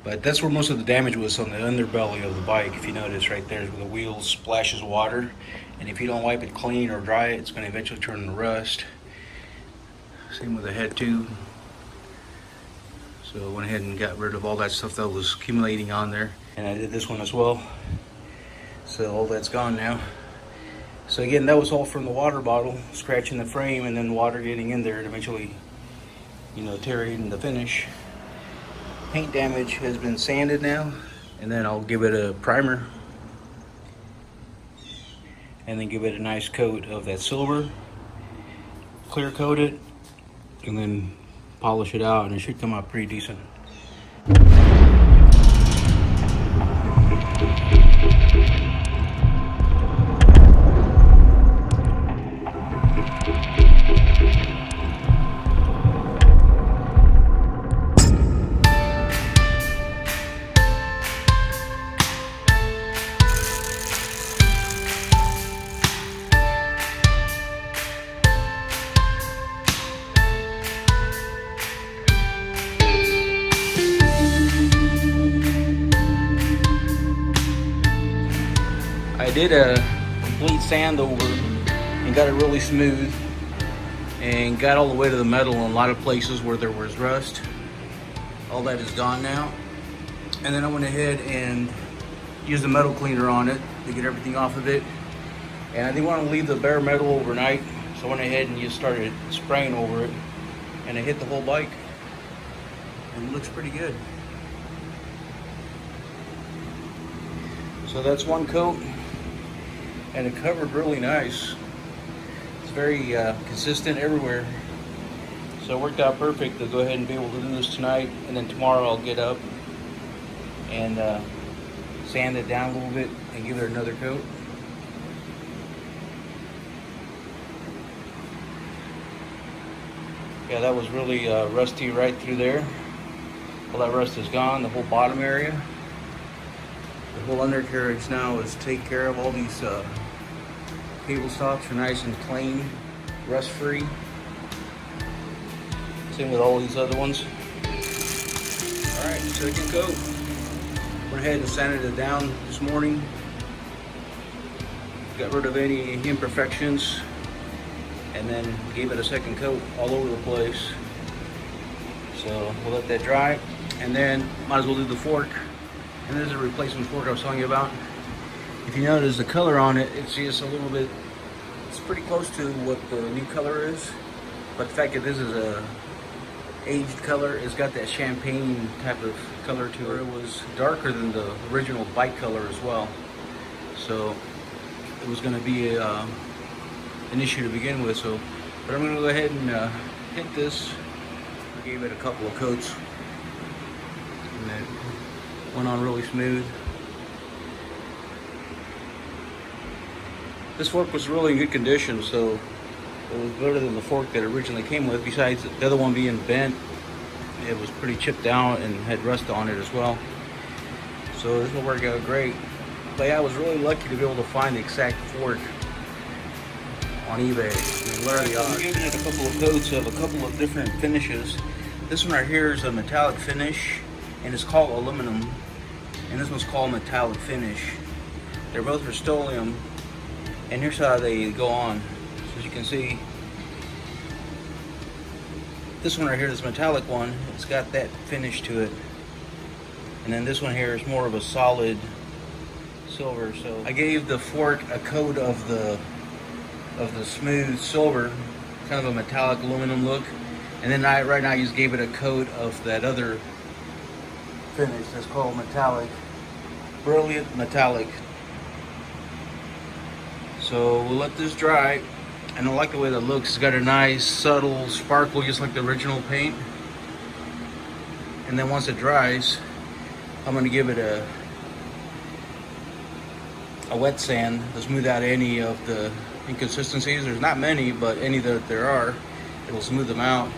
But that's where most of the damage was, on the underbelly of the bike. If you notice right there where the wheel splashes water, and if you don't wipe it clean or dry it, it's going to eventually turn into rust. Same with the head too. So I went ahead and got rid of all that stuff that was accumulating on there. And I did this one as well. So all that's gone now. So again, that was all from the water bottle, scratching the frame and then water getting in there and eventually, you know, tearing the finish. Paint damage has been sanded now, and then I'll give it a primer and then give it a nice coat of that silver, clear coat it, and then polish it out, and it should come out pretty decent. I did a complete sand over and got it really smooth and got all the way to the metal in a lot of places where there was rust. All that is gone now. And then I went ahead and used the metal cleaner on it to get everything off of it. And I didn't want to leave the bare metal overnight, so I went ahead and just started spraying over it, and it hit the whole bike. And it looks pretty good. So that's one coat. And it covered really nice. It's very consistent everywhere. So it worked out perfect to go ahead and be able to do this tonight. And then tomorrow I'll get up and sand it down a little bit and give it another coat. Yeah, that was really rusty right through there. All that rust is gone, the whole bottom area. The whole undercarriage now is taken care of. All these cable stops are nice and clean, rust free. Same with all these other ones. All right, second coat. Went ahead and sanded it down this morning. Got rid of any imperfections, and then gave it a second coat all over the place. So we'll let that dry, and then might as well do the fork. And this is a replacement fork I was telling you about. If you notice the color on it, it's just a little bit, it's pretty close to what the new color is. But the fact that this is a aged color, it's got that champagne type of color to it. It was darker than the original bike color as well. So it was going to be an issue to begin with. So, but I'm going to go ahead and hit this. I gave it a couple of coats, and then went on really smooth. This fork was really in good condition, so it was better than the fork that it originally came with. Besides the other one being bent, it was pretty chipped out and had rust on it as well. So this will work out great. But yeah, I was really lucky to be able to find the exact fork on eBay. I mean, what are the odds? I'm giving it a couple of coats of a couple of different finishes. This one right here is a metallic finish, and it's called aluminum, and this one's called metallic finish. They're both Rust-Oleum, and here's how they go on. So as you can see, this one right here, this metallic one, it's got that finish to it, and then this one here is more of a solid silver. So I gave the fork a coat of the smooth silver, kind of a metallic aluminum look, and then right now I just gave it a coat of that other finish that's called metallic, brilliant metallic. So we'll let this dry, and I like the way that looks. It's got a nice subtle sparkle, just like the original paint. And then once it dries, I'm going to give it a wet sand to smooth out any of the inconsistencies. There's not many, but any that there are, it'll smooth them out.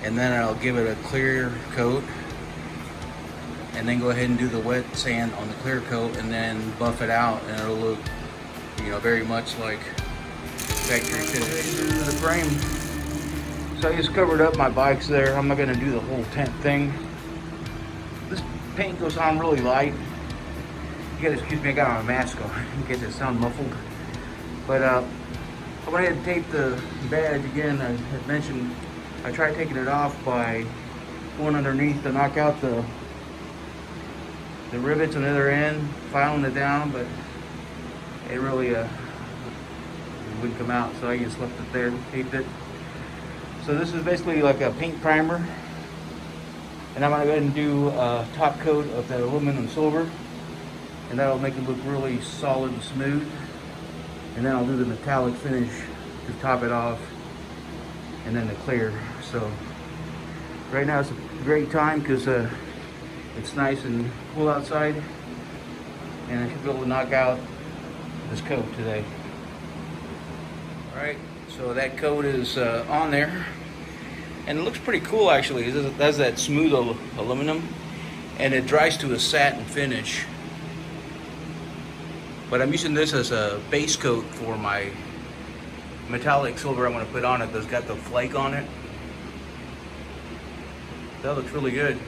And then I'll give it a clear coat, and then go ahead and do the wet sand on the clear coat, and then buff it out, and it'll look, you know, very much like factory finish. The frame. So I just covered up my bikes there. I'm not gonna do the whole tent thing. this paint goes on really light. You gotta excuse me, I got my mask on in case I sound muffled. But I went ahead and taped the badge again. I had mentioned I tried taking it off by going underneath to knock out the rivets on the other end, filing it down, but it really it wouldn't come out, so I just left it there, taped it. So this is basically like a paint primer, and I'm gonna go ahead and do a top coat of that aluminum silver, and that'll make it look really solid and smooth. And then I'll do the metallic finish to top it off, and then the clear. So right now it's a great time because it's nice and cool outside, and I should be able to knock out this coat today. All right, so that coat is on there, and it looks pretty cool actually. It has that smooth aluminum, and it dries to a satin finish. But I'm using this as a base coat for my metallic silver I'm going to put on it that's got the flake on it. That looks really good.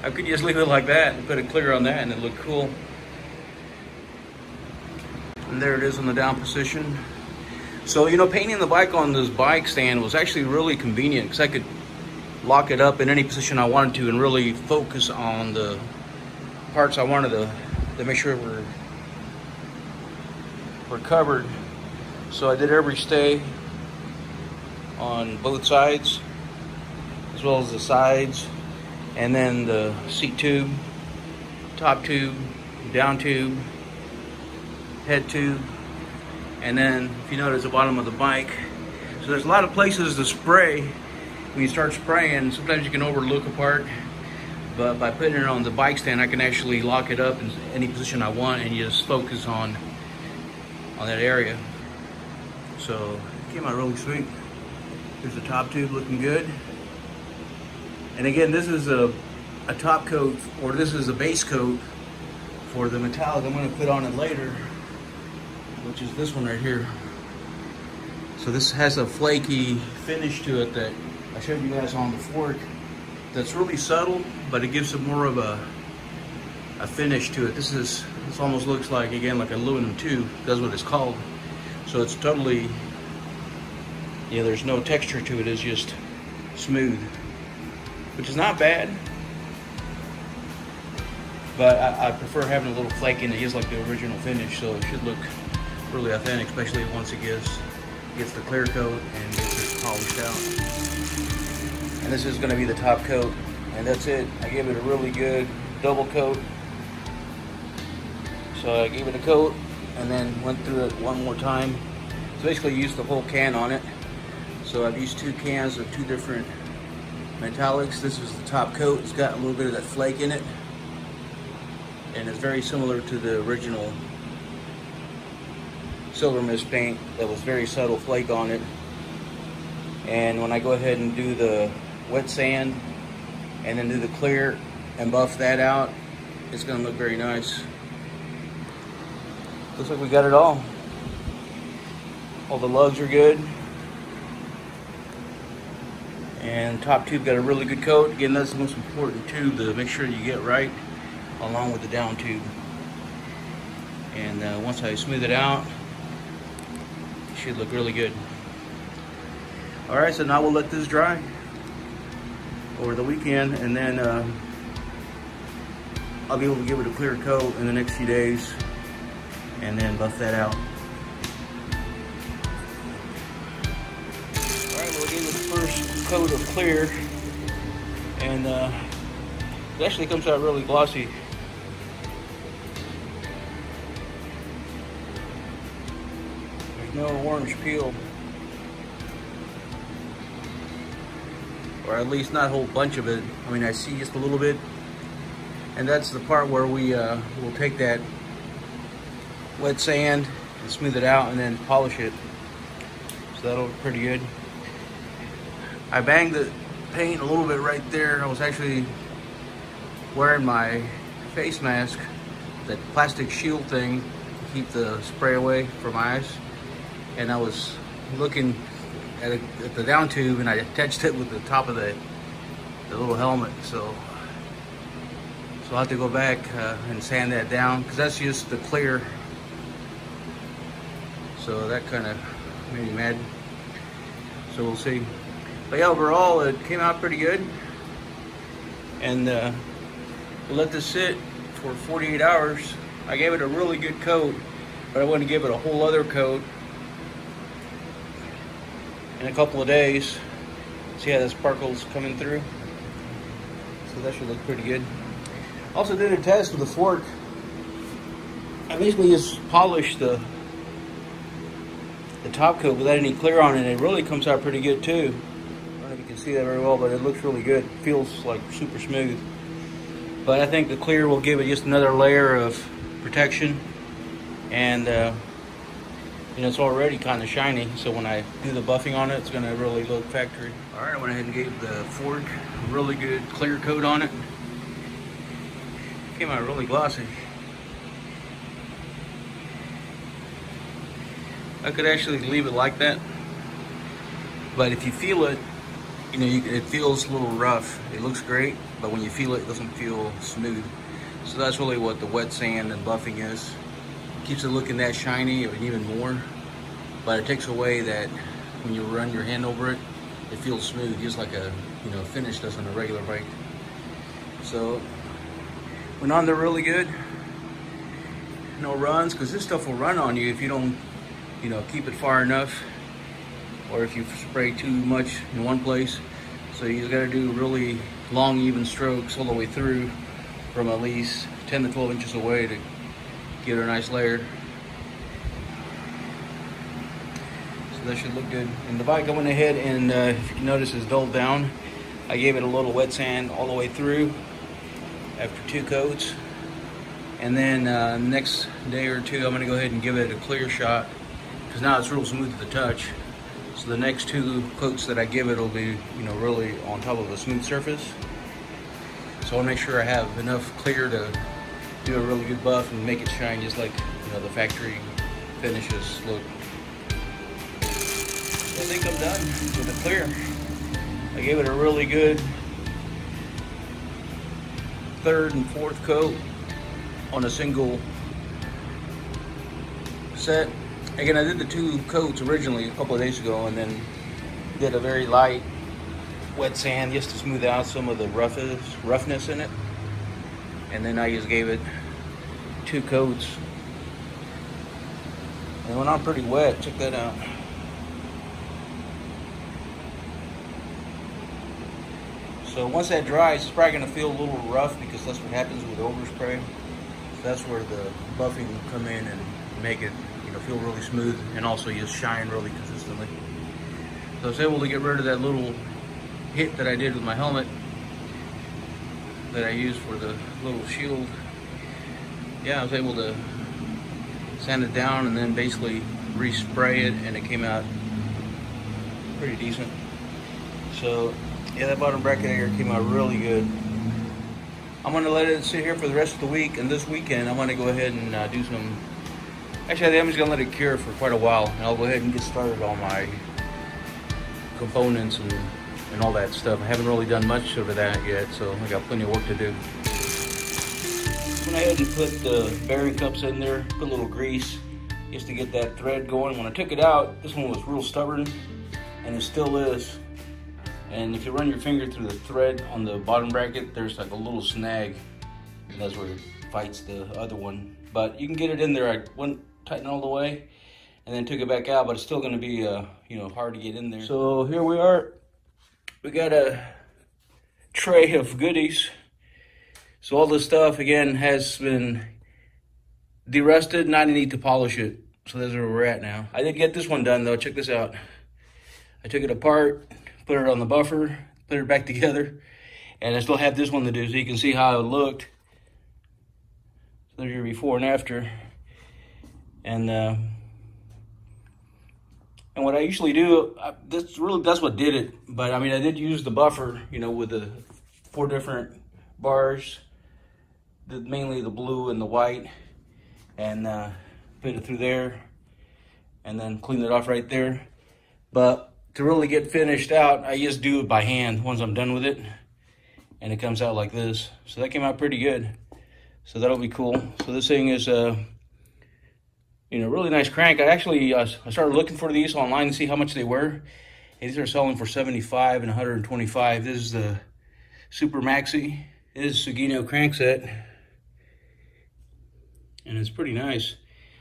I could just leave it like that and put a clear on that and it looked cool. And there it is in the down position. So, you know, painting the bike on this bike stand was actually really convenient because I could lock it up in any position I wanted to and really focus on the parts I wanted to make sure were covered. So I did every stay on both sides, as well as the sides, and then the seat tube, top tube, down tube, head tube, and then if you notice the bottom of the bike. So there's a lot of places to spray. When you start spraying, sometimes you can overlook a part, but by putting it on the bike stand, I can actually lock it up in any position I want and just focus on that area. So it came out really sweet. Here's the top tube looking good. And again, this is a top coat, or this is a base coat for the metallic I'm going to put on it later, which is this one right here. So this has a flaky finish to it that I showed you guys on the fork. That's really subtle, but it gives it more of a finish to it. This almost looks like, again, like aluminum tube. That's what it's called. So it's totally, yeah, there's no texture to it. It's just smooth, which is not bad. But I prefer having a little flake in it. It gives like the original finish, so it should look really authentic, especially once it gets the clear coat and gets it polished out. And this is going to be the top coat, and that's it. I gave it a really good double coat. So I gave it a coat and then went through it one more time. So basically used the whole can on it. So I've used 2 cans of 2 different metallics. This is the top coat. It's got a little bit of that flake in it, and it's very similar to the original Silver Mist paint that was very subtle flake on it. And when I go ahead and do the wet sand and then do the clear and buff that out, it's going to look very nice. Looks like we got it all. All the lugs are good. And top tube got a really good coat. Again, that's the most important tube to make sure you get right, along with the down tube. And once I smooth it out, it should look really good. Alright, so now we'll let this dry over the weekend, and then I'll be able to give it a clear coat in the next few days, and then buff that out. Alright, well, I gave it the first coat of clear, and it actually comes out really glossy. There's no orange peel, or at least not a whole bunch of it. I mean, I see just a little bit, and that's the part where we will take that wet sand and smooth it out and then polish it. So that'll look pretty good. I banged the paint a little bit right there. I was actually wearing my face mask, that plastic shield thing to keep the spray away from my eyes, and I was looking at the down tube, and I attached it with the top of the little helmet. So So I'll have to go back and sand that down, because that's just the clear. So that kind of made me mad. So we'll see. But yeah, overall it came out pretty good. And we'll let this sit for 48 hours. I gave it a really good coat, but I want to give it a whole other coat in a couple of days. See how the sparkle's coming through? So that should look pretty good. Also did a test with the fork. I basically just polished the top coat without any clear on it. It really comes out pretty good too. I don't know if you can see that very well, but it looks really good. It feels like super smooth. But I think the clear will give it just another layer of protection. And you know, it's already kind of shiny, so when I do the buffing on it, it's gonna really look factory. All right, I went ahead and gave the fork a really good clear coat on it. Came out really glossy. I could actually leave it like that, but if you feel it, you know, it feels a little rough. It looks great, but when you feel it, it doesn't feel smooth. So that's really what the wet sand and buffing is. It keeps it looking that shiny and even more, but it takes away that when you run your hand over it, it feels smooth, just like a, you know, finish does on a regular bike. So went on there really good. No runs, because this stuff will run on you if you don't, you know, keep it far enough, or if you spray too much in one place. So you just got to do really long, even strokes all the way through, from at least 10 to 12 inches away to get a nice layer. So that should look good. And the bike, I went ahead and if you can notice, is dulled down. I gave it a little wet sand all the way through after 2 coats. And then next day or two, I'm going to go ahead and give it a clear shot, because now it's real smooth to the touch. So the next 2 coats that I give it will be, you know, really on top of a smooth surface. So I'll make sure I have enough clear to do a really good buff and make it shine just like, you know, the factory finishes look. I think I'm done with the clear. I gave it a really good 3rd and 4th coat on a single set. Again, I did the 2 coats originally a couple of days ago, and then did a very light wet sand just to smooth out some of the roughness in it. And then I just gave it 2 coats. And it went on pretty wet. Check that out. So once that dries, it's probably going to feel a little rough, because that's what happens with overspray. So that's where the buffing will come in and make it, you know, feel really smooth, and also just shine really consistently. So I was able to get rid of that little hit that I did with my helmet that I used for the little shield. Yeah, I was able to sand it down and then basically respray it, and it came out pretty decent. So yeah, that bottom bracket area came out really good. I'm gonna let it sit here for the rest of the week, and this weekend I'm gonna go ahead and do some, actually I think I'm just gonna let it cure for quite a while, and I'll go ahead and get started on my components and all that stuff. I haven't really done much of that yet, so I got plenty of work to do. Went ahead and put the bearing cups in there, put a little grease just to get that thread going. When I took it out, this one was real stubborn, and it still is. And if you run your finger through the thread on the bottom bracket, there's like a little snag, and that's where it fights the other one. But you can get it in there. I wouldn't tighten all the way, and then took it back out, but it's still going to be you know, hard to get in there. So here we are. We got a tray of goodies. So all this stuff again has been derusted, and I need to polish it. So that's where we're at now. I did get this one done though. Check this out. I took it apart, put it on the buffer, put it back together, and I still have this one to do, so you can see how it looked. So there's your before and after. And what I usually do, that's what did it. But I mean, I did use the buffer, you know, with the 4 different bars, mainly the blue and the white, and put it through there, and then clean it off right there. But to really get finished out, I just do it by hand once I'm done with it. and it comes out like this. So that came out pretty good. So that'll be cool. So this thing is you know, really nice crank. I started looking for these online to see how much they were. And these are selling for 75 and 125. This is the Super Maxi. It is Sugino Crankset, and it's pretty nice.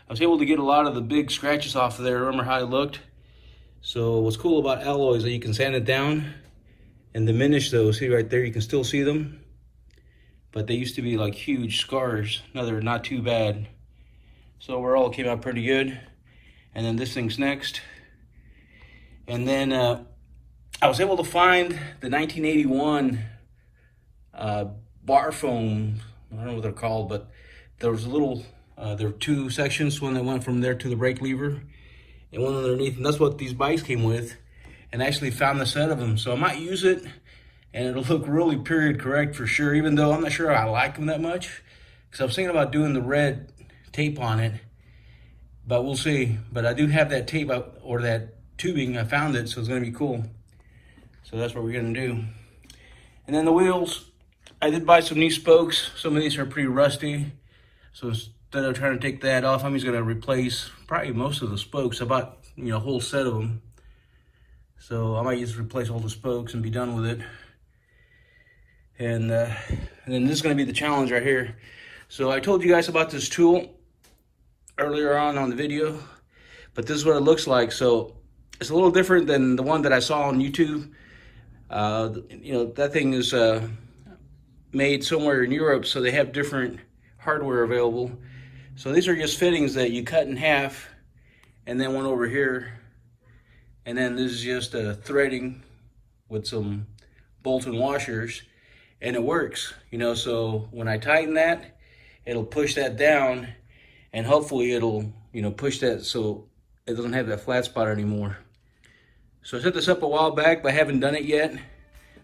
I was able to get a lot of the big scratches off of there. Remember how it looked? So what's cool about alloys is that you can sand it down and diminish those. See right there, you can still see them, but they used to be like huge scars. No, they're not too bad. So overall, it came out pretty good. And then this thing's next. And then I was able to find the 1981 bar foam. I don't know what they're called, but there was a little, there were two sections, one that went from there to the brake lever, and one underneath, and that's what these bikes came with. And I actually found the set of them, so I might use it, and it'll look really period correct for sure, even though I'm not sure I like them that much, because I was thinking about doing the red tape on it, but we'll see. But I do have that tape out, or that tubing, I found it, so it's gonna be cool. So that's what we're gonna do. And then the wheels, I did buy some new spokes. Some of these are pretty rusty, so instead of trying to take that off, I'm just gonna replace probably most of the spokes. I bought, you know, a whole set of them, so I might just replace all the spokes and be done with it. And then this is gonna be the challenge right here. So I told you guys about this tool earlier on the video, but this is what it looks like. So it's a little different than the one that I saw on YouTube. You know, that thing is made somewhere in Europe, so they have different hardware available. So these are just fittings that you cut in half, and then one over here, and then this is just a threading with some bolts and washers, and it works, you know. So when I tighten that, it'll push that down, and hopefully it'll, you know, push that so it doesn't have that flat spot anymore. So I set this up a while back, but I haven't done it yet.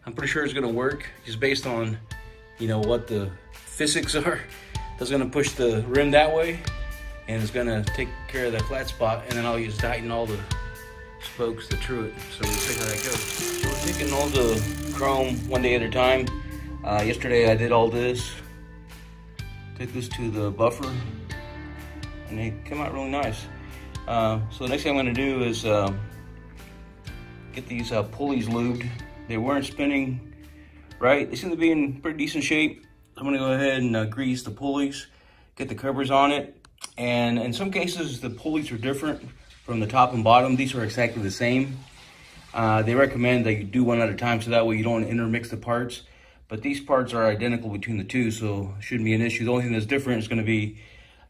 I'm pretty sure it's gonna work, just based on, you know, what the physics are. That's gonna push the rim that way, and it's gonna take care of that flat spot, and then I'll just tighten all the spokes to true it. So we'll see how that goes. So we're taking all the chrome one day at a time. Yesterday I did all this. Took this to the buffer, and they came out really nice. So the next thing I'm gonna do is get these pulleys lubed. They weren't spinning right. They seem to be in pretty decent shape. I'm gonna go ahead and grease the pulleys, get the covers on it. And in some cases, the pulleys are different from the top and bottom. These are exactly the same. They recommend that you do one at a time, so that way you don't intermix the parts. But these parts are identical between the two, so it shouldn't be an issue. The only thing that's different is gonna be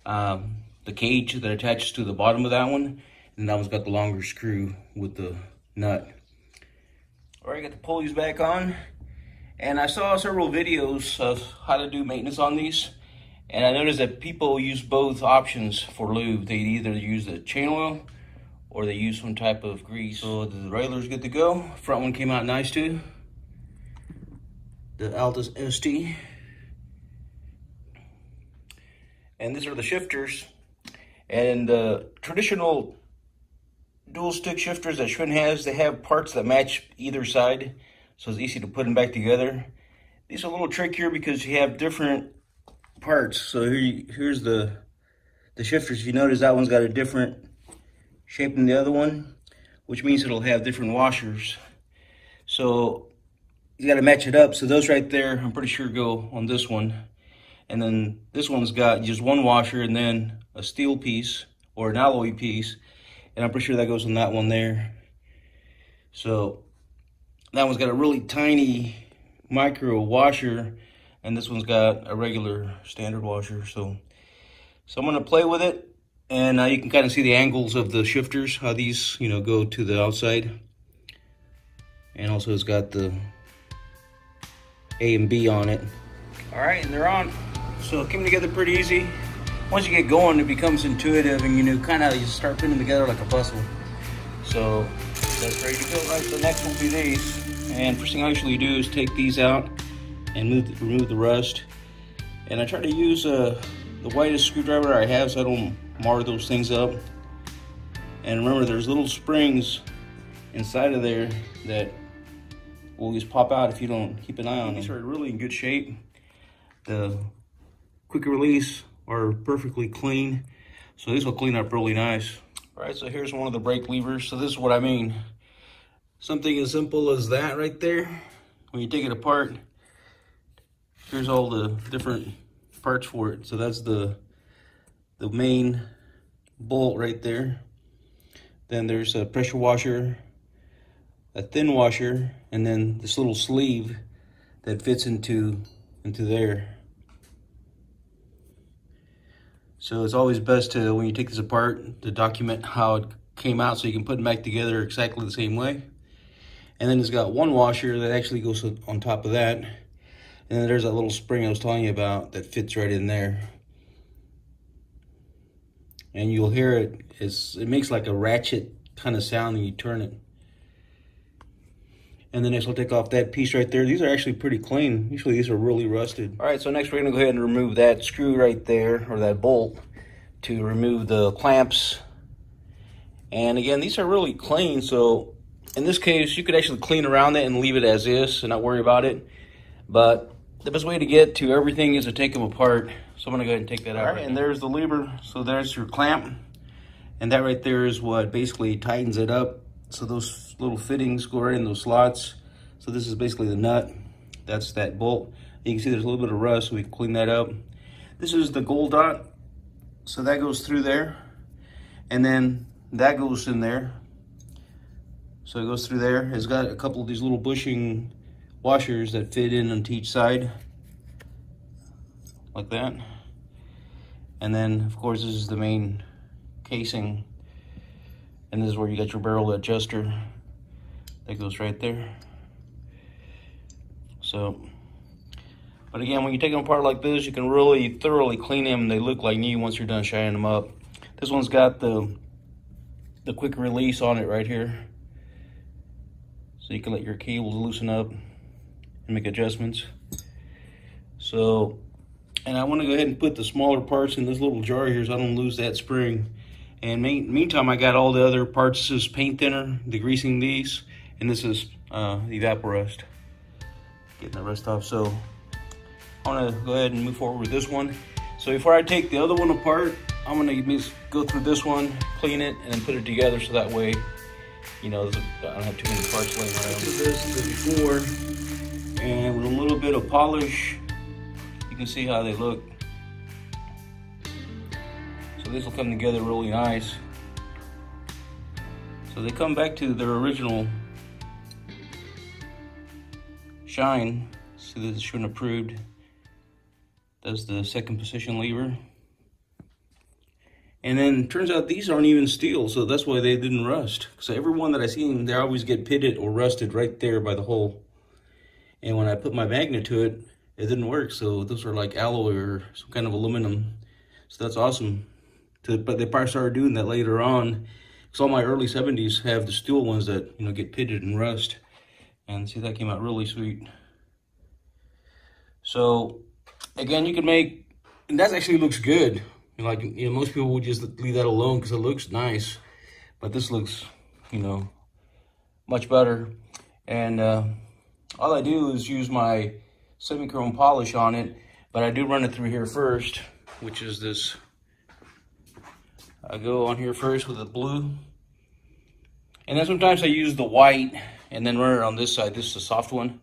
the cage that attaches to the bottom of that one. And that one's got the longer screw with the nut. All right, got the pulleys back on. And I saw several videos of how to do maintenance on these. And I noticed that people use both options for lube. They either use the chain oil or they use some type of grease. So the derailleur's good to go. Front one came out nice too. The Altus ST. And these are the shifters. And the traditional dual stick shifters that Schwinn has, they have parts that match either side, so it's easy to put them back together. These are a little trickier because you have different parts. So here's the shifters. If you notice, that one's got a different shape than the other one, which means it'll have different washers. So you got to match it up. So those right there, I'm pretty sure go on this one. And then this one's got just one washer and then a steel piece or an alloy piece. And I'm pretty sure that goes on that one there. So that one's got a really tiny micro washer, and this one's got a regular standard washer. So I'm gonna play with it, and you can kind of see the angles of the shifters, how these, you know, go to the outside. And also it's got the A and B on it. All right, and they're on. So it came together pretty easy. Once you get going, it becomes intuitive, and you kind of start putting them together like a puzzle. So that's ready to go. Right, so next will be these. And first thing I usually do is take these out and remove the rust. And I try to use the widest screwdriver I have so I don't mar those things up. And remember, there's little springs inside of there that will just pop out if you don't keep an eye on them. These are really in good shape. The quick release are perfectly clean, so these will clean up really nice. All right, so here's one of the brake levers. So this is what I mean. Something as simple as that right there. When you take it apart, here's all the different parts for it. So that's the main bolt right there. Then there's a pressure washer, a thin washer, and then this little sleeve that fits into there. So it's always best to, when you take this apart, to document how it came out so you can put them back together exactly the same way. And then it's got one washer that actually goes on top of that. And then there's that little spring I was telling you about that fits right in there. And you'll hear it, it makes like a ratchet kind of sound when you turn it. And then next we'll take off that piece right there. These are actually pretty clean. Usually these are really rusted. All right, so next we're gonna go ahead and remove that screw right there, or that bolt, to remove the clamps. And again, these are really clean, so in this case, you could actually clean around it and leave it as is and not worry about it. But the best way to get to everything is to take them apart. So I'm gonna go ahead and take that out. All right, and there's the lever. So there's your clamp. And that right there is what basically tightens it up. So those little fittings go right in those slots. So this is basically the nut. That's that bolt. You can see there's a little bit of rust, so we can clean that up. This is the gold dot. So that goes through there. And then that goes in there. So it goes through there. It's got a couple of these little bushing washers that fit in onto each side. Like that. And then, of course, this is the main casing. And this is where you got your barrel adjuster. That goes right there. So, but again, when you take them apart like this, you can really thoroughly clean them. They look like new once you're done shining them up. This one's got the quick release on it right here. So you can let your cables loosen up and make adjustments. So, and I want to go ahead and put the smaller parts in this little jar here so I don't lose that spring. And meantime, I got all the other parts. This is paint thinner, degreasing these, and this is evaporust, getting the rust off. So I want to go ahead and move forward with this one. So before I take the other one apart, I'm going to just go through this one, clean it, and then put it together so that way, you know, I don't have too many parts laying around. So this is before, and with a little bit of polish, you can see how they look. So this will come together really nice. So they come back to their original shine. So this is Schwinn approved. That's the second position lever. And then turns out these aren't even steel, so that's why they didn't rust. So every one that I seen, they always get pitted or rusted right there by the hole. And when I put my magnet to it, it didn't work. So those are like alloy or some kind of aluminum. So that's awesome. But they probably started doing that later on. Because all my early 70s have the steel ones that, you know, get pitted and rust. And see, that came out really sweet. So again, you can make, and that actually looks good. Like, you know, most people would just leave that alone because it looks nice, but this looks, you know, much better. And all I do is use my semi-chrome polish on it, but I do run it through here first, which is this. I go on here first with the blue, and then sometimes I use the white and then run it on this side. This is a soft one,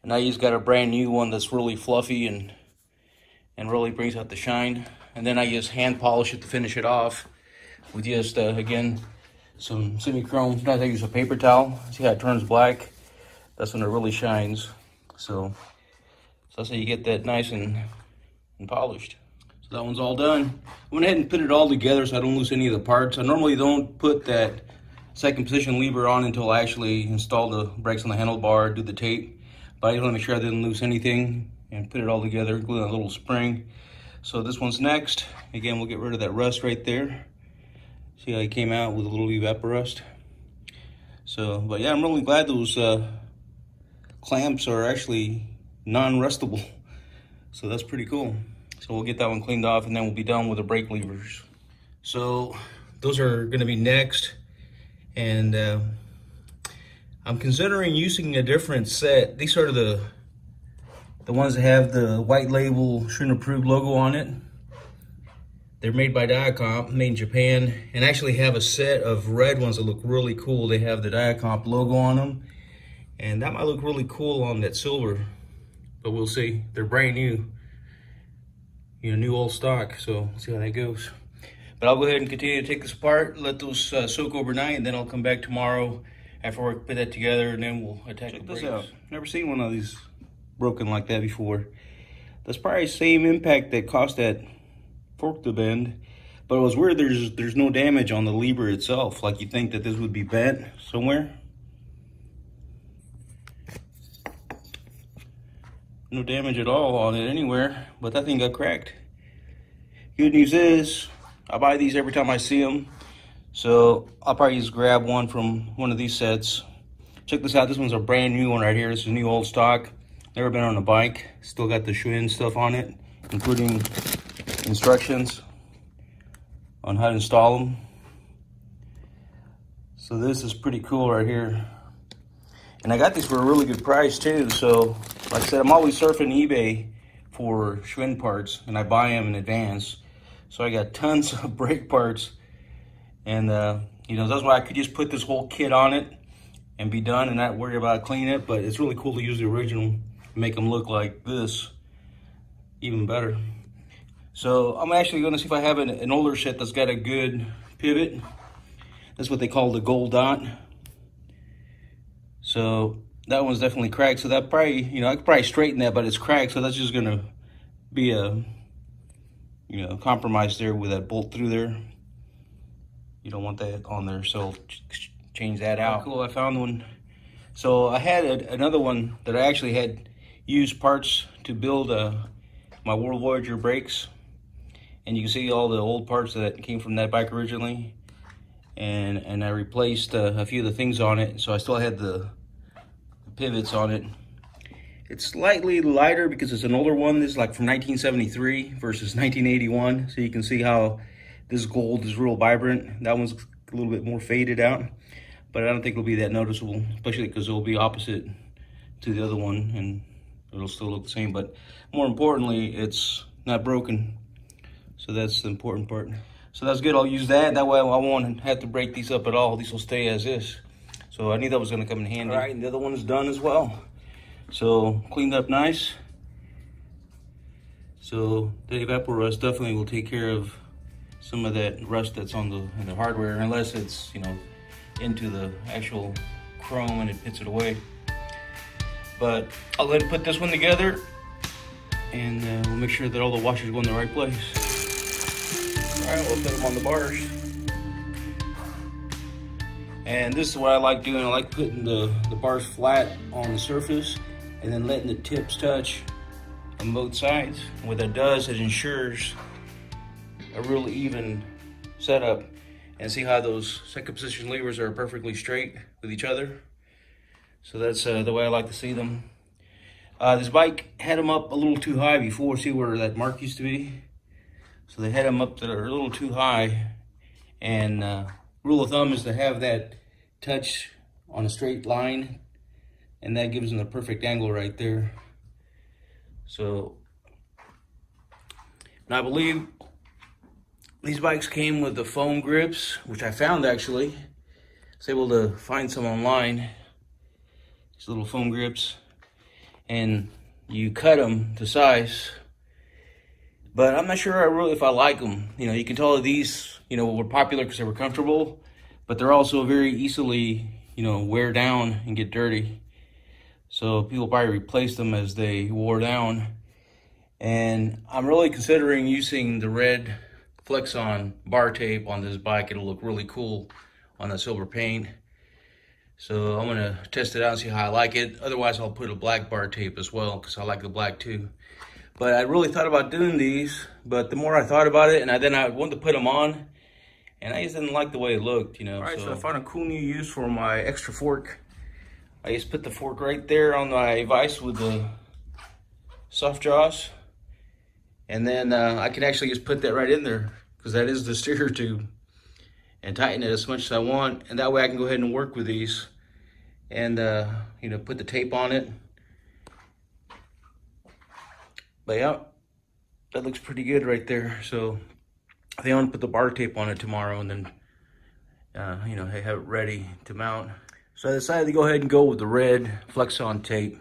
and I just got a brand new one that's really fluffy and really brings out the shine. And then I just hand polish it to finish it off with just, again, some semi-chrome. Sometimes I use a paper towel. See how it turns black? That's when it really shines. So that's how you get that nice and polished. So that one's all done. I went ahead and put it all together so I don't lose any of the parts. I normally don't put that second position lever on until I actually install the brakes on the handlebar, do the tape. But I just want to make sure I didn't lose anything and put it all together, including a little spring. So this one's next. Again, we'll get rid of that rust right there. See how it came out with a little evaporust. So, but yeah, I'm really glad those clamps are actually non-rustable. So that's pretty cool. So we'll get that one cleaned off and then we'll be done with the brake levers. So those are gonna be next. And I'm considering using a different set. These are the ones that have the white label Schwinn Le Tour logo on it. They're made by Decals, made in Japan, and actually have a set of red ones that look really cool. They have the Decals logo on them, and that might look really cool on that silver, but we'll see. They're brand new, you know, new old stock, so we'll see how that goes. But I'll go ahead and continue to take this apart, let those soak overnight, and then I'll come back tomorrow after work, put that together, and then we'll attach the brakes. Check this out. Never seen one of these broken like that before. That's probably the same impact that caused that fork to bend, but it was weird. There's no damage on the lever itself. Like you think that this would be bent somewhere. No damage at all on it anywhere, but that thing got cracked. Good news is I buy these every time I see them, so I'll probably just grab one from one of these sets. Check this out. This one's a brand new one right here. This is new old stock. Never been on a bike. Still got the Schwinn stuff on it, including instructions on how to install them. So this is pretty cool right here. And I got these for a really good price too. So like I said, I'm always surfing eBay for Schwinn parts, and I buy them in advance. So I got tons of brake parts, and you know, that's why I could just put this whole kit on it and be done and not worry about cleaning it. But it's really cool to use the original and make them look like this, even better. So I'm actually going to see if I have an older set that's got a good pivot. That's what they call the gold dot. So that one's definitely cracked. So that probably, you know, I could probably straighten that, but it's cracked. So that's just going to be a, you know, compromise there with that bolt through there. You don't want that on there, so change that out. Cool, I found one. So I had another one that I actually had used parts to build my World Voyager brakes. And you can see all the old parts that came from that bike originally. And I replaced a few of the things on it, so I still had the pivots on it. It's slightly lighter because it's an older one. This is like from 1973 versus 1981. So you can see how this gold is real vibrant. That one's a little bit more faded out, but I don't think it'll be that noticeable, especially because it'll be opposite to the other one and it'll still look the same. But more importantly, it's not broken. So that's the important part. So that's good. I'll use that. That way I won't have to break these up at all. These will stay as is. So I knew that was going to come in handy. All right, and the other one is done as well. So cleaned up nice. So the evapor rust definitely will take care of some of that rust that's on the hardware, unless it's, you know, into the actual chrome and it hits it away. But I'll let it put this one together, and we'll make sure that all the washers go in the right place. All right, we'll put them on the bars. And this is what I like doing. I like putting the bars flat on the surface and then letting the tips touch on both sides. And what that does, it ensures a real even setup. And see how those second position levers are perfectly straight with each other. So that's the way I like to see them. This bike had them up a little too high before. See where that mark used to be? So they had them up that are a little too high. And rule of thumb is to have that touch on a straight line, and that gives them the perfect angle right there. So, and I believe these bikes came with the foam grips, which I found actually. I was able to find some online. These little foam grips, and you cut them to size. But I'm not sure if I like them. You know, you can tell these, you know, were popular because they were comfortable, but they're also very easily, you know, wear down and get dirty. So people probably replaced them as they wore down. And I'm really considering using the red Flex-On bar tape on this bike. It'll look really cool on the silver paint. So I'm gonna test it out and see how I like it. Otherwise, I'll put a black bar tape as well because I like the black too. But I really thought about doing these, but the more I thought about it, and then I wanted to put them on, and I just didn't like the way it looked, you know. All right, so I found a cool new use for my extra fork. I just put the fork right there on my vise with the soft jaws, and then I can actually just put that right in there because that is the steer tube, and tighten it as much as I want, and that way I can go ahead and work with these and you know, put the tape on it. But yeah, that looks pretty good right there. So I think I'm gonna put the bar tape on it tomorrow, and then you know, have it ready to mount. So I decided to go ahead and go with the red Flex-On tape.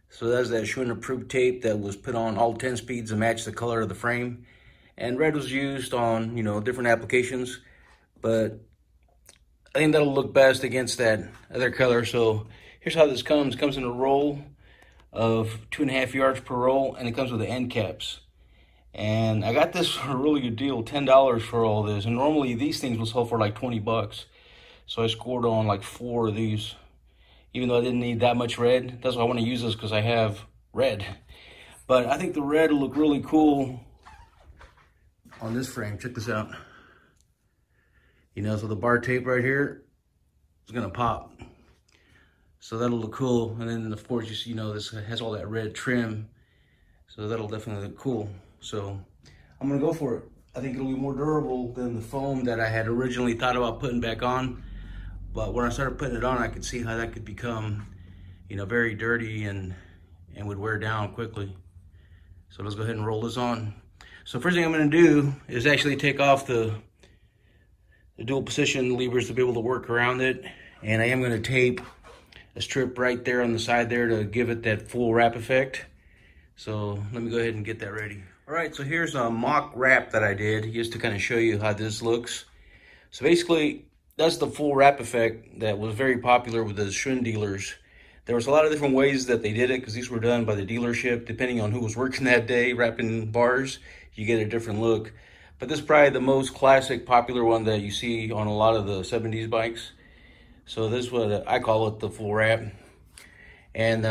So that's that Schwinn approved tape that was put on all 10 speeds to match the color of the frame. And red was used on, you know, different applications, but I think that'll look best against that other color. So here's how this comes. It comes in a roll of 2.5 yards per roll, and it comes with the end caps. And I got this for a really good deal, $10 for all this. And normally these things will sell for like 20 bucks. So I scored on like 4 of these, even though I didn't need that much red. That's why I want to use this, because I have red. But I think the red will look really cool on this frame. Check this out. You know, so the bar tape right here is gonna pop. So that'll look cool. And then of course, you know, this has all that red trim. So that'll definitely look cool. So I'm gonna go for it. I think it'll be more durable than the foam that I had originally thought about putting back on. But when I started putting it on, I could see how that could become, you know, very dirty and would wear down quickly. So let's go ahead and roll this on. So first thing I'm gonna do is actually take off the dual position levers to be able to work around it. And I am gonna tape a strip right there on the side there to give it that full wrap effect. So let me go ahead and get that ready. All right, so here's a mock wrap that I did just to kind of show you how this looks. So basically, that's the full wrap effect that was very popular with the Schwinn dealers. There was a lot of different ways that they did it, because these were done by the dealership. Depending on who was working that day wrapping bars, you get a different look. But this is probably the most classic, popular one that you see on a lot of the 70s bikes. So this is what I call it, the full wrap. And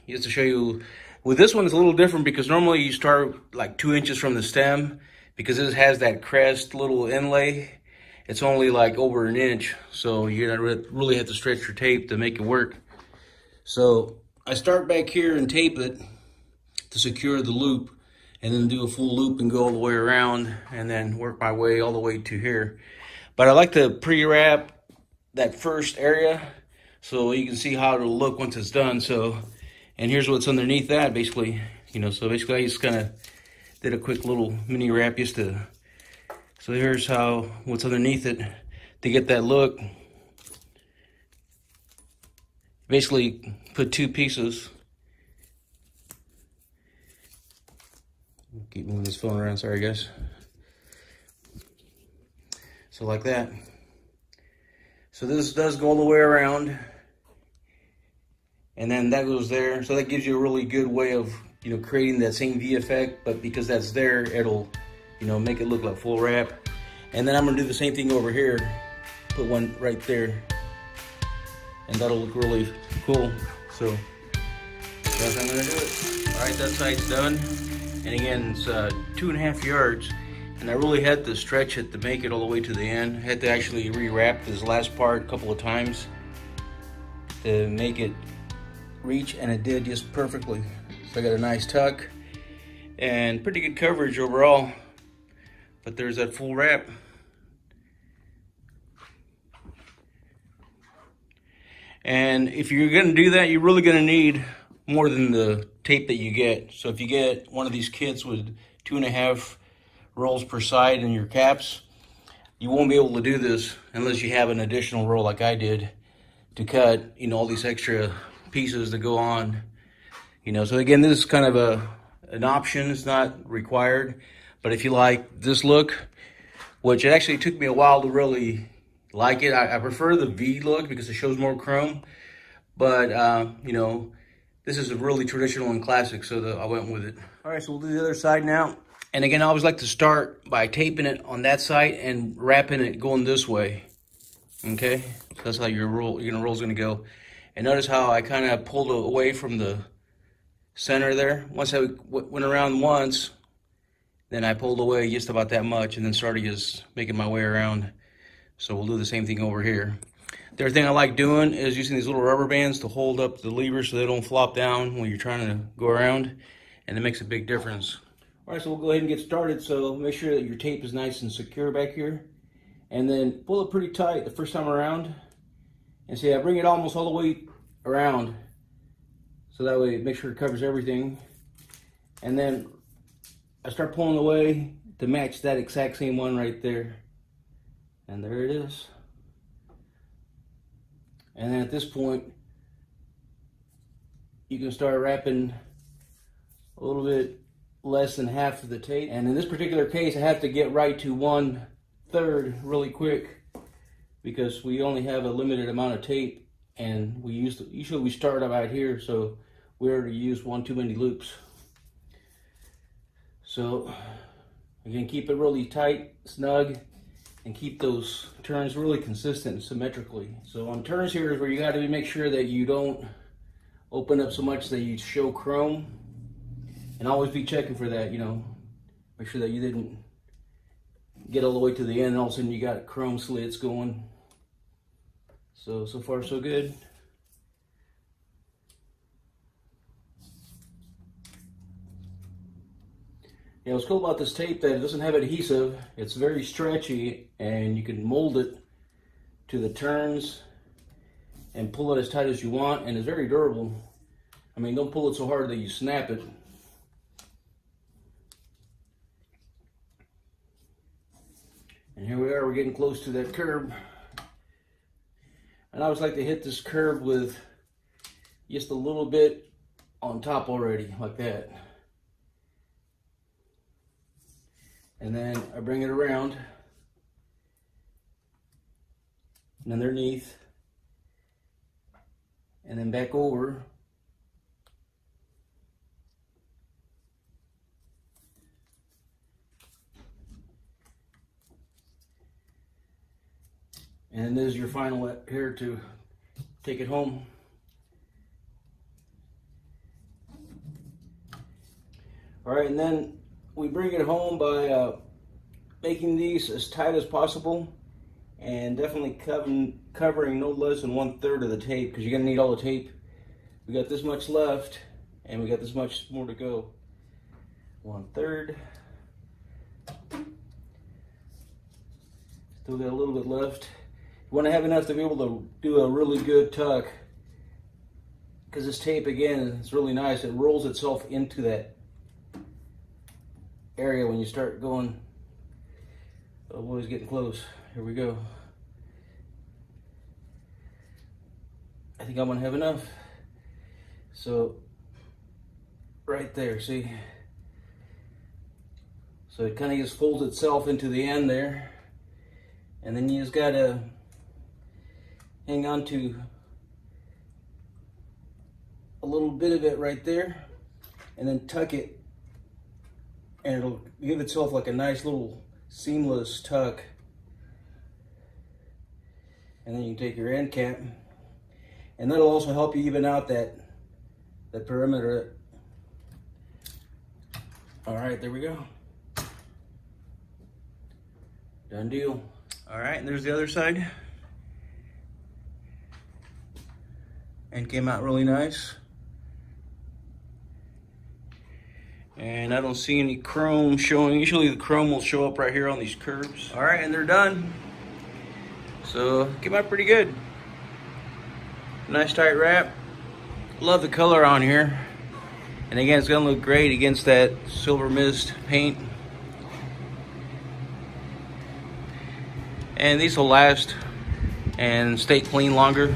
just to show you, with this one it's a little different, because normally you start like 2 inches from the stem, because this has that crest little inlay. It's only like over 1 inch, so you're gonna really have to stretch your tape to make it work. So I start back here and tape it to secure the loop, and then do a full loop and go all the way around, and then work my way all the way to here. But I like to pre-wrap that first area so you can see how it'll look once it's done. So, and here's what's underneath that, basically. You know, so basically I just kind of did a quick little mini wrap just to, so here's how, what's underneath it to get that look. Basically put 2 pieces. Keep moving this phone around, sorry guys. So like that. So this does go all the way around, and then that goes there. So that gives you a really good way of, you know, creating that same V effect, but because that's there, it'll, you know, make it look like full wrap. And then I'm gonna do the same thing over here. Put one right there, and that'll look really cool. So that's how I'm gonna do it. All right, that side's done. And again, it's 2.5 yards. And I really had to stretch it to make it all the way to the end. I had to actually re-wrap this last part a couple of times to make it reach, and it did just perfectly. So I got a nice tuck and pretty good coverage overall. But there's that full wrap. And if you're gonna do that, you're really gonna need more than the tape that you get. So if you get one of these kits with 2.5 rolls per side in your caps, you won't be able to do this unless you have an additional roll like I did to cut, you know, all these extra pieces that go on. You know, so again, this is kind of an option. It's not required. But if you like this look, which it actually took me a while to really like it. I prefer the V look because it shows more chrome. But, you know, this is a really traditional and classic, so I went with it. All right, so we'll do the other side now. And again, I always like to start by taping it on that side and wrapping it going this way. Okay, so that's how your roll's gonna go. And notice how I kind of pulled away from the center there. Once I went around once, then I pulled away just about that much, and then started just making my way around. So we'll do the same thing over here. The other thing I like doing is using these little rubber bands to hold up the levers so they don't flop down when you're trying to go around, and it makes a big difference. All right, so we'll go ahead and get started. So make sure that your tape is nice and secure back here, and then pull it pretty tight the first time around, And see, I bring it almost all the way around, so that way make sure it covers everything. And then I start pulling away to match that exact same one right there. And there it is. And then at this point, you can start wrapping a little bit less than half of the tape. And in this particular case, I have to get right to 1/3 really quick, because we only have a limited amount of tape, and usually we start about here, so we already used one too many loops. So again, keep it really tight, snug, and keep those turns really consistent and symmetrically. So on turns here is where you got to make sure that you don't open up so much that you show chrome, and always be checking for that, you know, make sure that you didn't get all the way to the end and all of a sudden you got chrome slits going. So far so good. Yeah, what's cool about this tape that it doesn't have adhesive. It's very stretchy, and you can mold it to the turns and pull it as tight as you want, and it's very durable. I mean, don't pull it so hard that you snap it. And here we are, we're getting close to that curb. And I always like to hit this curb with just a little bit on top already, like that. And then I bring it around and underneath, and then back over. And this is your final here to take it home. All right, and then we bring it home by making these as tight as possible, and definitely covering no less than 1/3 of the tape, because you're gonna need all the tape. We got this much left, and we got this much more to go. 1/3. Still got a little bit left. You want to have enough to be able to do a really good tuck, because this tape, again, is really nice. It rolls itself into that area when you start going. Oh boy, it's getting close. Here we go. I think I'm gonna have enough. So right there, see? So it kind of just folds itself into the end there, and then you just gotta hang on to a little bit of it right there, and then tuck it, and it'll give itself like a nice little seamless tuck. And then you can take your end cap, and that'll also help you even out that perimeter. All right, there we go. Done deal. All right, and there's the other side. And came out really nice. And I don't see any chrome showing. Usually the chrome will show up right here on these curves. All right, and they're done. So came out pretty good. Nice tight wrap. Love the color on here. And again, it's gonna look great against that silver mist paint. And these will last and stay clean longer.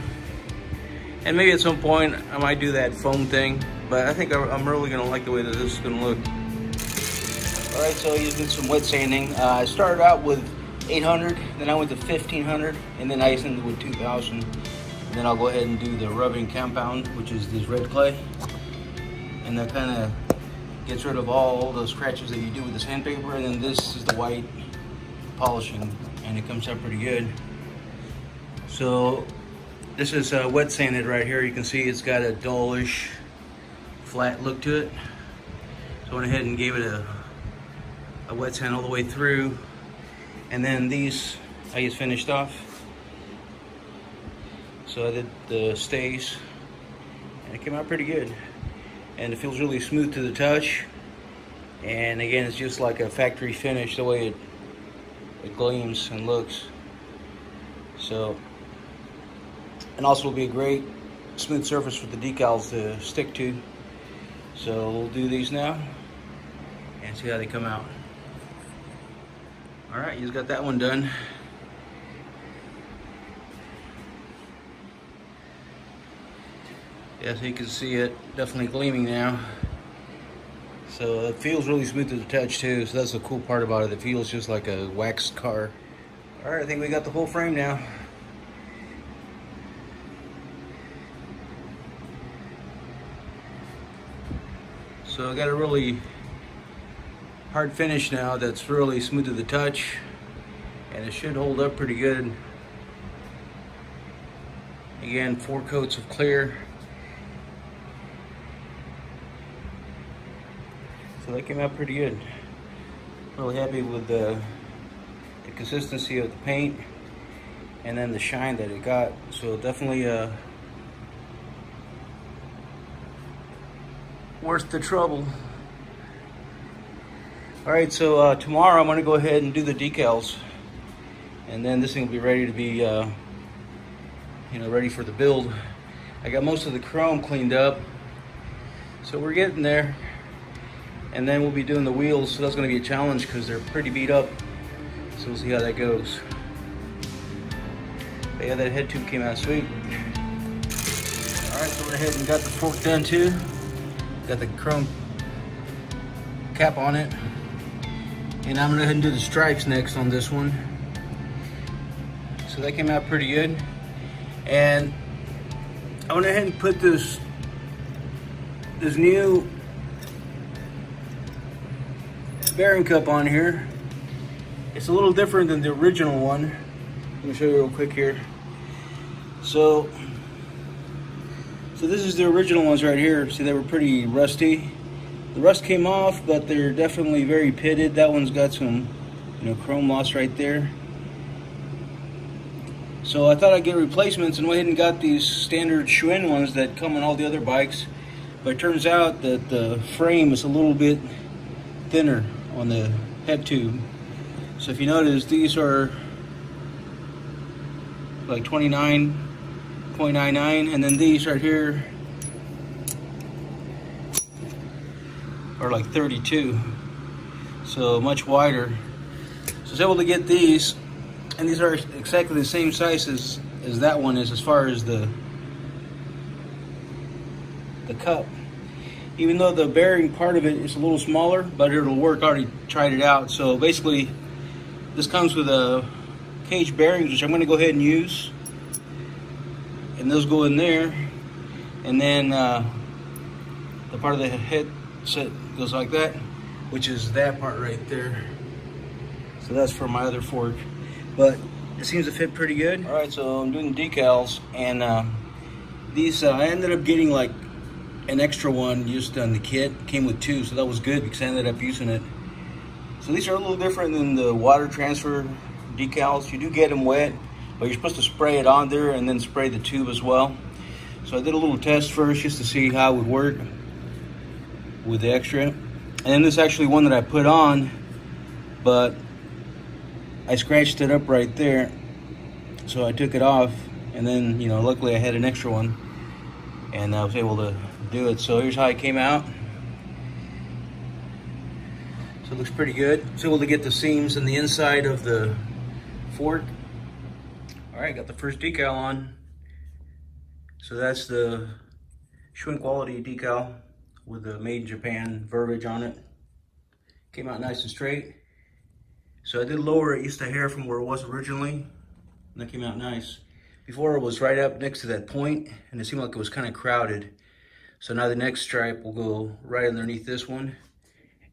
And maybe at some point I might do that foam thing, but I think I'm really gonna like the way that this is gonna look. All right, so using some wet sanding. I started out with 800, then I went to 1500, and then I just ended with 2000. And then I'll go ahead and do the rubbing compound, which is this red clay. And that kind of gets rid of all those scratches that you do with the sandpaper. And then this is the white polishing, and it comes out pretty good. So this is wet sanded right here. You can see it's got a dullish, flat look to it. So I went ahead and gave it a wet sand all the way through. And then these I just finished off. So I did the stays, and it came out pretty good. And it feels really smooth to the touch. And again, it's just like a factory finish the way it gleams and looks. So and also it'll be a great smooth surface for the decals to stick to. So we'll do these now and see how they come out. All right, you just got that one done. Yeah, so you can see it definitely gleaming now. So it feels really smooth to the touch too, so that's the cool part about it. It feels just like a waxed car. All right, I think we got the whole frame now. So I got a really hard finish now that's really smooth to the touch, and it should hold up pretty good. Again, 4 coats of clear. So that came out pretty good. Really happy with the consistency of the paint and then the shine that it got. So definitely worth the trouble. All right, so tomorrow I'm gonna go ahead and do the decals, and then this thing will be ready to be ready for the build. I got most of the chrome cleaned up, so we're getting there. And then we'll be doing the wheels, so that's gonna be a challenge because they're pretty beat up. So we'll see how that goes. But yeah, that head tube came out sweet. All right, so went ahead and got the fork done too. Got the chrome cap on it. And I'm gonna go ahead and do the stripes next on this one. So that came out pretty good. And I went ahead and put this new bearing cup on here. It's a little different than the original one. Let me show you real quick here. So this is the original ones right here. See, they were pretty rusty. The rust came off, but they're definitely very pitted. That one's got some, chrome loss right there. So I thought I'd get replacements and went ahead and got these standard Schwinn ones that come on all the other bikes. But it turns out that the frame is a little bit thinner on the head tube. So if you notice, these are like 29.99, and then these right here are like 32, so much wider. So I was able to get these, and these are exactly the same size as that one is as far as the cup. Even though the bearing part of it is a little smaller, but it'll work. I already tried it out. So basically, this comes with a cage bearings, which I'm going to go ahead and use. And those go in there. And then the part of the headset goes like that, which is that part right there. So that's for my other fork. But it seems to fit pretty good. All right, so I'm doing the decals. And these, I ended up getting like an extra one just on the kit. Came with 2, so that was good because I ended up using it. So these are a little different than the water transfer decals. You do get them wet, but you're supposed to spray it on there and then spray the tube as well. So I did a little test first just to see how it would work with the extra. And this is actually one that I put on, but I scratched it up right there. So I took it off, and then, luckily I had an extra one, and I was able to do it. So here's how it came out. So it looks pretty good. I was able to get the seams in the inside of the fork. All right, got the first decal on. So that's the Schwinn quality decal with the made in Japan verbiage on it. Came out nice and straight. So I did lower it just a hair from where it was originally, and that came out nice. Before it was right up next to that point, and it seemed like it was kind of crowded. So now the next stripe will go right underneath this one,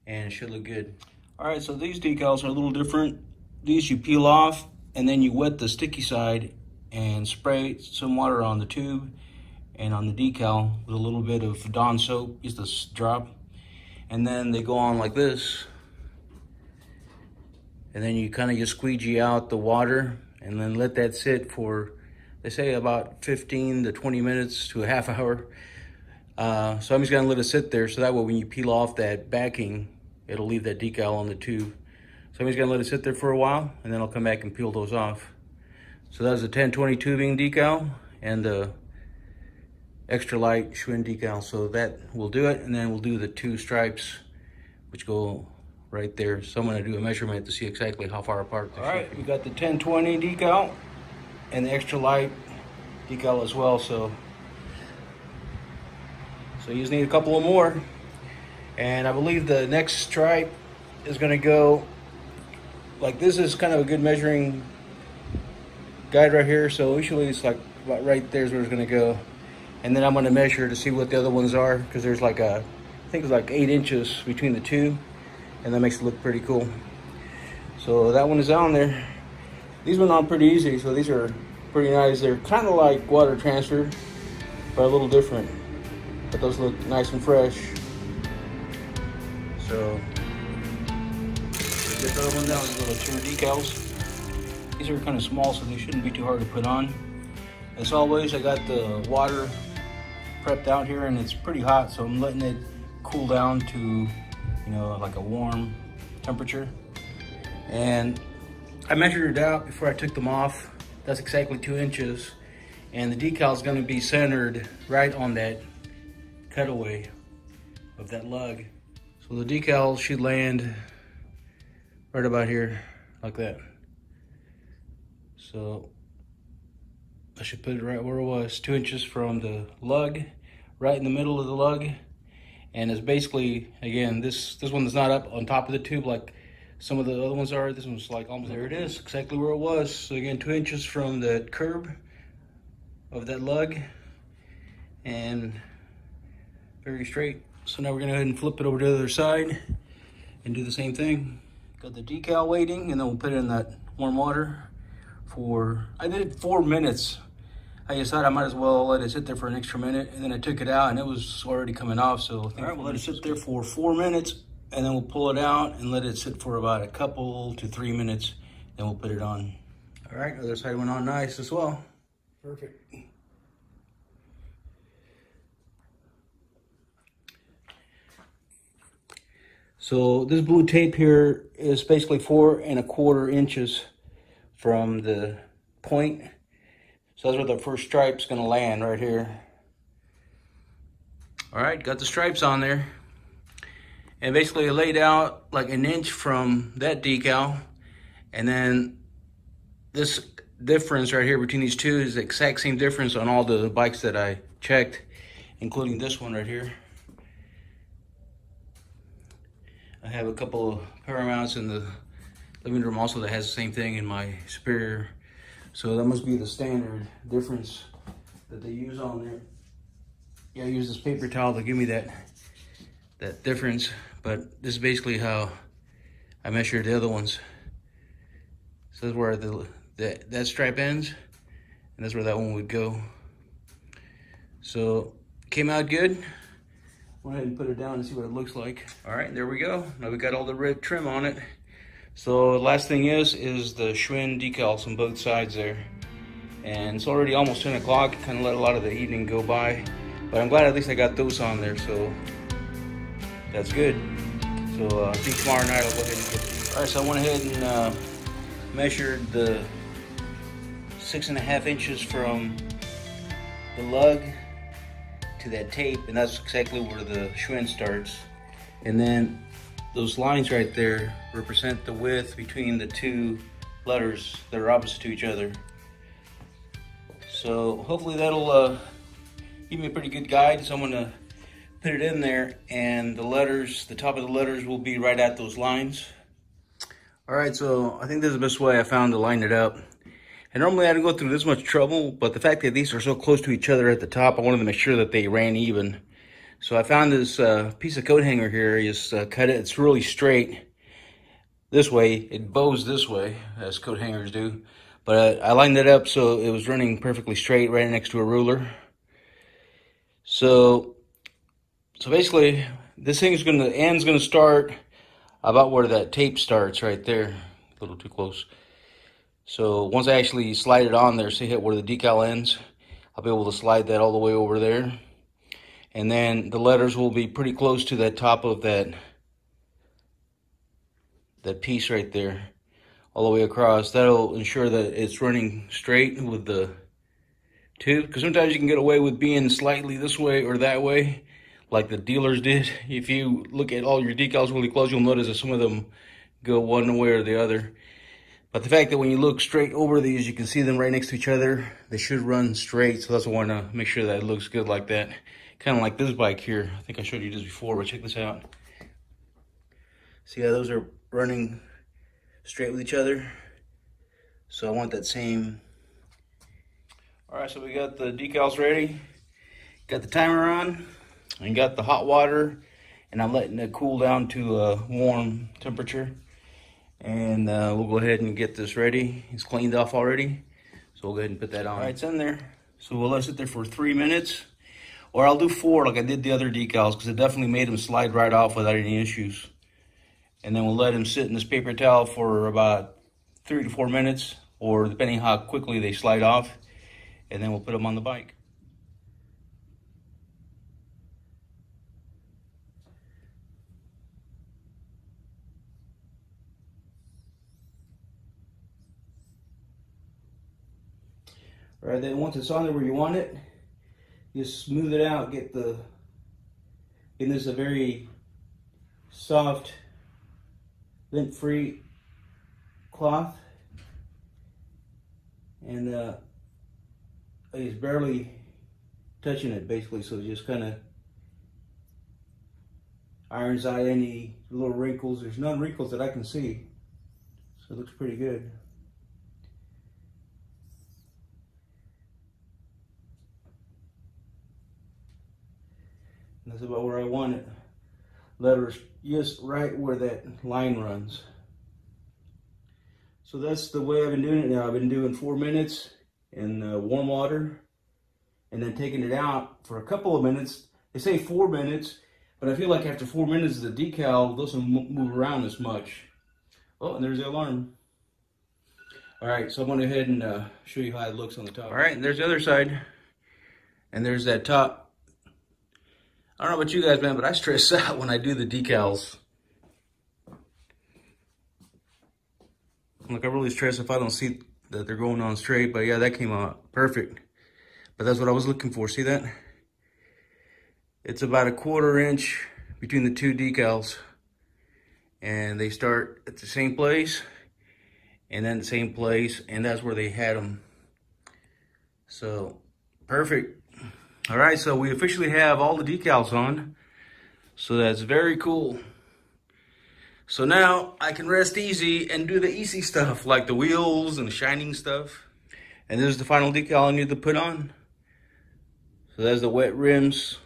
and it should look good. All right, so these decals are a little different. These you peel off, and then you wet the sticky side and spray some water on the tube and on the decal with a little bit of Dawn soap, just a drop. And then they go on like this. And then you kind of just squeegee out the water and then let that sit for, they say, about 15 to 20 minutes to a half hour. So I'm just gonna let it sit there so that way when you peel off that backing, it'll leave that decal on the tube. So I'm just gonna let it sit there for a while, and then I'll come back and peel those off. So that's a 1020 tubing decal, and the extra light Schwinn decal. So that will do it, and then we'll do the 2 stripes which go right there. So I'm going to do a measurement to see exactly how far apart. All right, we got the 1020 decal and the extra light decal as well. So you just need a couple of more, and I believe the next stripe is going to go like this. Is kind of a good measuring guide right here. So usually it's like right there's where it's going to go, and then I'm going to measure to see what the other ones are, because there's like I think it's like 8 inches between the 2, and that makes it look pretty cool. So that one is on there. These went on pretty easy, so these are pretty nice. They're kind of like water transfer, but a little different. But those look nice and fresh. So get the other one down, these little 2 decals. These are kind of small, so they shouldn't be too hard to put on. As always, I got the water prepped out here, and it's pretty hot, so I'm letting it cool down to, you know, like a warm temperature. And I measured it out before I took them off. That's exactly 2 inches, and the decal is going to be centered right on that cutaway of that lug. So the decal should land right about here, like that. So I should put it right where it was, 2 inches from the lug, right in the middle of the lug. And it's basically, again, this one is not up on top of the tube like some of the other ones are. This one's like almost, there it is, exactly where it was. So again, 2 inches from the curb of that lug, and very straight. So now we're gonna go ahead and flip it over to the other side and do the same thing. Got the decal waiting, and then we'll put it in that warm water for, I did it 4 minutes. I decided I might as well let it sit there for an extra minute, and then I took it out and it was already coming off. So all right, we'll let it sit there for 4 minutes, and then we'll pull it out and let it sit for about a couple to 3 minutes. Then we'll put it on. All right, other side went on nice as well. Perfect. So this blue tape here is basically 4 1/4 inches from the point. So that's where the first stripe's gonna land, right here. All right, got the stripes on there. And basically I laid out like 1 inch from that decal. And then this difference right here between these two is the exact same difference on all the bikes that I checked, including this one right here. I have a couple of power mounts in the living room also that has the same thing in my Superior. So that must be the standard difference that they use on there. Yeah, I use this paper towel to give me that difference, but this is basically how I measured the other ones. So that's where that stripe ends, and that's where that one would go. So it came out good. Went ahead and put it down and see what it looks like. All right, there we go. Now we got all the red trim on it. So the last thing is the Schwinn decals on both sides there. And it's already almost 10 o'clock. Kind of let a lot of the evening go by. But I'm glad at least I got those on there, so that's good. So I think tomorrow night I'll go ahead and get these. All right, so I went ahead and measured the 6 1/2 inches from the lug to that tape, and that's exactly where the Schwinn starts. And then those lines right there represent the width between the 2 letters that are opposite to each other. So hopefully that'll give me a pretty good guide. So I'm gonna put it in there, and the letters, the top of the letters will be right at those lines. All right, so I think this is the best way I found to line it up. And normally I don't go through this much trouble, but the fact that these are so close to each other at the top, I wanted to make sure that they ran even. So I found this piece of coat hanger here. I just cut it. It's really straight this way. It bows this way, as coat hangers do. But I lined it up so it was running perfectly straight right next to a ruler. So basically, this thing is the end's gonna start about where that tape starts right there. A little too close. So once I actually slide it on there, see where the decal ends, I'll be able to slide that all the way over there. And then the letters will be pretty close to that top of that piece right there, all the way across. That'll ensure that it's running straight with the too, because sometimes you can get away with being slightly this way or that way, like the dealers did. If you look at all your decals really close, you'll notice that some of them go one way or the other. But the fact that when you look straight over these, you can see them right next to each other. They should run straight, so that's why I want to make sure that it looks good like that. Kind of like this bike here. I think I showed you this before, but check this out. See how those are running straight with each other? So I want that same. All right, so we got the decals ready. Got the timer on, and got the hot water, and I'm letting it cool down to a warm temperature. And we'll go ahead and get this ready. It's cleaned off already, so we'll go ahead and put that on. All right, it's in there. So we'll let it sit there for 3 minutes, or I'll do 4 like I did the other decals, because it definitely made them slide right off without any issues. And then we'll let them sit in this paper towel for about 3 to 4 minutes, or depending how quickly they slide off, and then we'll put them on the bike. All right, then once it's on there where you want it, just smooth it out, get this a very soft, lint-free cloth, and it's barely touching it basically, so it just kind of irons out any little wrinkles. There's none wrinkles that I can see, so it looks pretty good. That's about where I want it. Letters just right where that line runs. So that's the way I've been doing it now. I've been doing 4 minutes in warm water, and then taking it out for a couple of minutes. They say 4 minutes, but I feel like after 4 minutes the decal doesn't move around as much. Oh, and there's the alarm. All right, so I'm going to go ahead and show you how it looks on the top. All right, and there's the other side, and there's that top. I don't know about you guys, man, but I stress out when I do the decals. Like, I really stress if I don't see that they're going on straight, but yeah, that came out perfect. But that's what I was looking for. See that? It's about 1/4 inch between the two decals, and they start at the same place and then the same place, and that's where they had them. So perfect. All right, so we officially have all the decals on, so that's very cool. So now I can rest easy and do the easy stuff like the wheels and the shining stuff. And this is the final decal I need to put on. So that's the wet rims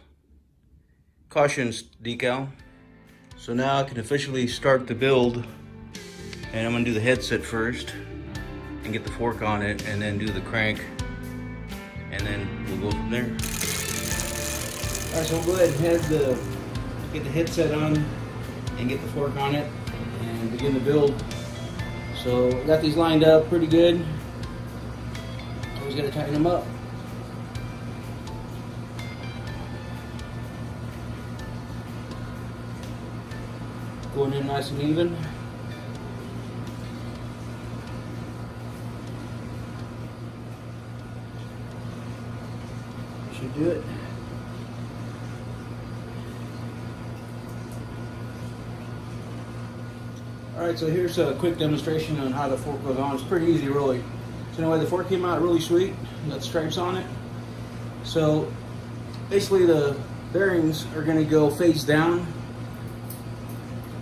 caution decal. So now I can officially start the build, and I'm gonna do the headset first and get the fork on it, and then do the crank, and then we'll go from there. All right, so we'll go ahead and get the headset on and get the fork on it and begin the build. So I got these lined up pretty good. Always got to tighten them up. Going in nice and even. Should do it. Alright, so here's a quick demonstration on how the fork goes on. It's pretty easy, really. So anyway, the fork came out really sweet. Got stripes on it. So basically the bearings are going to go face down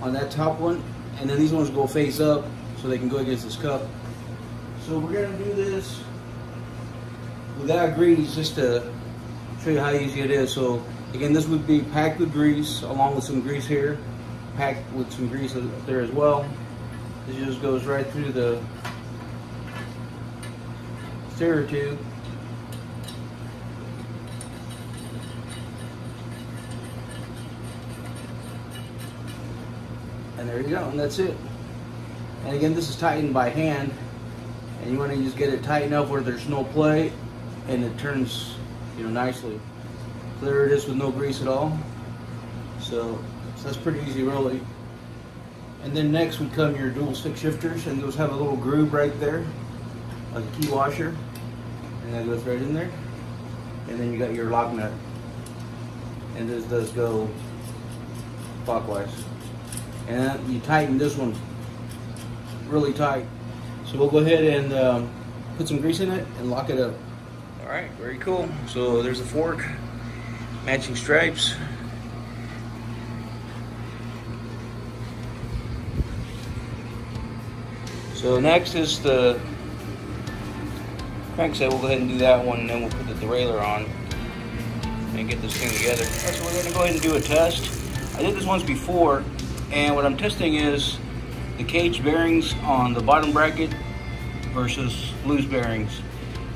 on that top one, and then these ones go face up so they can go against this cup. So we're going to do this without grease, just to show you how easy it is. So again, this would be packed with grease, along with some grease here, packed with some grease up there as well. This just goes right through the stirrer tube. And there you go, and that's it. And again, this is tightened by hand, and you want to just get it tightened up where there's no play, and it turns, you know, nicely. So there it is with no grease at all. So that's pretty easy, really. And then next would come your dual stick shifters, and those have a little groove right there, like a key washer, and that goes right in there. and then you got your lock nut. And this does go clockwise. And then you tighten this one really tight. So we'll go ahead and put some grease in it and lock it up. All right, very cool. So there's the fork, matching stripes. So next is the crankset. We'll go ahead and do that one, and then we'll put the derailleur on and get this thing together. All right, so we're gonna go ahead and do a test. I did this once before, and what I'm testing is the cage bearings on the bottom bracket versus loose bearings.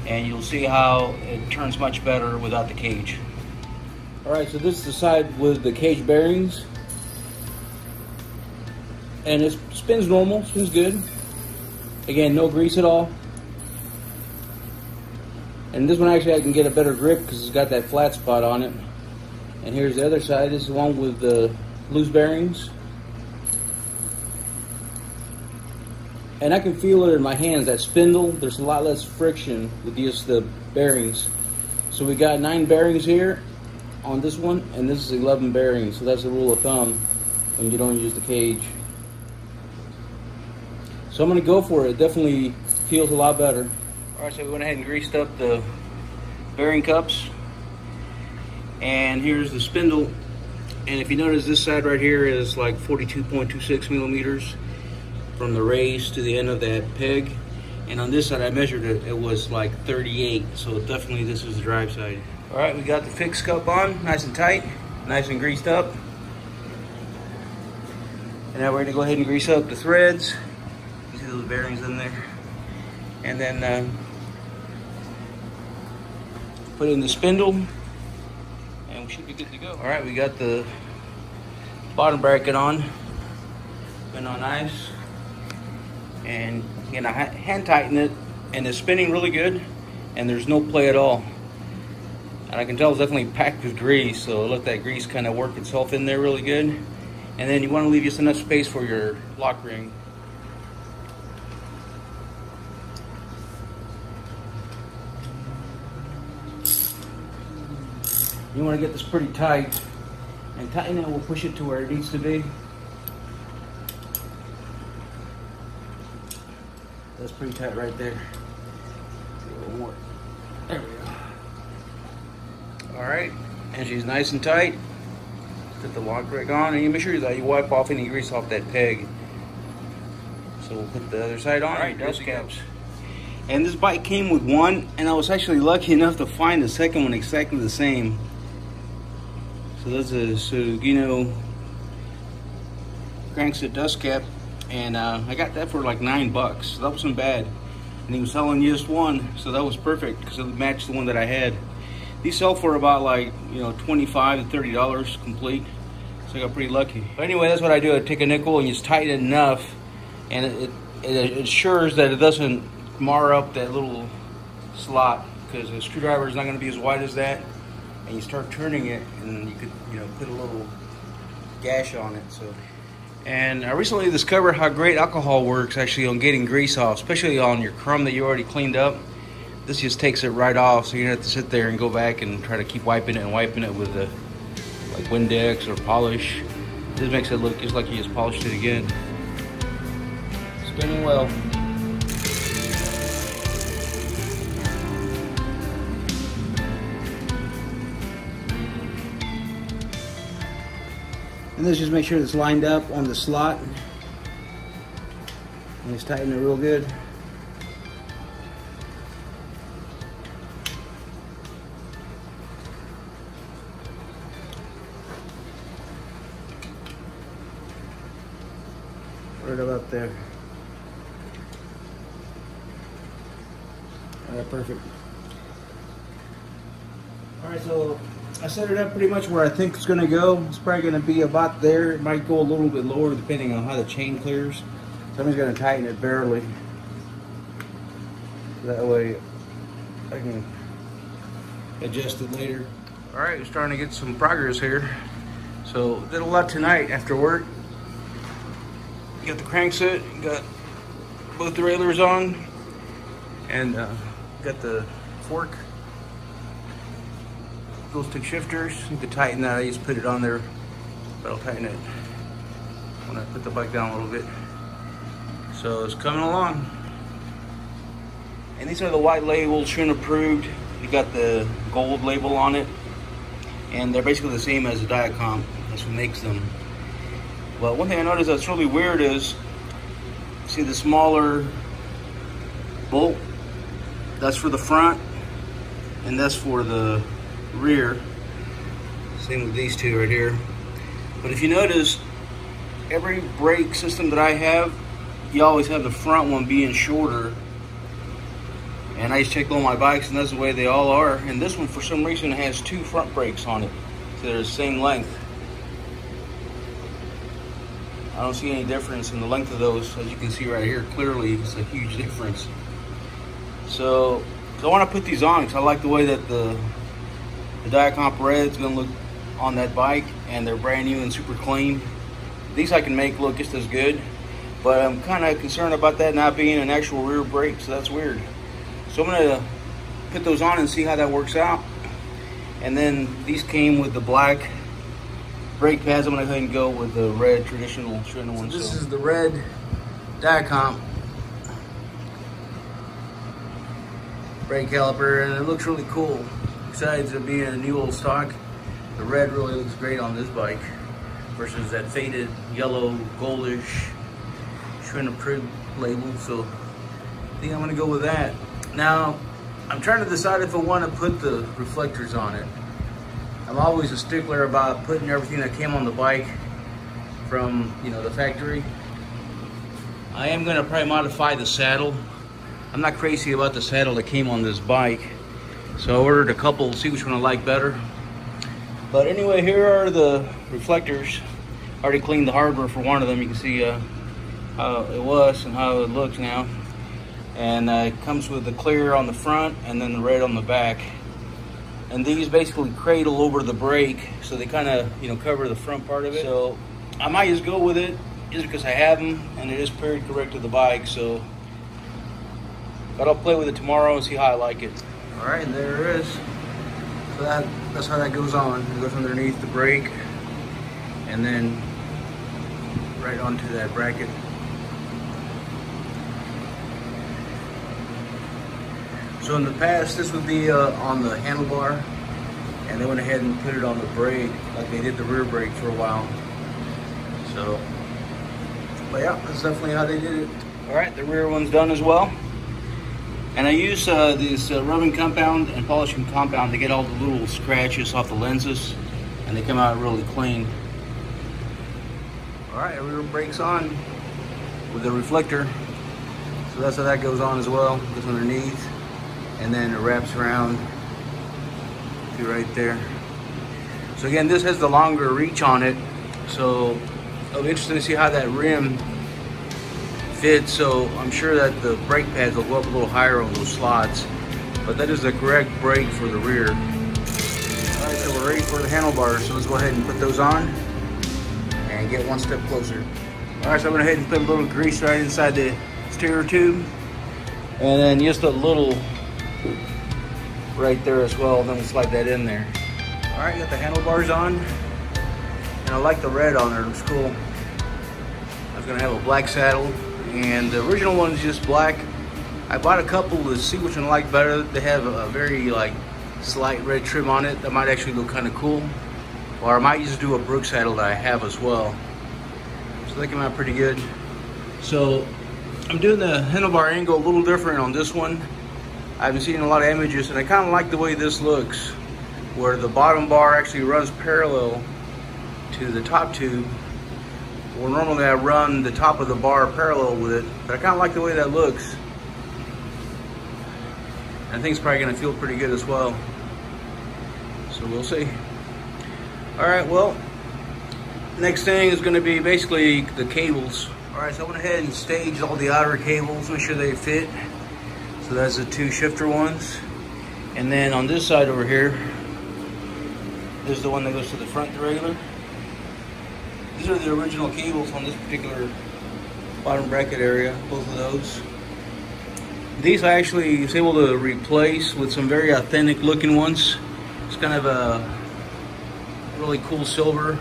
And you'll see how it turns much better without the cage. All right, so this is the side with the cage bearings. And it spins normal, spins good. Again, no grease at all. And this one actually I can get a better grip because it's got that flat spot on it. And here's the other side. This is the one with the loose bearings. And I can feel it in my hands, that spindle. There's a lot less friction with just the bearings. So we got 9 bearings here on this one, and this is 11 bearings. So that's the rule of thumb when you don't use the cage. So I'm gonna go for it. It definitely feels a lot better. All right, so we went ahead and greased up the bearing cups. And here's the spindle. And if you notice, this side right here is like 42.26 millimeters from the raise to the end of that peg. And on this side I measured it, it was like 38. So definitely this is the drive side. All right, we got the fixed cup on, nice and tight, nice and greased up. And now we're gonna go ahead and grease up the threads. You see those bearings in there. And then put in the spindle, and we should be good to go. All right, we got the bottom bracket on, been on ice. And again, I hand tighten it, and it's spinning really good, and there's no play at all. And I can tell it's definitely packed with grease, so let that grease kind of work itself in there really good. And then you want to leave just enough space for your lock ring. You want to get this pretty tight, and tighten it, we'll push it to where it needs to be. That's pretty tight right there. A little more. There we go. All right, and she's nice and tight. Put the lock ring on, and you make sure that you wipe off any grease off that peg. So we'll put the other side on. All right, dust caps. And this bike came with one, and I was actually lucky enough to find the second one exactly the same. So that's a Sugino Crankset dust cap. And I got that for like $9, so that wasn't bad. And he was selling just one, so that was perfect because it matched the one that I had. These sell for about like, you know, $25 to $30 complete. So I got pretty lucky. But anyway, that's what I do. I take a nickel and just tighten it enough, and it ensures that it doesn't mar up that little slot, because the screwdriver is not going to be as wide as that. And you start turning it, and you could, you know, put a little gash on it. So. And I recently discovered how great alcohol works actually on getting grease off, especially on your crumb that you already cleaned up. This just takes it right off, so you don't have to sit there and go back and try to keep wiping it with the like Windex or polish. This makes it look just like you just polished it again. Spinning well. And let's just make sure it's lined up on the slot. And just tighten it real good. Right about there. All right, perfect. All right, so I set it up pretty much where I think it's going to go. It's probably going to be about there. It might go a little bit lower depending on how the chain clears. So I'm just going to tighten it barely. That way I can adjust it later. All right, we're starting to get some progress here. So did a lot tonight after work. Got the crankset, got both derailleurs on, and got the fork those stick shifters. You can tighten that. I just put it on there, but I'll tighten it when I put the bike down a little bit. So it's coming along. And these are the white label, Schwinn approved. You got the gold label on it, and they're basically the same as the Diacomp. That's what makes them. But one thing I noticed that's really weird is, see the smaller bolt? That's for the front, and that's for the rear. Same with these two right here. But if you notice, every brake system that I have, you always have the front one being shorter. And I just checked all my bikes, and that's the way they all are. And this one, for some reason, has two front brakes on it, so they're the same length. I don't see any difference in the length of those. As you can see right here, clearly it's a huge difference. So I want to put these on because I like the way that the Diacomp Red is going to look on that bike, and they're brand new and super clean. These I can make look just as good, but I'm kind of concerned about that not being an actual rear brake, so that's weird. So I'm going to put those on and see how that works out. And then these came with the black brake pads. I'm going to go ahead and go with the red traditional Schwinn one. So this is the red Diacomp brake caliper, and it looks really cool. Besides it being a new old stock, the red really looks great on this bike versus that faded yellow goldish Schwinn approved label. So I think I'm going to go with that. Now, I'm trying to decide if I want to put the reflectors on it. I'm always a stickler about putting everything that came on the bike from, you know, the factory. I am going to probably modify the saddle. I'm not crazy about the saddle that came on this bike, so I ordered a couple, see which one I like better. But anyway, here are the reflectors. I already cleaned the hardware for one of them. You can see how it was and how it looks now. And it comes with the clear on the front and then the red on the back. And these basically cradle over the brake, so they kind of, you know, cover the front part of it. So I might just go with it just because I have them and it is period correct to the bike. So, but I'll play with it tomorrow and see how I like it. All right, and there it is. So that's how that goes on. It goes underneath the brake and then right onto that bracket. So in the past, this would be on the handlebar, and they went ahead and put it on the brake like they did the rear brake for a while. So, but yeah, that's definitely how they did it. All right, the rear one's done as well. And I use this rubbing compound and polishing compound to get all the little scratches off the lenses, and they come out really clean. All right, rear brake's on with the reflector. So that's how that goes on as well. Goes underneath, and then it wraps around to right there. So again, this has the longer reach on it, so I'll be interested to see how that rim fits. So I'm sure that the brake pads will go up a little higher on those slots, but that is the correct brake for the rear. All right, so we're ready for the handlebars, so let's go ahead and put those on and get one step closer. All right, so I'm gonna go ahead and put a little grease right inside the steer tube, and then just a little right there as well, then we'll slide that in there. All right, got the handlebars on, and I like the red on there, it looks cool. I was gonna have a black saddle, and the original one is just black. I bought a couple to see which one I like better. They have a very like slight red trim on it that might actually look kind of cool. Or I might just do a Brook saddle that I have as well. So they come out pretty good. So I'm doing the handlebar angle a little different on this one. I've been seeing a lot of images, and I kind of like the way this looks, where the bottom bar actually runs parallel to the top tube. Well, normally I run the top of the bar parallel with it, but I kind of like the way that looks. I think it's probably going to feel pretty good as well. So we'll see. All right, well, next thing is going to be basically the cables. All right, so I went ahead and staged all the outer cables, make sure they fit. So that's the two shifter ones. And then on this side over here, this is the one that goes to the front, the regular. These are the original cables on this particular bottom bracket area, both of those. These I actually was able to replace with some very authentic looking ones. It's kind of a really cool silver.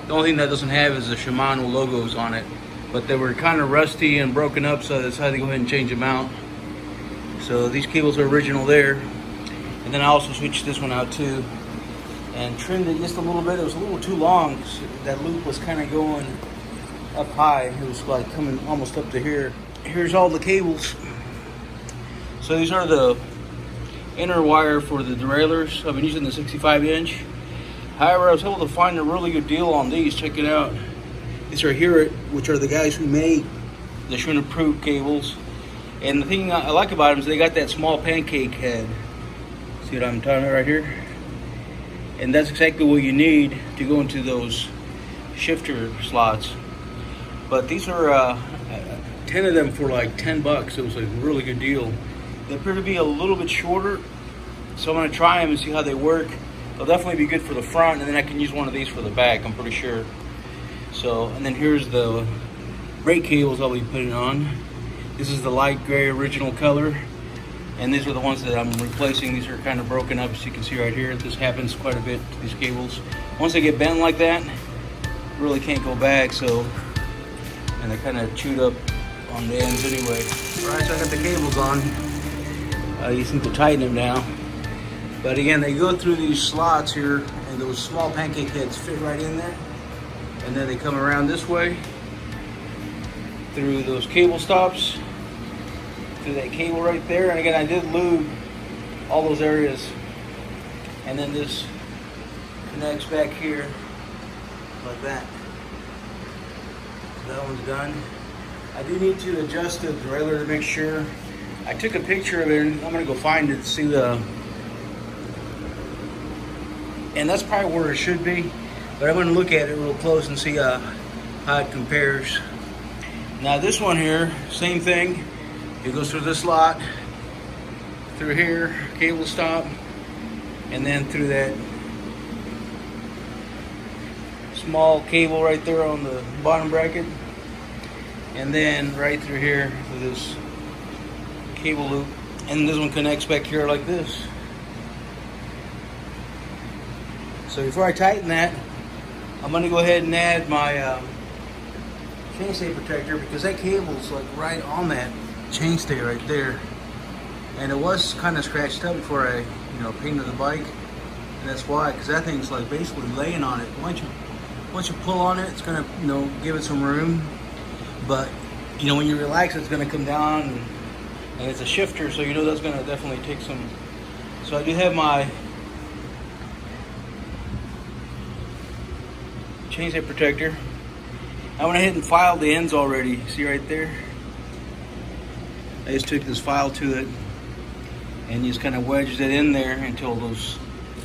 The only thing that doesn't have is the Shimano logos on it, but they were kind of rusty and broken up, so I decided to go ahead and change them out. So these cables are original there. And then I also switched this one out too and trimmed it just a little bit. It was a little too long. That loop was kind of going up high. It was like coming almost up to here. Here's all the cables. So these are the inner wire for the derailleurs. I've been using the 65-inch. However, I was able to find a really good deal on these. Check it out. These are here, which are the guys who made the Schwinn Le Tour cables. And the thing I like about them is they got that small pancake head. See what I'm talking about right here? And that's exactly what you need to go into those shifter slots. But these are 10 of them for like 10 bucks. It was a really good deal. They appear to be a little bit shorter, so I'm gonna try them and see how they work. They'll definitely be good for the front, and then I can use one of these for the back, I'm pretty sure. So, and then here's the brake cables I'll be putting on. This is the light gray original color, and these are the ones that I'm replacing. These are kind of broken up, as you can see right here. This happens quite a bit to these cables. Once they get bent like that, really can't go back, so, and they're kind of chewed up on the ends anyway. All right, so I got the cables on. You just need to tighten them now. But again, they go through these slots here, and those small pancake heads fit right in there. And then they come around this way, through those cable stops, through that cable right there. And again, I did lube all those areas. And then this connects back here, like that. So that one's done. I do need to adjust the derailleur to make sure. I took a picture of it, and I'm gonna go find it to see the, and that's probably where it should be, but I'm gonna look at it real close and see how it compares. Now this one here, same thing. It goes through this slot, through here, cable stop, and then through that small cable right there on the bottom bracket, and then right through here to this cable loop, and this one connects back here like this. So before I tighten that, I'm going to go ahead and add my chainstay protector, because that cable's like right on that chainstay right there, and it was kind of scratched up before I painted the bike, and that's why, because that thing's like basically laying on it. Once you pull on it, it's going to give it some room, but when you relax, it's going to come down. And it's a shifter, so that's going to definitely take some. So I do have my chainstay protector. I went ahead and filed the ends already. See right there? I just took this file to it and just kind of wedged it in there until those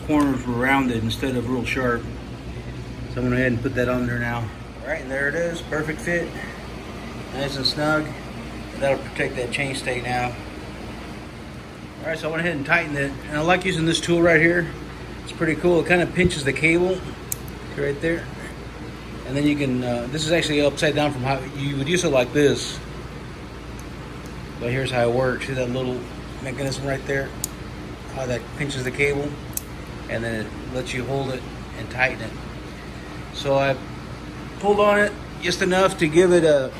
corners were rounded instead of real sharp. So I'm going to go ahead and put that on there now. All right, and there it is. Perfect fit. Nice and snug. That'll protect that chainstay now. All right, so I went ahead and tightened it, and I like using this tool right here. It's pretty cool. It kind of pinches the cable right there, and then you can. This is actually upside down from how you would use it like this. But here's how it works. See that little mechanism right there? How that pinches the cable, and then it lets you hold it and tighten it. So I pulled on it just enough to give it a.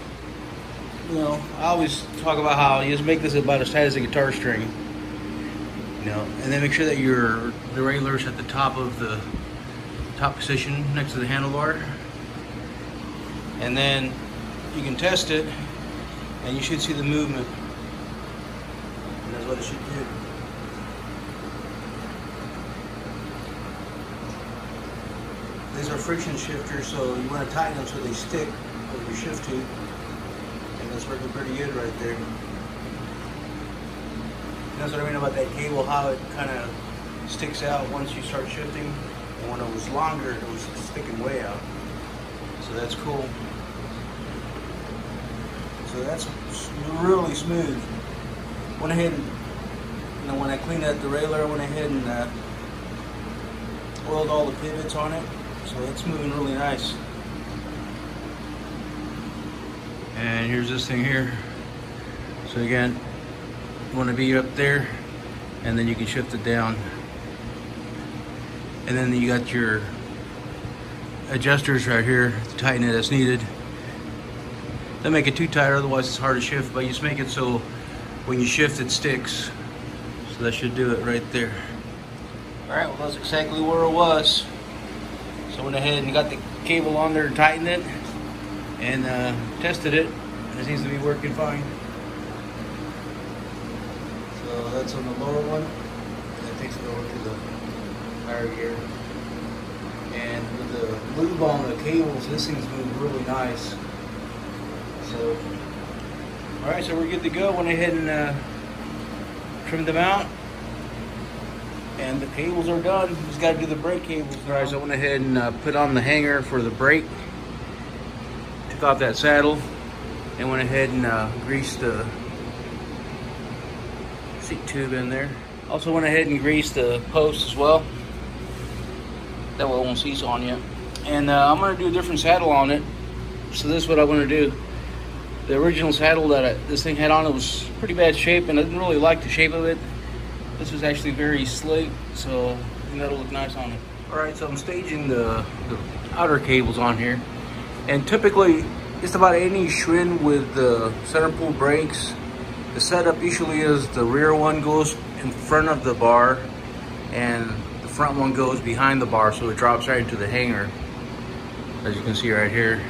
I always talk about how you just make this about as tight as a guitar string, and then make sure that your derailleur's at the top of the top position next to the handlebar, and then you can test it, and you should see the movement, and that's what it should do. These are friction shifters, so you want to tighten them so they stick with your shift tube. That's working pretty good right there. That's what I mean about that cable, how it kind of sticks out once you start shifting. And when it was longer, it was sticking way out. So that's cool. So that's really smooth. Went ahead and, when I cleaned that derailleur, I went ahead and oiled all the pivots on it. So it's moving really nice. And here's this thing here. So again, you want to be up there, and then you can shift it down. And then you got your adjusters right here to tighten it as needed. Don't make it too tight, otherwise it's hard to shift, but you just make it so when you shift it sticks. So that should do it right there. All right, well that's exactly where it was. So I went ahead and got the cable on there and tightened it and tested it. And it seems to be working fine. So that's on the lower one. And it takes it over to the higher gear. And with the lube on the cables, this thing's moved really nice. So, all right, so we're good to go. Went ahead and trimmed them out. And the cables are done. Just got to do the brake cables. All right, so I went ahead and put on the hanger for the brake. Took off that saddle and went ahead and greased the seat tube in there. Also went ahead and greased the post as well. That way it won't seize on you. And I'm going to do a different saddle on it. So this is what I want to do. The original saddle that this thing had on, it was pretty bad shape, and I didn't really like the shape of it. This was actually very slick, so I think that'll look nice on it. All right, so I'm staging the outer cables on here. And typically, just about any Schwinn with the center pull brakes, the setup usually is the rear one goes in front of the bar, and the front one goes behind the bar, so it drops right into the hanger, as you can see right here.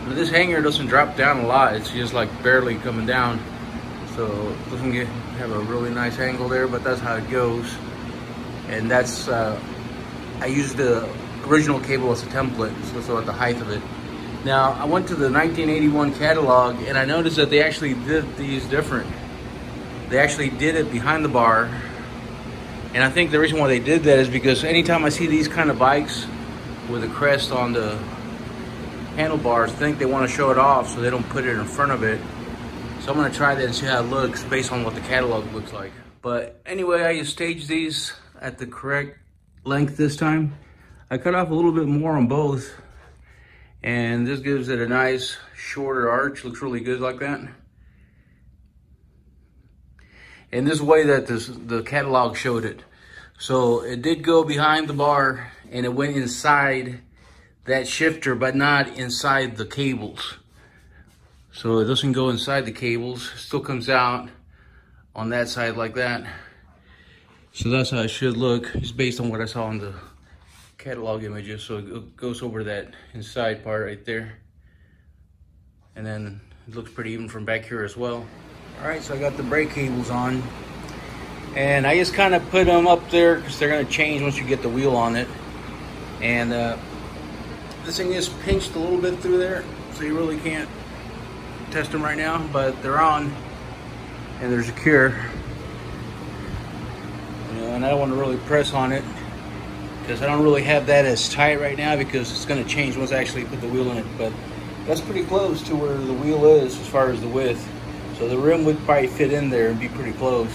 But this hanger doesn't drop down a lot, it's just like barely coming down. So it doesn't have a really nice angle there, but that's how it goes. And that's, I used the original cable as a template, so at the height of it. Now, I went to the 1981 catalog, and I noticed that they actually did these different. They actually did it behind the bar. And I think the reason why they did that is because anytime I see these kind of bikes with a crest on the handlebars, I think they want to show it off, so they don't put it in front of it. So I'm going to try that and see how it looks based on what the catalog looks like. But anyway, I just staged these at the correct length this time. I cut off a little bit more on both, and this gives it a nice shorter arch. Looks really good like that. And this is the way that the catalog showed it. So it did go behind the bar, and it went inside that shifter, but not inside the cables. So it doesn't go inside the cables, it still comes out on that side like that. So that's how it should look, just based on what I saw in the catalog images. So it goes over that inside part right there. And then it looks pretty even from back here as well. All right, so I got the brake cables on. And I just kind of put them up there because they're gonna change once you get the wheel on it. And this thing is pinched a little bit through there, so you really can't test them right now, but they're on and they're secure. You know, and I don't want to really press on it because I don't really have that as tight right now because it's going to change once I actually put the wheel in it. But that's pretty close to where the wheel is as far as the width. So the rim would probably fit in there and be pretty close.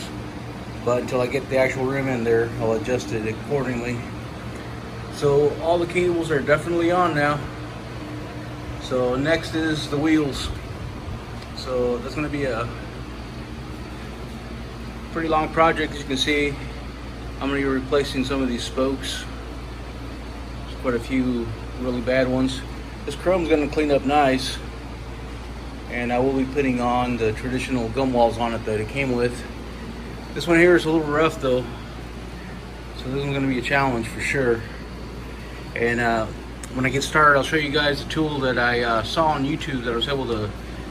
But until I get the actual rim in there, I'll adjust it accordingly. So all the cables are definitely on now. So next is the wheels. So that's going to be a pretty long project. As you can see, I'm going to be replacing some of these spokes. There's quite a few really bad ones. This chrome's going to clean up nice, and I will be putting on the traditional gum walls on it that it came with. This one here is a little rough though, so this is going to be a challenge for sure. And when I get started, I'll show you guys the tool that I saw on YouTube that I was able to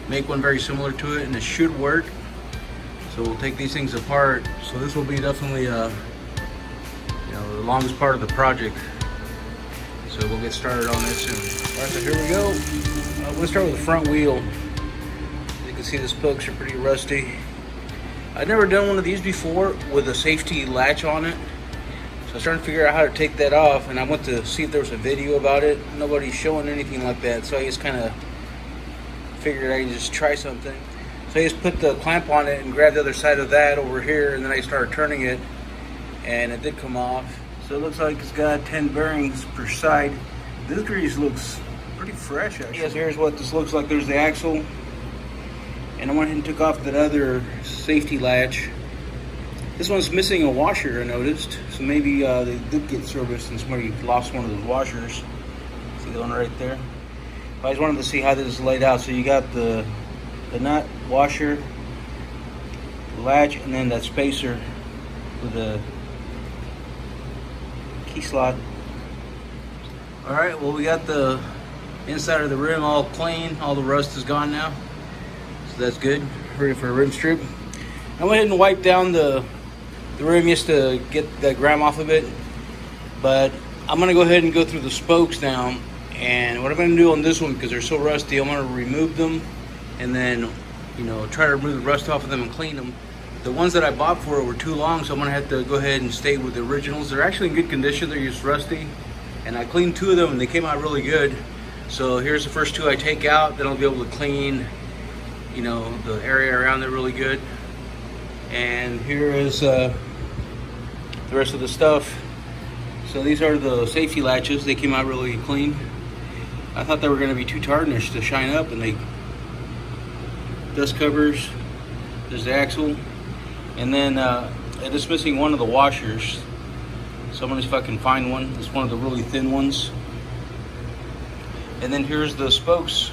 make one very similar to it, and it should work. So we'll take these things apart. So this will be definitely you know, the longest part of the project. So we'll get started on this soon. All right, so here we go. We'll start with the front wheel. As you can see, the spokes are pretty rusty. I've never done one of these before with a safety latch on it. So I was trying to figure out how to take that off, and I went to see if there was a video about it. Nobody's showing anything like that, so I just kind of figured I'd just try something. So I just put the clamp on it and grabbed the other side of that over here, and then I started turning it, and it did come off. So it looks like it's got 10 bearings per side. This grease looks pretty fresh, actually. Yes, here's what this looks like. There's the axle, and I went ahead and took off that other safety latch. This one's missing a washer, I noticed. So maybe they did get serviced and somebody lost one of those washers. See the one right there? I just wanted to see how this is laid out. So you got the nut, washer, the latch, and then that spacer with the key slot. All right, well, we got the inside of the rim all clean. All the rust is gone now. So that's good, ready for a rim strip. I went ahead and wiped down the rim just to get that grime off of it. But I'm gonna go ahead and go through the spokes now. And what I'm gonna do on this one, because they're so rusty, I'm gonna remove them and then, you know, try to remove the rust off of them and clean them. The ones that I bought for it were too long, so I'm gonna have to go ahead and stay with the originals. They're actually in good condition, they're just rusty. And I cleaned 2 of them and they came out really good. So here's the first 2 I take out, then I'll be able to clean, you know, the area around it really good. And here is the rest of the stuff. So these are the safety latches. They came out really clean. I thought they were gonna be too tarnished to shine up, and they dust covers. There's the axle. And then it is missing one of the washers. So I'm gonna see if I can find one. It's one of the really thin ones. And then here's the spokes.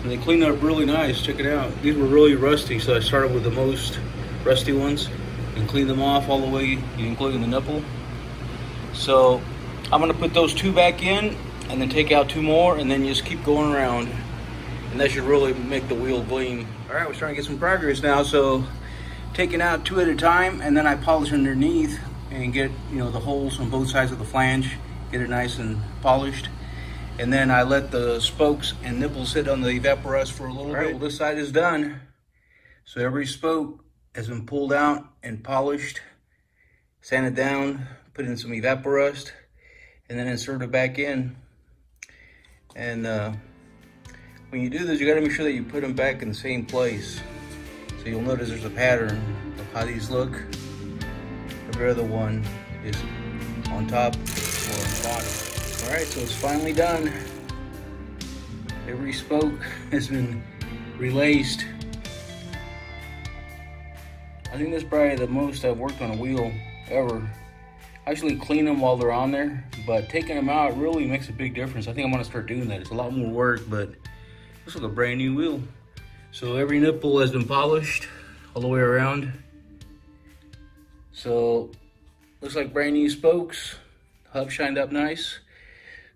And they cleaned up really nice, check it out. These were really rusty, so I started with the most rusty ones and cleaned them off all the way, including the nipple. So I'm gonna put those 2 back in and then take out 2 more and then just keep going around. And that should really make the wheel gleam. All right, we're starting to get some progress now. So taking out 2 at a time, and then I polish underneath and get, you know, the holes on both sides of the flange, get it nice and polished. And then I let the spokes and nipples sit on the evaporust for a little bit. Well, this side is done. So every spoke has been pulled out and polished, sanded down, put in some evaporust, and then insert it back in. And when you do this, you gotta make sure that you put them back in the same place. So you'll notice there's a pattern of how these look. Every other one is on top or on the bottom. All right, so it's finally done. Every spoke has been relaced. I think that's probably the most I've worked on a wheel ever. I actually clean them while they're on there, but taking them out really makes a big difference. I think I'm gonna start doing that. It's a lot more work, but looks like a brand new wheel. So every nipple has been polished all the way around. So looks like brand new spokes. Hub shined up nice.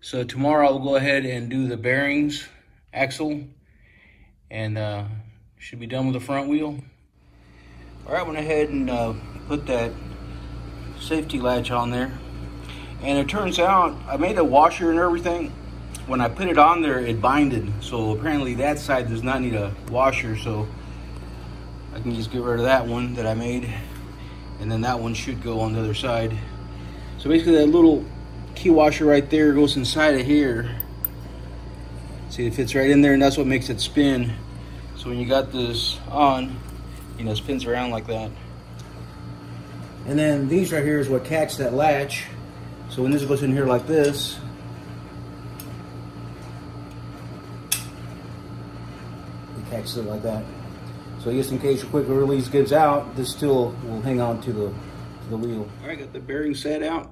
So tomorrow I'll go ahead and do the bearings, axle, and should be done with the front wheel. All right, I went ahead and put that safety latch on there. And it turns out I made a washer and everything. When I put it on there, it binded. So apparently that side does not need a washer. So I can just get rid of that one that I made. And then that one should go on the other side. So basically that little key washer right there goes inside of here. See, it fits right in there, and that's what makes it spin. So when you got this on, you know, it spins around like that. And then these right here is what catch that latch. So when this goes in here like this, it catches it like that. So just in case a quick release gives out, this still will hang on to the wheel. All right, got the bearing set out.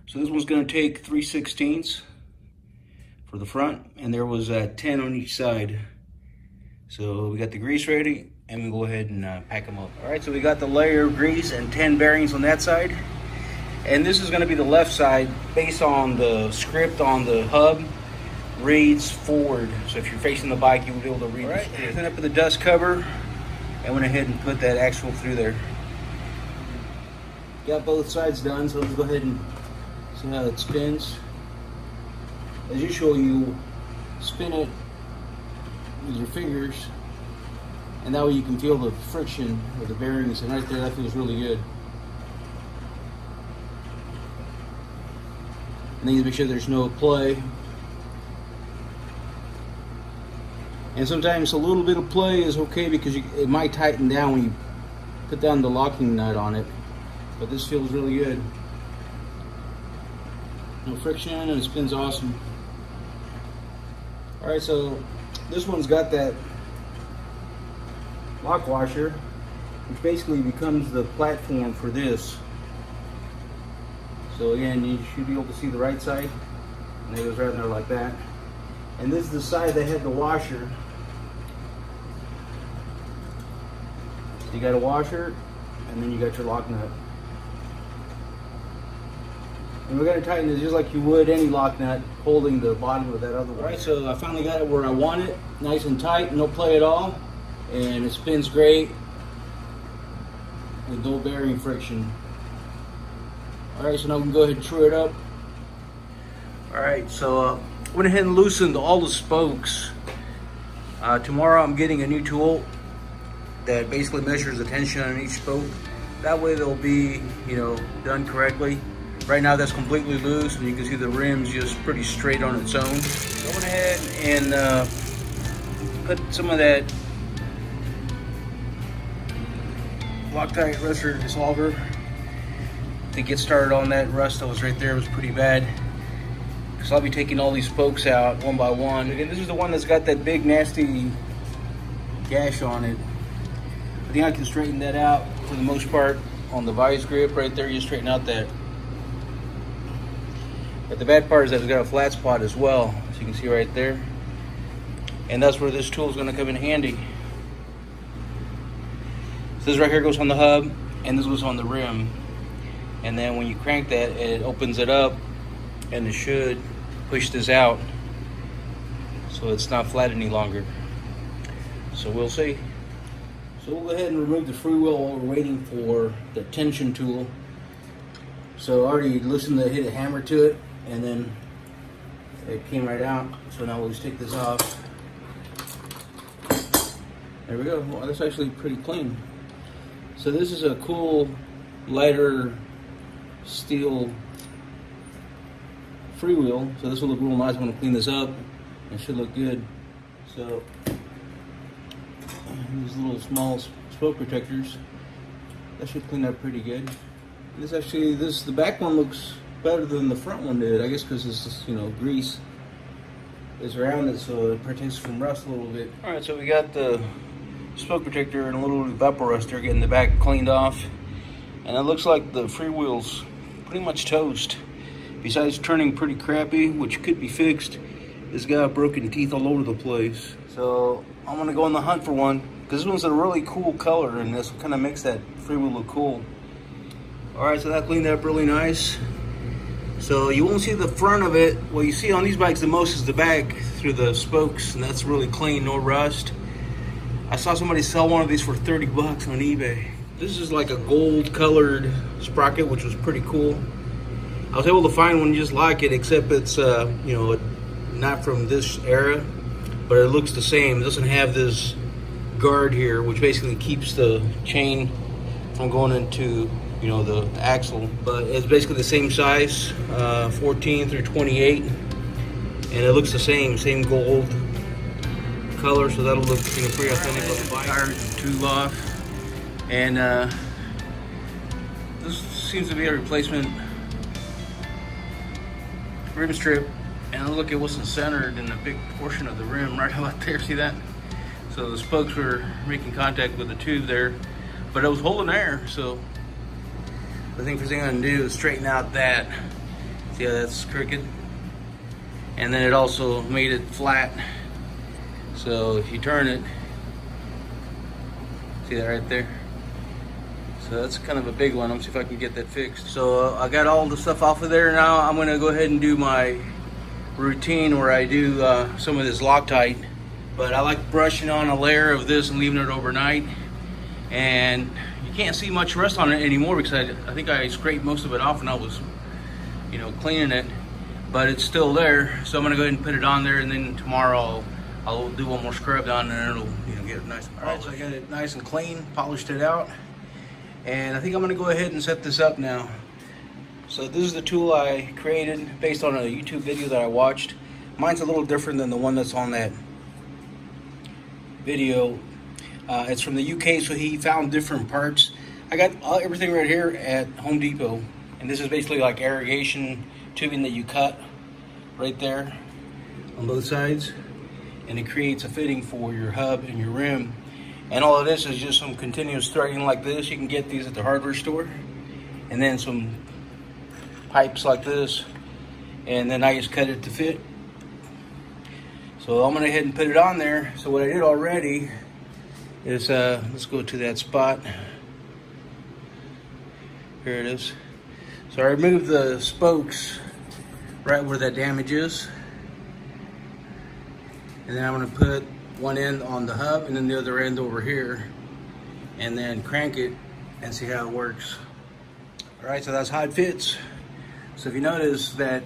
So this one's gonna take 3/16 for the front, and there was 10 on each side. So we got the grease ready, and we go ahead and pack them up. All right, so we got the layer of grease and 10 bearings on that side. And this is gonna be the left side based on the script on the hub reads forward. So if you're facing the bike, you will be able to read. All right, then I put the dust cover and went ahead and put that axle through there. Got both sides done, so let's go ahead and see how it spins. As usual, you spin it with your fingers, and that way you can feel the friction of the bearings, and right there, that feels really good. And then you make sure there's no play. And sometimes a little bit of play is okay because it might tighten down when you put down the locking nut on it. But this feels really good. No friction, and it spins awesome. All right, so this one's got that lock washer. which basically becomes the platform for this. So again, you should be able to see the right side, and it goes right in there like that. And this is the side that had the washer. So you got a washer, and then you got your lock nut. And we're going to tighten this just like you would any lock nut, holding the bottom of that other one. All right, so I finally got it where I want it, nice and tight, no play at all, and it spins great with no bearing friction. All right, so now we can go ahead and true it up. All right, so went ahead and loosened all the spokes. Tomorrow I'm getting a new tool that basically measures the tension on each spoke. That way they'll be, you know, done correctly. Right now that's completely loose, and you can see the rim's just pretty straight on its own. I went ahead and put some of that Loctite rust dissolver to get started on that rust that was right there. It was pretty bad. So I'll be taking all these spokes out one by one. Again, this is the one that's got that big nasty gash on it. I think I can straighten that out for the most part on the vice grip right there. You straighten out that. But the bad part is that it's got a flat spot as well, as you can see right there. And that's where this tool is going to come in handy. So this right here goes on the hub, and this goes on the rim. And then when you crank that, it opens it up, and it should push this out so it's not flat any longer. So we'll see. So we'll go ahead and remove the freewheel while we're waiting for the tension tool. So I already listened to hit a hammer to it, and then it came right out. So now we'll just take this off. There we go. Well, that's actually pretty clean. So this is a cool, lighter steel freewheel. So this will look real nice. I'm going to clean this up. It should look good. So these little small spoke protectors, that should clean up pretty good. This actually, the back one looks better than the front one did. I guess because this, you know, grease is around it, so it protects from rust a little bit. All right, so we got the spoke protector and a little evaporizer getting the back cleaned off, and it looks like the freewheel's pretty much toast. Besides turning pretty crappy, which could be fixed, it's got broken teeth all over the place. So I'm gonna go on the hunt for one, because this one's a really cool color, and this kind of makes that freewheel look cool. All right, so that cleaned up really nice. So you won't see the front of it. What you see on these bikes the most is the back through the spokes, and that's really clean, no rust. I saw somebody sell one of these for 30 bucks on eBay. This is like a gold colored sprocket, which was pretty cool. I was able to find one just like it, except it's you know, not from this era, but it looks the same. It doesn't have this guard here, which basically keeps the chain from going into, you know, the axle. But it's basically the same size, 14 through 28, and it looks the same gold color, so that'll look, you know, pretty authentic on the bike. Tires tube off, and this seems to be a replacement rim strip, and look, it wasn't centered in a big portion of the rim right about there. See that? So the spokes were making contact with the tube there, but it was holding air. So the first thing I'm gonna do is straighten out that. See how that's crooked? And then it also made it flat. So if you turn it, see that right there? So that's kind of a big one. Let's see if I can get that fixed. So I got all the stuff off of there. Now I'm gonna go ahead and do my routine where I do some of this Loctite. But I like brushing on a layer of this and leaving it overnight. And you can't see much rust on it anymore because I think I scraped most of it off when I was, you know, cleaning it. But it's still there. So I'm gonna go ahead and put it on there, and then tomorrow I'll do one more scrub down there, and it'll, you know, get it nice and polished. All right, so I got it nice and clean, polished it out. And I think I'm gonna go ahead and set this up now. So this is the tool I created based on a YouTube video that I watched. Mine's a little different than the one that's on that video. It's from the UK, so he found different parts. I got everything right here at Home Depot. And this is basically like irrigation tubing that you cut right there on both sides. And it creates a fitting for your hub and your rim. And all of this is just some continuous threading like this. You can get these at the hardware store. And then some pipes like this. And then I just cut it to fit. So I'm gonna go ahead and put it on there. So what I did already is, let's go to that spot. Here it is. So I removed the spokes right where that damage is. And then I'm gonna put one end on the hub and then the other end over here. And then crank it and see how it works. All right, so that's how it fits. So if you notice that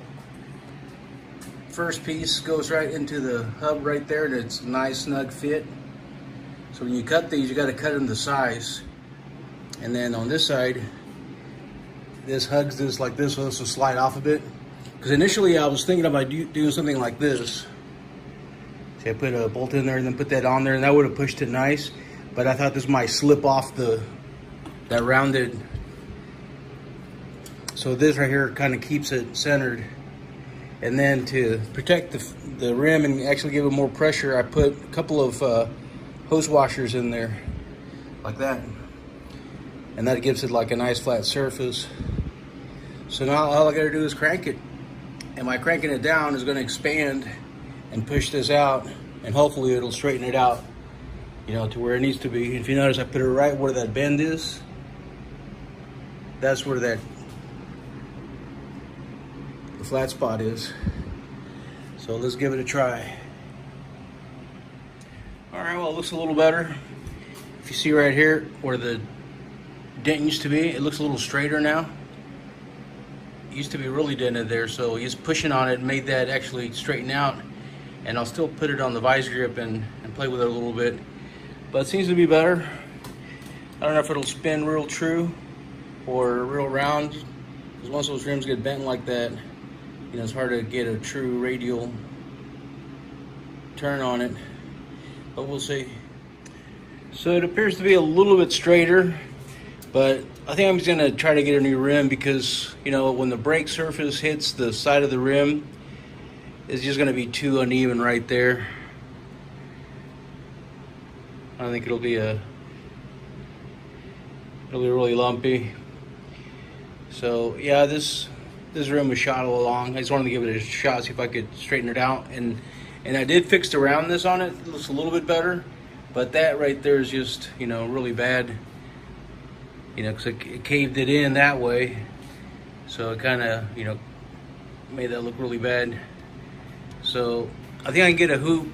first piece goes right into the hub right there, and it's a nice snug fit. So when you cut these, you got to cut them to size. And then on this side, this hugs this like this, so this will slide off a bit. Because initially I was thinking about doing something like this. See, I put a bolt in there and then put that on there, and that would have pushed it nice. But I thought this might slip off that rounded. So this right here kind of keeps it centered. And then to protect the rim and actually give it more pressure, I put a couple of hose washers in there, like that. And that gives it like a nice flat surface. So now all I gotta do is crank it. And by cranking it down is gonna expand and push this out, and hopefully it'll straighten it out, you know, to where it needs to be. If you notice, I put it right where that bend is. That's where the flat spot is. So let's give it a try. All right, well, it looks a little better. If you see right here where the dent used to be, it looks a little straighter now. It used to be really dented there, so just pushing on it made that actually straighten out. And I'll still put it on the vice grip and play with it a little bit, but it seems to be better. I don't know if it'll spin real true or real round, because once those rims get bent like that, you know, it's hard to get a true radial turn on it, but we'll see. So it appears to be a little bit straighter, but I think I'm just gonna try to get a new rim, because, you know, when the brake surface hits the side of the rim, it's just gonna be too uneven right there. I think it'll be really lumpy. So yeah, this rim was shot all along. I just wanted to give it a shot, see if I could straighten it out. And I did fix the roundness on it. It looks a little bit better, but that right there is just, you know, really bad. You know, because it caved it in that way. So it kind of, you know, made that look really bad. So I think I can get a hoop.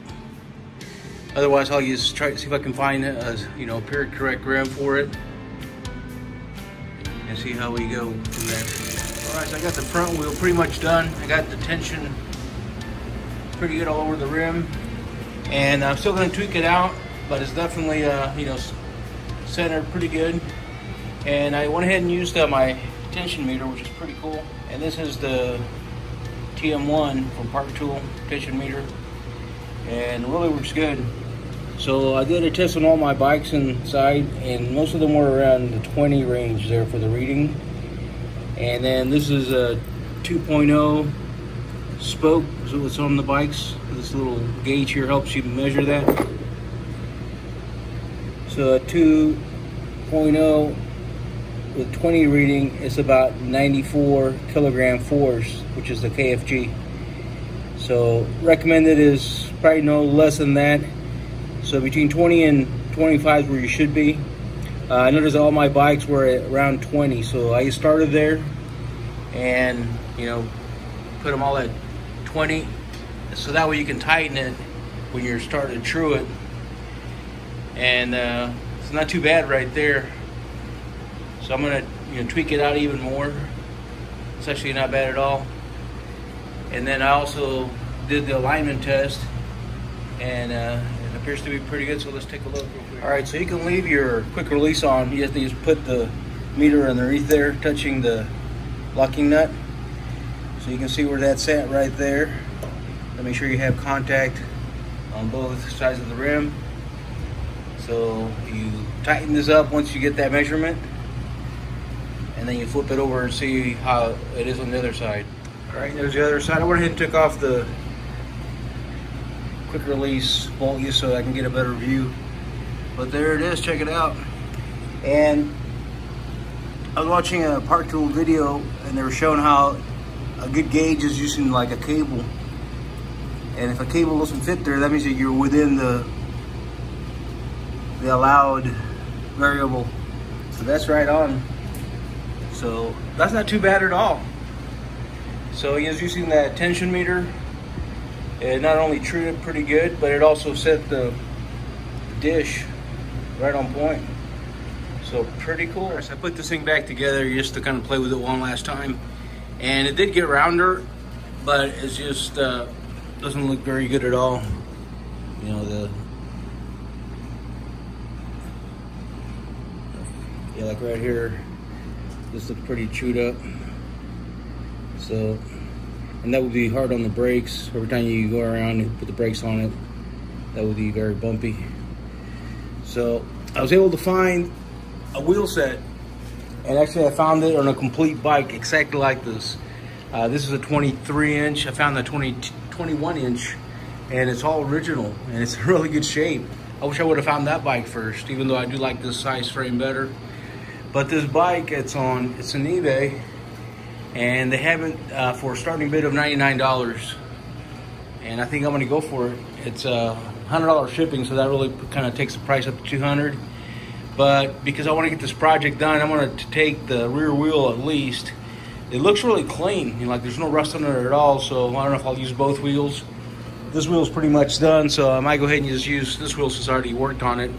Otherwise, I'll just try to see if I can find a, you know, period correct rim for it, and see how we go from there. All right, so I got the front wheel pretty much done. I got the tension pretty good all over the rim, and I'm still going to tweak it out, but it's definitely, you know, centered pretty good. And I went ahead and used my tension meter, which is pretty cool. And this is the TM1 from Park Tool tension meter, and it really works good. So I did a test on all my bikes inside, and most of them were around the 20 range there for the reading. And then this is a 2.0 spoke, so it's on the bikes. This little gauge here helps you measure that. So a 2.0 with 20 reading is about 94 kilogram force, which is the KFG. So recommended is probably no less than that. So between 20 and 25 is where you should be. I noticed all my bikes were at around 20, so I started there and, you know, put them all at 20, so that way you can tighten it when you're starting to true it. And it's not too bad right there. So I'm gonna, you know, tweak it out even more. It's actually not bad at all. And then I also did the alignment test, and it appears to be pretty good, so let's take a look real quick. All right, so you can leave your quick release on. You have to just put the meter underneath there, touching the locking nut. So you can see where that's at right there. And make sure you have contact on both sides of the rim. So you tighten this up once you get that measurement, and then you flip it over and see how it is on the other side. All right, there's the other side. I went ahead and took off the quick release bolt just so I can get a better view But there it is, check it out. And I was watching a Park Tool video and they were showing how a good gauge is using like a cable. And if a cable doesn't fit there, that means that you're within the allowed variable. So that's right on. So that's not too bad at all. So he is using that tension meter. It not only treated pretty good, but it also set the dish right on point. So pretty cool. So I put this thing back together just to kind of play with it one last time. And it did get rounder, but it's just doesn't look very good at all. You know, yeah, like right here, this looks pretty chewed up. So, and that would be hard on the brakes. Every time you go around and put the brakes on it, that would be very bumpy. So I was able to find a wheel set, and actually I found it on a complete bike exactly like this. This is a 23 inch. I found the 21 inch, and it's all original, and it's in really good shape. I wish I would have found that bike first, even though I do like this size frame better. But this bike, it's on eBay, and they have it for a starting bid of $99. And I think I'm gonna go for it. It's $100 shipping, so that really kind of takes the price up to $200. But because I want to get this project done, I want to take the rear wheel at least. It looks really clean, you know, like there's no rust on it at all. So I don't know if I'll use both wheels. This wheel's pretty much done, so I might go ahead and just use this wheel since I already worked on it.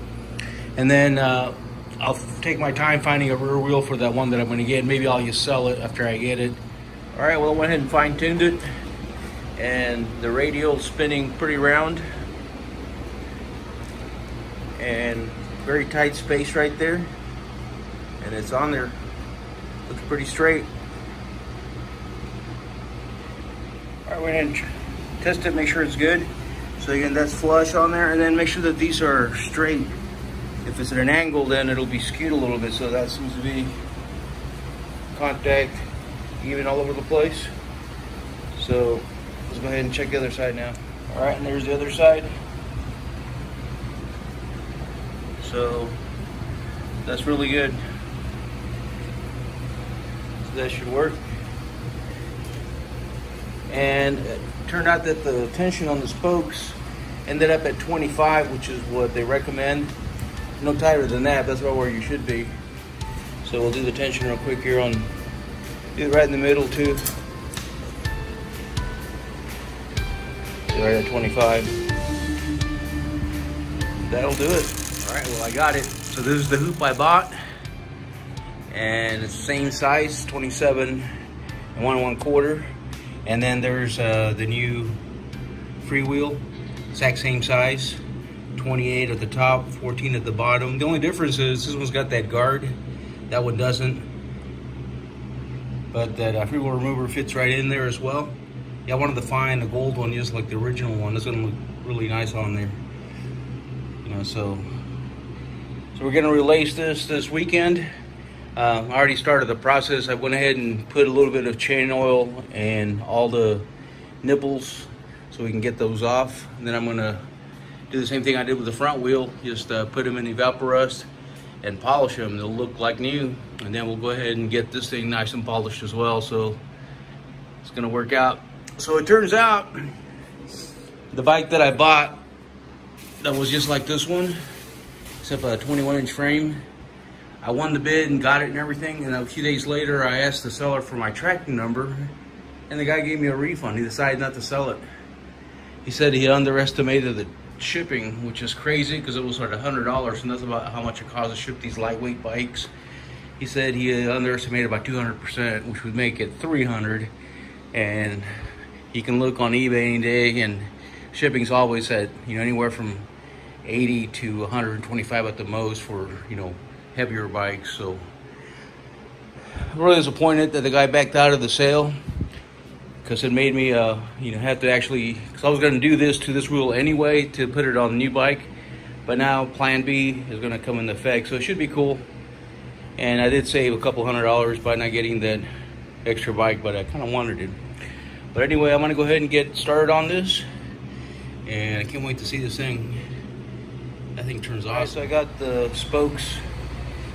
And then I'll take my time finding a rear wheel for that one that I'm going to get. Maybe I'll just sell it after I get it. All right, well, I went ahead and fine-tuned it, and the radial's spinning pretty round, and very tight space right there, and it's on there. Looks pretty straight. All right, we're going to test it, make sure it's good. So again, that's flush on there, and then make sure that these are straight. If it's at an angle, then it'll be skewed a little bit, so that seems to be contact even all over the place. So let's go ahead and check the other side now. All right, and there's the other side. So that's really good. So that should work. And it turned out that the tension on the spokes ended up at 25, which is what they recommend. No tighter than that, that's about where you should be. So we'll do the tension real quick here on, do it right in the middle too. Right at 25. That'll do it. All right, well, I got it. So this is the hoop I bought, and it's the same size, 27 and 1 1/4. And then there's the new freewheel, exact same size, 28 at the top, 14 at the bottom. The only difference is this one's got that guard, that one doesn't. But that freewheel remover fits right in there as well. Yeah, I wanted to find a gold one just like the original one. This one look really nice on there. You know, so we're gonna relace this weekend. I already started the process. I went ahead and put a little bit of chain oil and all the nipples so we can get those off. And then I'm gonna do the same thing I did with the front wheel, just put them in Evaporust and polish them. They'll look like new. And then we'll go ahead and get this thing nice and polished as well. So it's gonna work out. So it turns out the bike that I bought that was just like this one, except a 21-inch frame, I won the bid and got it and everything, and a few days later I asked the seller for my tracking number, and the guy gave me a refund. He decided not to sell it. He said he underestimated the shipping, which is crazy because it was like $100, and that's about how much it costs to ship these lightweight bikes. He said he underestimated by 200%, which would make it $300, and you can look on eBay any day, and shipping's always at, you know, anywhere from 80 to 125 at the most for, you know, heavier bikes. So I'm really disappointed that the guy backed out of the sale, because it made me you know, have to actually, because I was going to do this to this wheel anyway to put it on the new bike, but now plan B is going to come into effect, so it should be cool. And I did save a couple $100 by not getting that extra bike, but I kind of wanted it. But anyway, I'm going to go ahead and get started on this, and I can't wait to see this thing. I think everything turns awesome. So I got the spokes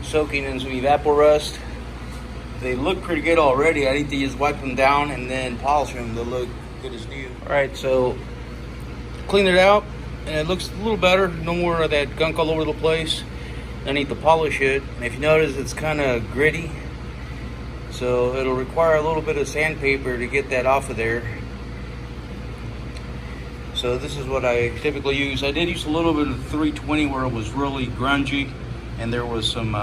soaking in some evapor rust. They look pretty good already. I need to just wipe them down and then polish them. They'll look good as new. All right, so clean it out and it looks a little better. No more of that gunk all over the place. I need to polish it. And if you notice, it's kind of gritty. So it'll require a little bit of sandpaper to get that off of there. So this is what I typically use. I did use a little bit of 320 where it was really grungy and there was some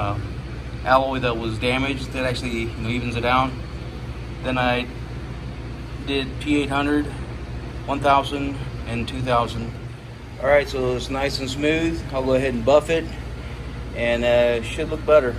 alloy that was damaged that actually evens it out. Then I did P800, 1000, and 2000. All right, so it's nice and smooth. I'll go ahead and buff it and it should look better.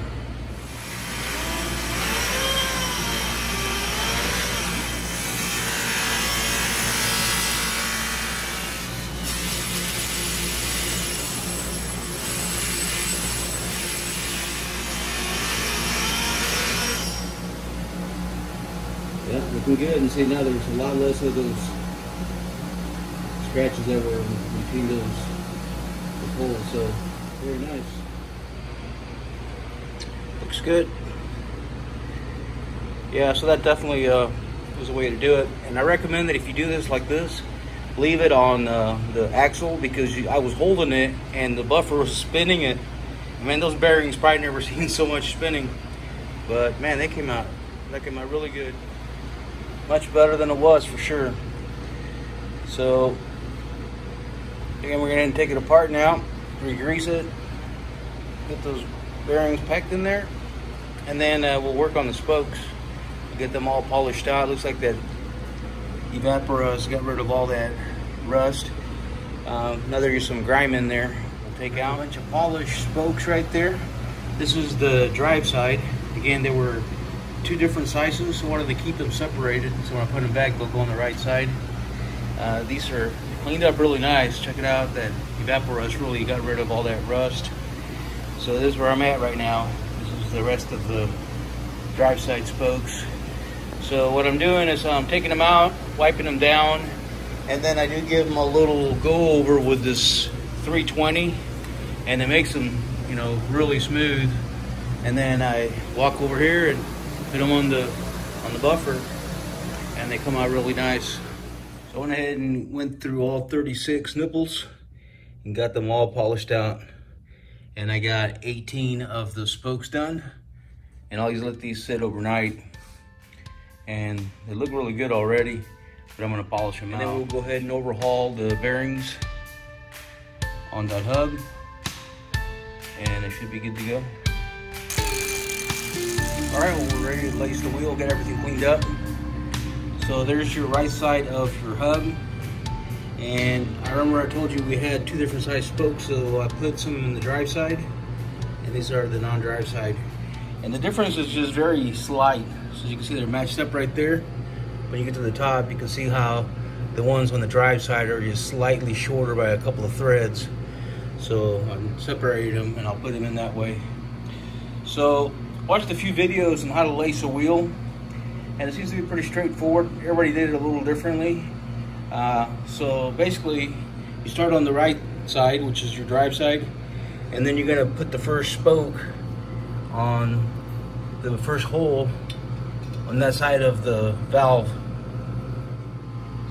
Yeah, looking good. And see, now there's a lot less of those scratches that were between those holes. So very nice. Looks good. Yeah, so that definitely was a way to do it. And I recommend that if you do this like this, leave it on the axle, because I was holding it and the buffer was spinning it. Man, those bearings probably never seen so much spinning. But man, that came out really good. Much better than it was for sure. So again, we're going to take it apart now, re-grease it, get those bearings packed in there, and then we'll work on the spokes, get them all polished out. Looks like that evapor rust got rid of all that rust. Now there's some grime in there. We'll take out a bunch of polished spokes right there. This is the drive side. Again, there were two different sizes, so I wanted to keep them separated, so when I put them back, they'll go on the right side. These are cleaned up really nice. Check it out, that evapor rust really got rid of all that rust. So this is where I'm at right now. This is the rest of the drive side spokes. So what I'm doing is I'm taking them out, wiping them down, and then I do give them a little go over with this 320, and it makes them, really smooth. And then I walk over here and put them on the buffer, and they come out really nice. So I went ahead and went through all 36 nipples and got them all polished out. And I got 18 of the spokes done. And I'll just let these sit overnight. And they look really good already, but I'm gonna polish them out. And then we'll go ahead and overhaul the bearings on that hub. And it should be good to go. All right, well, we're ready to lace the wheel, get everything cleaned up. So there's your right side of your hub. And I remember I told you we had two different size spokes, so I put some in the drive side, and these are the non-drive side. And the difference is just very slight. So as you can see, they're matched up right there. When you get to the top, you can see how the ones on the drive side are just slightly shorter by a couple of threads. So I separated them and I'll put them in that way. So watched a few videos on how to lace a wheel, and it seems to be pretty straightforward. Everybody did it a little differently. So basically, you start on the right side, which is your drive side, and then you're gonna put the first spoke on the first hole on that side of the valve.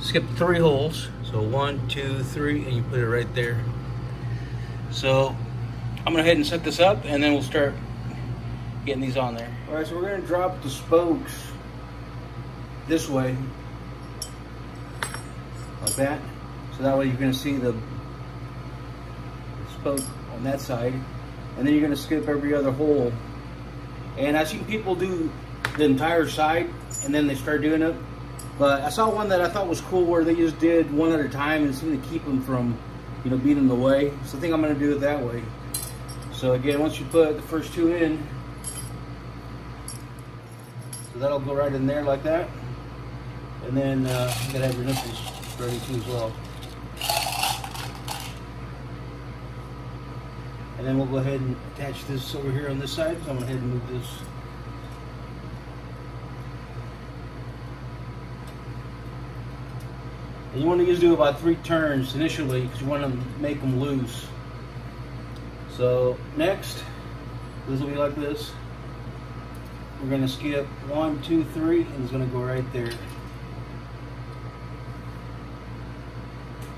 Skip 3 holes, so 1, 2, 3, and you put it right there. So I'm gonna go ahead and set this up, and then we'll start getting these on there. All right, so we're gonna drop the spokes this way, like that. So that way you're gonna see the spoke on that side, and then you're gonna skip every other hole. And I've seen people do the entire side, and then they start doing it. But I saw one that I thought was cool where they just did one at a time and seemed to keep them from, being in the way. So I think I'm gonna do it that way. So again, once you put the first 2 in, so that'll go right in there like that. And then you gotta have your nipples ready too as well. And then we'll go ahead and attach this over here on this side. So I'm gonna go ahead and move this. And you want to just do about 3 turns initially, because you want to make them loose. So next, this will be like this. We're gonna skip 1, 2, 3, and it's gonna go right there.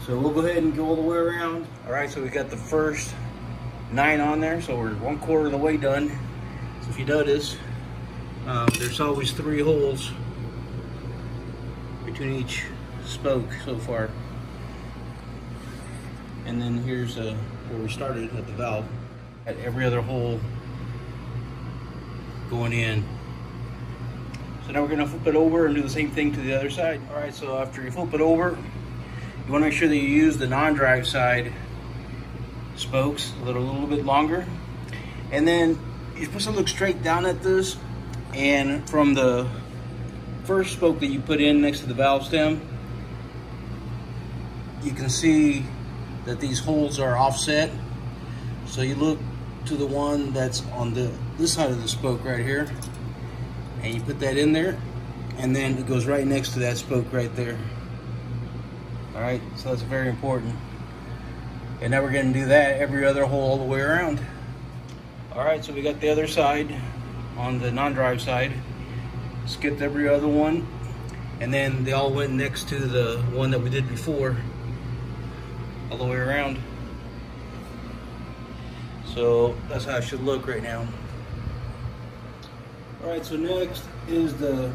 So we'll go ahead and go all the way around. All right, so we got the first 9 on there, so we're 1/4 of the way done. So if you notice, there's always 3 holes between each spoke so far. And then here's where we started at the valve. At every other hole going in. So now we're gonna flip it over and do the same thing to the other side. All right, so after you flip it over, you wanna make sure that you use the non-drive side spokes a little bit longer. And then you're supposed to look straight down at this, and from the first spoke that you put in next to the valve stem, you can see that these holes are offset. So you look to the one that's on this side of the spoke right here, and you put that in there, and then it goes right next to that spoke right there. All right, so that's very important. And now we're gonna do that every other hole all the way around. All right, so we got the other side on the non-drive side. Skipped every other one, and then they all went next to the one that we did before, all the way around. So that's how it should look right now. All right, so next is the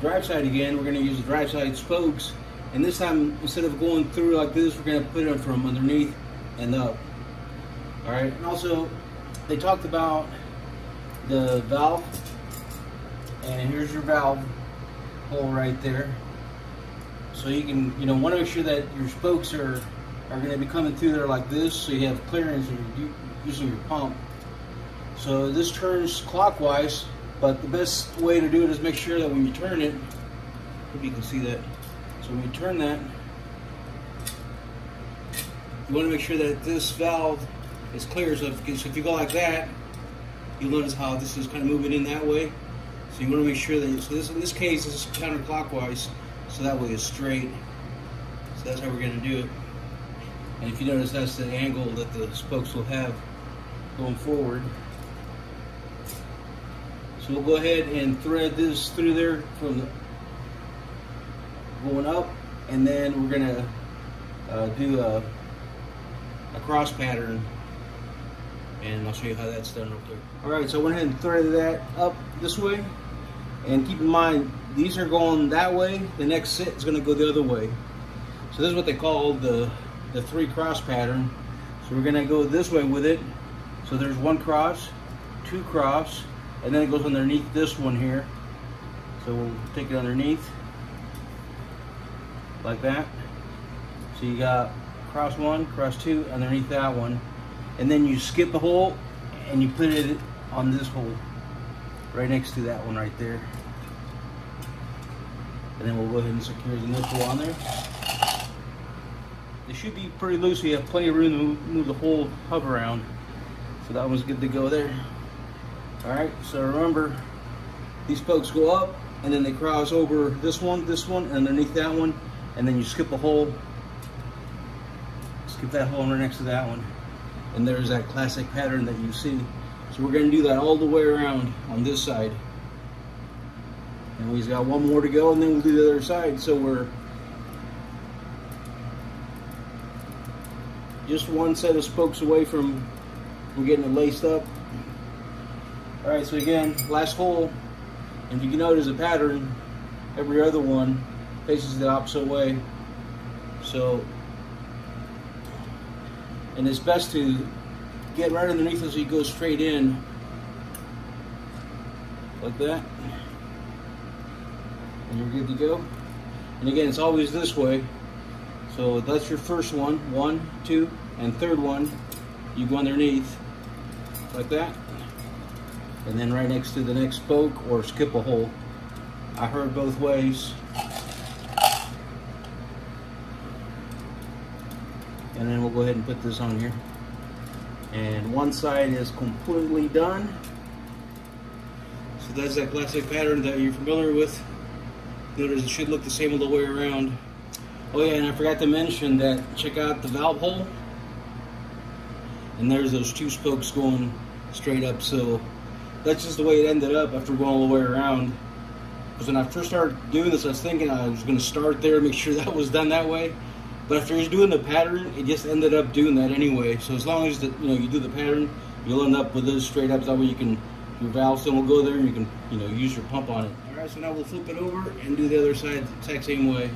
drive side again. We're gonna use the drive side spokes, and this time, instead of going through like this, we're gonna put them from underneath and up. All right, and also they talked about the valve, and here's your valve hole right there. So you can, want to make sure that your spokes are going to be coming through there like this, so you have clearance when you're using your pump. So this turns clockwise, but the best way to do it is make sure that when you turn it, hope you can see that. So when you turn that, you want to make sure that this valve is clear. So if you go like that, you'll notice how this is kind of moving in that way. So you want to make sure that, in this case, this is counterclockwise, so that way it's straight. So that's how we're going to do it. And if you notice, that's the angle that the spokes will have going forward. So we'll go ahead and thread this through there from going up, and then we're going to do a cross pattern, and I'll show you how that's done real quick. All right, so I went ahead and threaded that up this way, and keep in mind, these are going that way, the next set is going to go the other way. So this is what they call the 3 cross pattern. So we're going to go this way with it. So there's 1 cross, 2 cross, and then it goes underneath this one here. So we'll take it underneath like that. So you got cross 1, cross 2, underneath that one, and then you skip the hole and you put it on this hole right next to that one right there. And then we'll go ahead and secure the nipple on there. They should be pretty loose, so you have plenty of room to move the whole hub around. So that one's good to go there. All right, so remember, these spokes go up, and then they cross over this one, and underneath that one, and then you skip a hole. Skip that hole right next to that one. And there's that classic pattern that you see. So we're gonna do that all the way around on this side. And we've got 1 more to go, and then we'll do the other side. So we're just 1 set of spokes away from getting it laced up. All right, so again, last hole, and you can notice a pattern, every other one faces the opposite way. So, and it's best to get right underneath as you go straight in, like that, and you're good to go. And again, it's always this way. So that's your first one, 1, 2, and third one, you go underneath, like that, and then right next to the next spoke, or skip a hole. I heard both ways. And then we'll go ahead and put this on here. And one side is completely done. So that's that classic pattern that you're familiar with. Notice it should look the same all the way around. Oh yeah, and I forgot to mention that, check out the valve hole. and there's those 2 spokes going straight up. So that's just the way it ended up after going all the way around. Because when I first started doing this, I was thinking I was going to start there, make sure that was done that way. But after just doing the pattern, it just ended up doing that anyway. So as long as you do the pattern, you'll end up with this straight up. That way you can, your valve stem will go there and you can use your pump on it. Alright, so now we'll flip it over and do the other side the exact same way.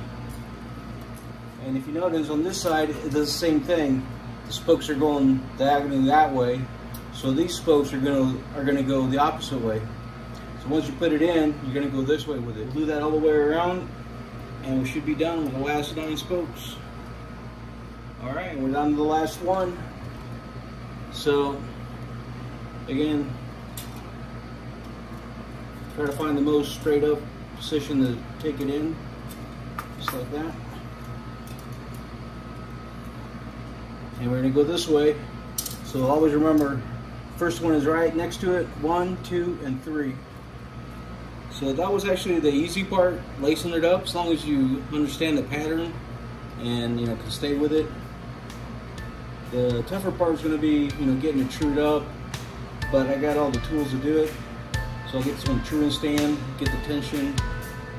And if you notice on this side, it does the same thing. The spokes are going diagonally that way. So these spokes are gonna go the opposite way. So once you put it in, you're gonna go this way with it. We'll do that all the way around, and we should be done with the last 9 spokes. All right, we're down to the last one. So again, try to find the most straight up position to take it in, just like that. And we're gonna go this way. So always remember, first one is right next to it, 1, 2, and 3. So that was actually the easy part, lacing it up, as long as you understand the pattern and can stay with it. The tougher part is going to be getting it trued up, but I got all the tools to do it. So I'll get this one truing stand, get the tension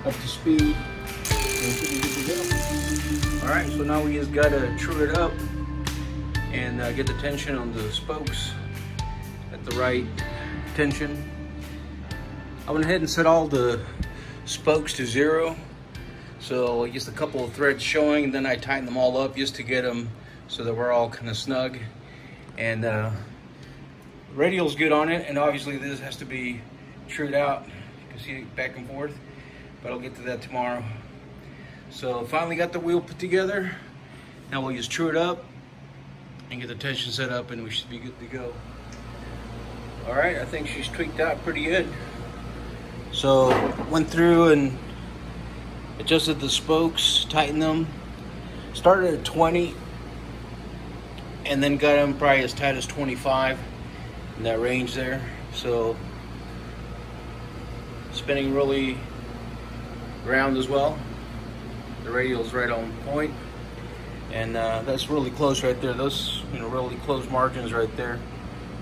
up to speed, and should be good to go. All right, so now we just got to true it up and get the tension on the spokes at the right tension. I went ahead and set all the spokes to 0. So just a couple of threads showing, and then I tighten them all up just to get them so that we're all kind of snug. And radial's good on it, and obviously this has to be trued out. You can see it back and forth, but I'll get to that tomorrow. So finally got the wheel put together. Now we'll just true it up and get the tension set up, and we should be good to go. All right, I think she's tweaked out pretty good. So went through and adjusted the spokes, tightened them, started at 20, and then got them probably as tight as 25 in that range there. So spinning really round as well. The radial's right on point, and that's really close right there. Those really close margins right there,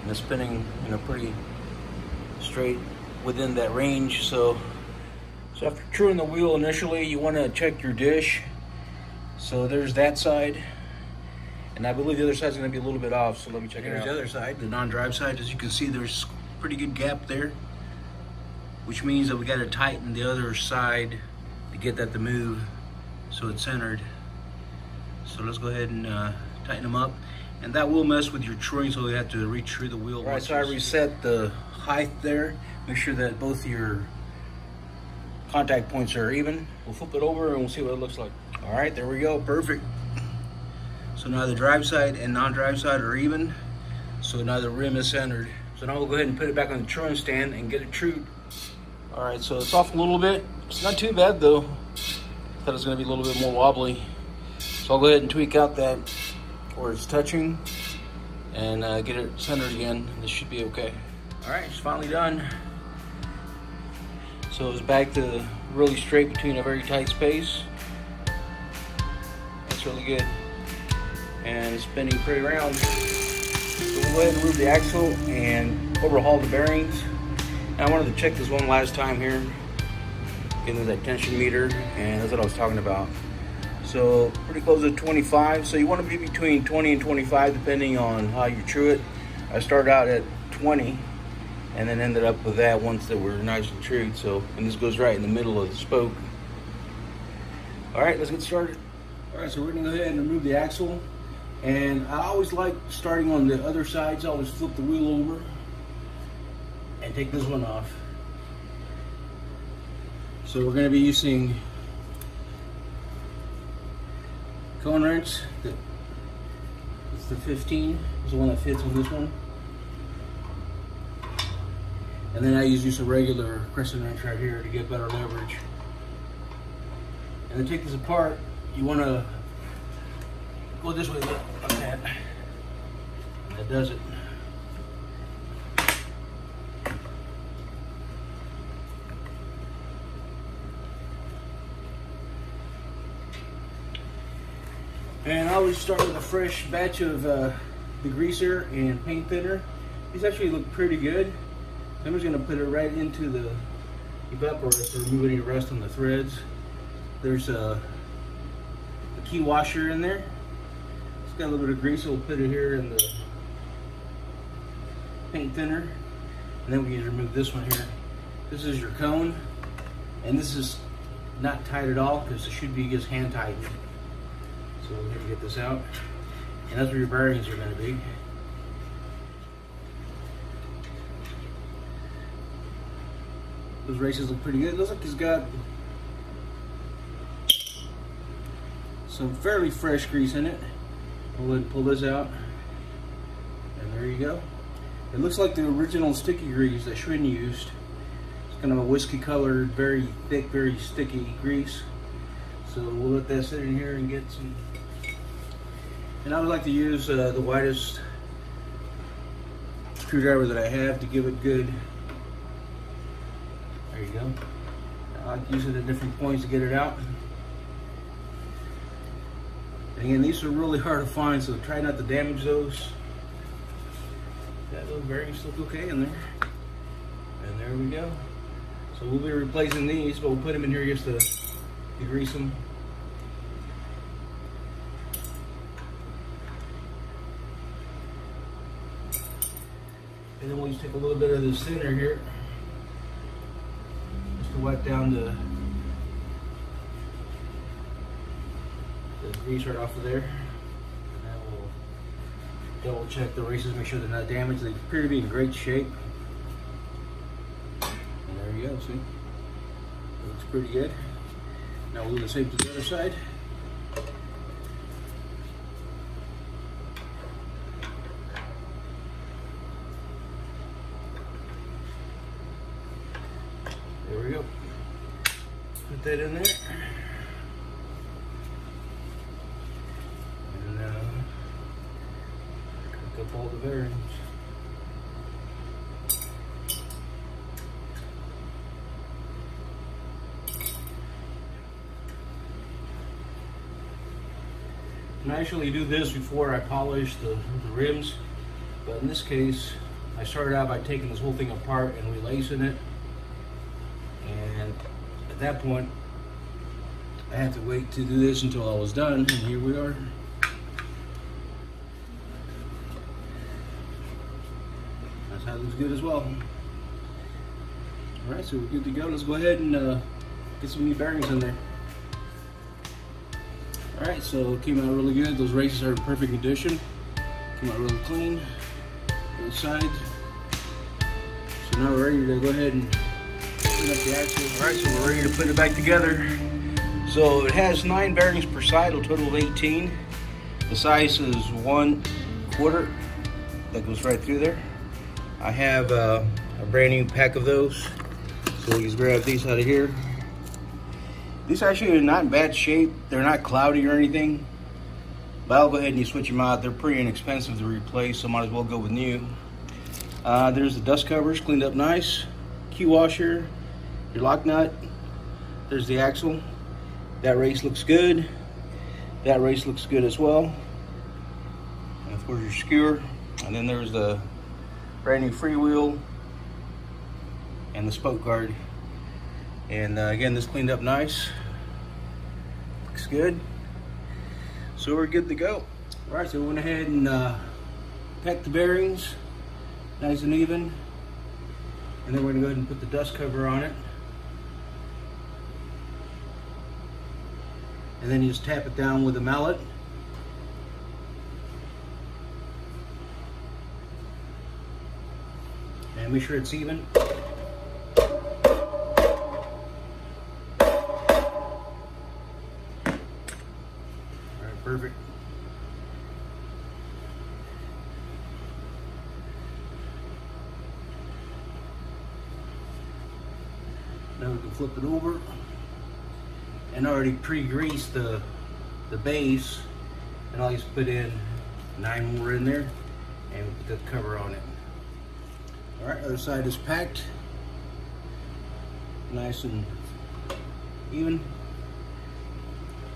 and the spinning pretty straight within that range. So after truing the wheel initially, you want to check your dish. So there's that side, and I believe the other side's going to be a little bit off, so let me check it out. Here's the other side, the non-drive side. As you can see, there's a pretty good gap there, which means that we got to tighten the other side to get that to move so it's centered. So let's go ahead and tighten them up, and that will mess with your truing, so you have to re-true the wheel. All right, so I reset the height there. Make sure that both your contact points are even. We'll flip it over and we'll see what it looks like. All right, there we go, perfect. So now the drive side and non-drive side are even. So now the rim is centered. So now we'll go ahead and put it back on the truing stand and get it trued. All right, so it's off a little bit. It's not too bad though. Thought it was gonna be a little bit more wobbly. So I'll go ahead and tweak out that where it's touching and get it centered again. This should be okay. All right, it's finally done. So it's back to really straight between a very tight space. That's really good. And it's spinning pretty round. So we'll go ahead and remove the axle and overhaul the bearings. And I wanted to check this one last time here. Getting that tension meter, and that's what I was talking about. So pretty close to 25. So you want to be between 20 and 25 depending on how you true it. I started out at 20. And then ended up with that once that were nice and trued. So, and this goes right in the middle of the spoke. All right, let's get started. All right, so we're gonna go ahead and remove the axle. And I always like starting on the other sides. I always flip the wheel over and take this one off. So we're gonna be using cone wrench. It's the 15, it's the one that fits on this one. And then I use a regular crescent wrench right here to get better leverage. And then take this apart. You want to go this way like that. That does it. And I always start with a fresh batch of degreaser and paint thinner. These actually look pretty good. So I'm just gonna put it right into the evaporator to remove any rust on the threads. There's a key washer in there. It's got a little bit of grease, so we'll put it here in the paint thinner. And then we can remove this one here. This is your cone. And this is not tight at all because it should be just hand tightened. So we're gonna get this out. And that's where your bearings are gonna be. Those races look pretty good. It looks like he's got some fairly fresh grease in it. We'll go ahead and pull this out. And there you go. It looks like the original sticky grease that Schwinn used. It's kind of a whiskey colored, very thick, very sticky grease. So we'll let that sit in here and get some. And I would like to use the widest screwdriver that I have to give it good. There you go. I like to use it at different points to get it out. And again, these are really hard to find, so try not to damage those. That little bearings look okay in there. And there we go. So we'll be replacing these, but we'll put them in here just to degrease them. And then we'll just take a little bit of this thinner here just to wipe down the grease right off of there. And then we'll double check the races, make sure they're not damaged. They appear to be in great shape. And there you go, see? It looks pretty good. Now we'll do the same to the other side. There we go. Put that in there. And cook up all the bearings. And I actually do this before I polish the rims, but in this case, I started out by taking this whole thing apart and relacing it. And at that point, I had to wait to do this until I was done, and here we are. That's how it looks good as well. All right, so we're good to go. Let's go ahead and get some new bearings in there. All right, so it came out really good. Those races are in perfect condition. Came out really clean, both sides. So now we're ready to go ahead and put up the axle. All right, so we're ready to put it back together. So it has 9 bearings per side, a total of 18. The size is 1/4. That goes right through there. I have a brand new pack of those. So we'll just grab these out of here. These actually are not in bad shape. They're not cloudy or anything. But I'll go ahead and switch them out. They're pretty inexpensive to replace, so might as well go with new. There's the dust covers, cleaned up nice. Key washer, your lock nut. There's the axle. That race looks good. That race looks good as well. And of course your skewer. And then there's the brand new freewheel and the spoke guard. And again, this cleaned up nice. Looks good. So we're good to go. All right, so we went ahead and packed the bearings nice and even. And then we're gonna go ahead and put the dust cover on it. And then you just tap it down with a mallet. And make sure it's even. Perfect. Now we can flip it over and already pre-grease the base, and I'll just put in 9 more in there and put the cover on it. All right, other side is packed, nice and even.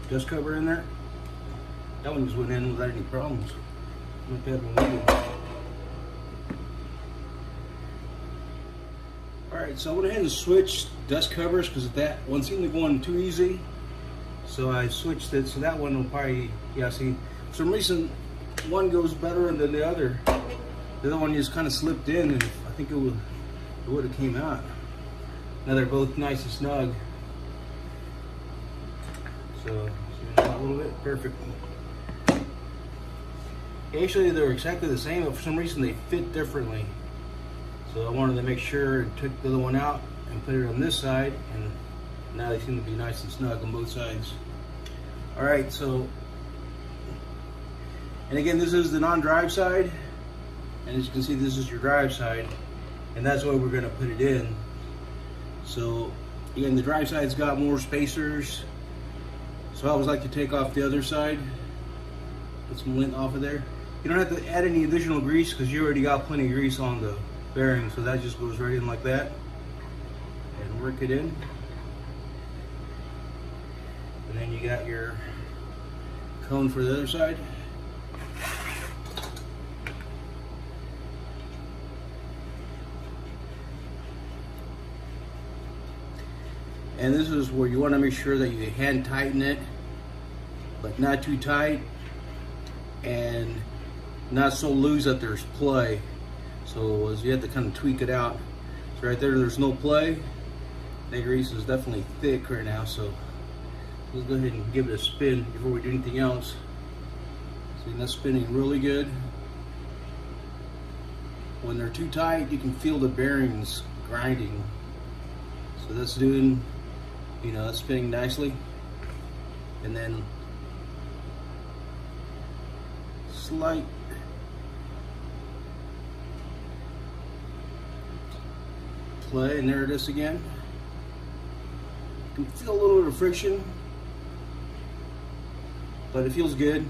Dust cover in there. That one just went in without any problems. Not bad one either. Alright, so I went ahead and switched dust covers because that one seemed to go on too easy. So I switched it, so that one will probably, yeah, see, for some reason one goes better than the other. The other one just kind of slipped in, and I think it would have came out. Now they're both nice and snug. So a little bit, perfect. Actually, they're exactly the same, but for some reason they fit differently. So I wanted to make sure and took the other one out and put it on this side, and now they seem to be nice and snug on both sides. All right, so, and again, this is the non-drive side, and as you can see, this is your drive side, and that's where we're gonna put it in. So again, the drive side's got more spacers, so I always like to take off the other side, put some lint off of there. You don't have to add any additional grease because you already got plenty of grease on the bearing, so that just goes right in like that, and work it in. And then you got your cone for the other side. And this is where you want to make sure that you hand tighten it, but not too tight and not so loose that there's play. So as you have to kind of tweak it out. So right there, there's no play. That grease is definitely thick right now, so let's go ahead and give it a spin before we do anything else. See, that's spinning really good. When they're too tight, you can feel the bearings grinding. So that's doing, you know, that's spinning nicely. And then slight play, and there it is again. You can feel a little bit of friction, but it feels good.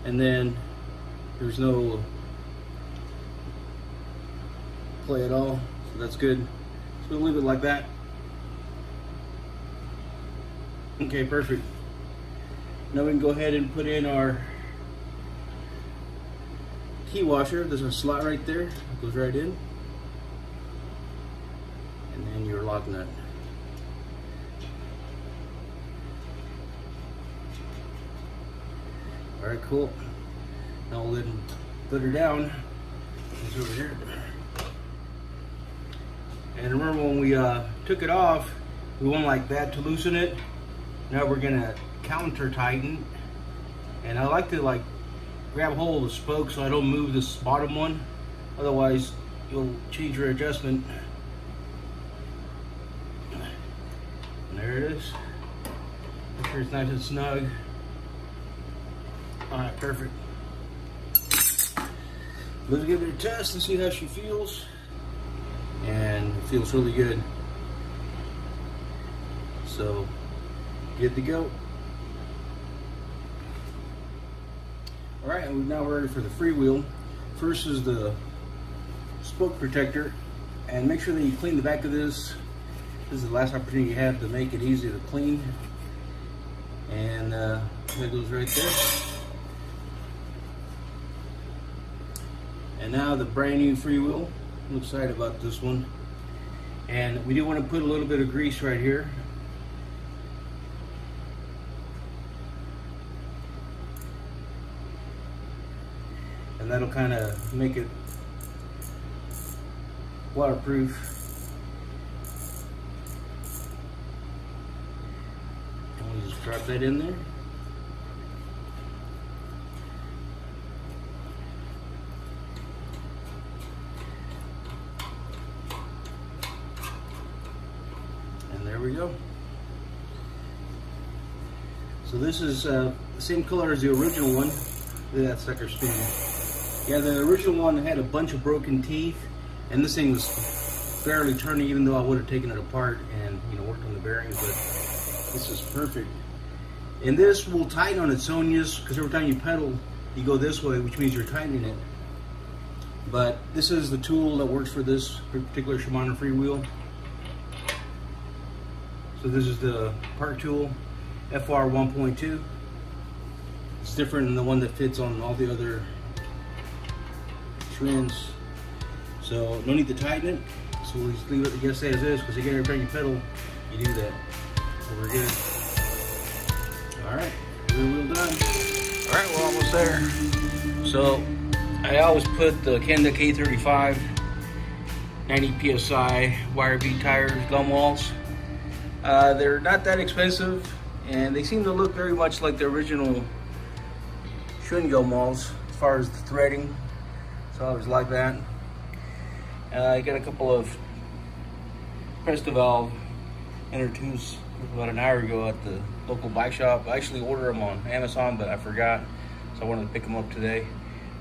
And then there's no play at all, so that's good. So we'll leave it like that. Okay, perfect. Now we can go ahead and put in our key washer. There's a slot right there, it goes right in. And then your lock nut. All right, cool. Now we'll then put her down. It's over here. And remember when we took it off, we went like that to loosen it. Now we're gonna counter tighten. And I like to like grab hold of the spoke so I don't move this bottom one. Otherwise, you'll change your adjustment. And there it is. Make sure it's nice and snug. All right, perfect. Let's give it a test and see how she feels. And it feels really good. So, good to go. All right, and now we're ready for the freewheel. First is the spoke protector, and make sure that you clean the back of this. This is the last opportunity you have to make it easy to clean. And that goes right there. And now the brand new freewheel. I'm excited about this one. And we do want to put a little bit of grease right here. And that'll kind of make it waterproof. And we'll just drop that in there. And there we go. So this is the same color as the original one. Look at that sucker spinning. Yeah, the original one had a bunch of broken teeth, and this thing was barely turning, even though I would have taken it apart and, you know, worked on the bearings, but this is perfect. And this will tighten on its own, just because every time you pedal, you go this way, which means you're tightening it. But this is the tool that works for this particular Shimano freewheel. So this is the part tool, FR 1.2. It's different than the one that fits on all the other Schwinns. So no need to tighten it. So we'll just leave it, I guess, as is, because again, every time you pedal, you do that. So we're good. All right, rear wheel done. All right, we're almost there. So I always put the Canada K35 90 PSI wire bead tires, gum walls. They're not that expensive, and they seem to look very much like the original Schwinn gum walls as far as the threading. So I always like that. I got a couple of Presto valve inner tubes about an hour ago at the local bike shop. I actually ordered them on Amazon, but I forgot, so I wanted to pick them up today.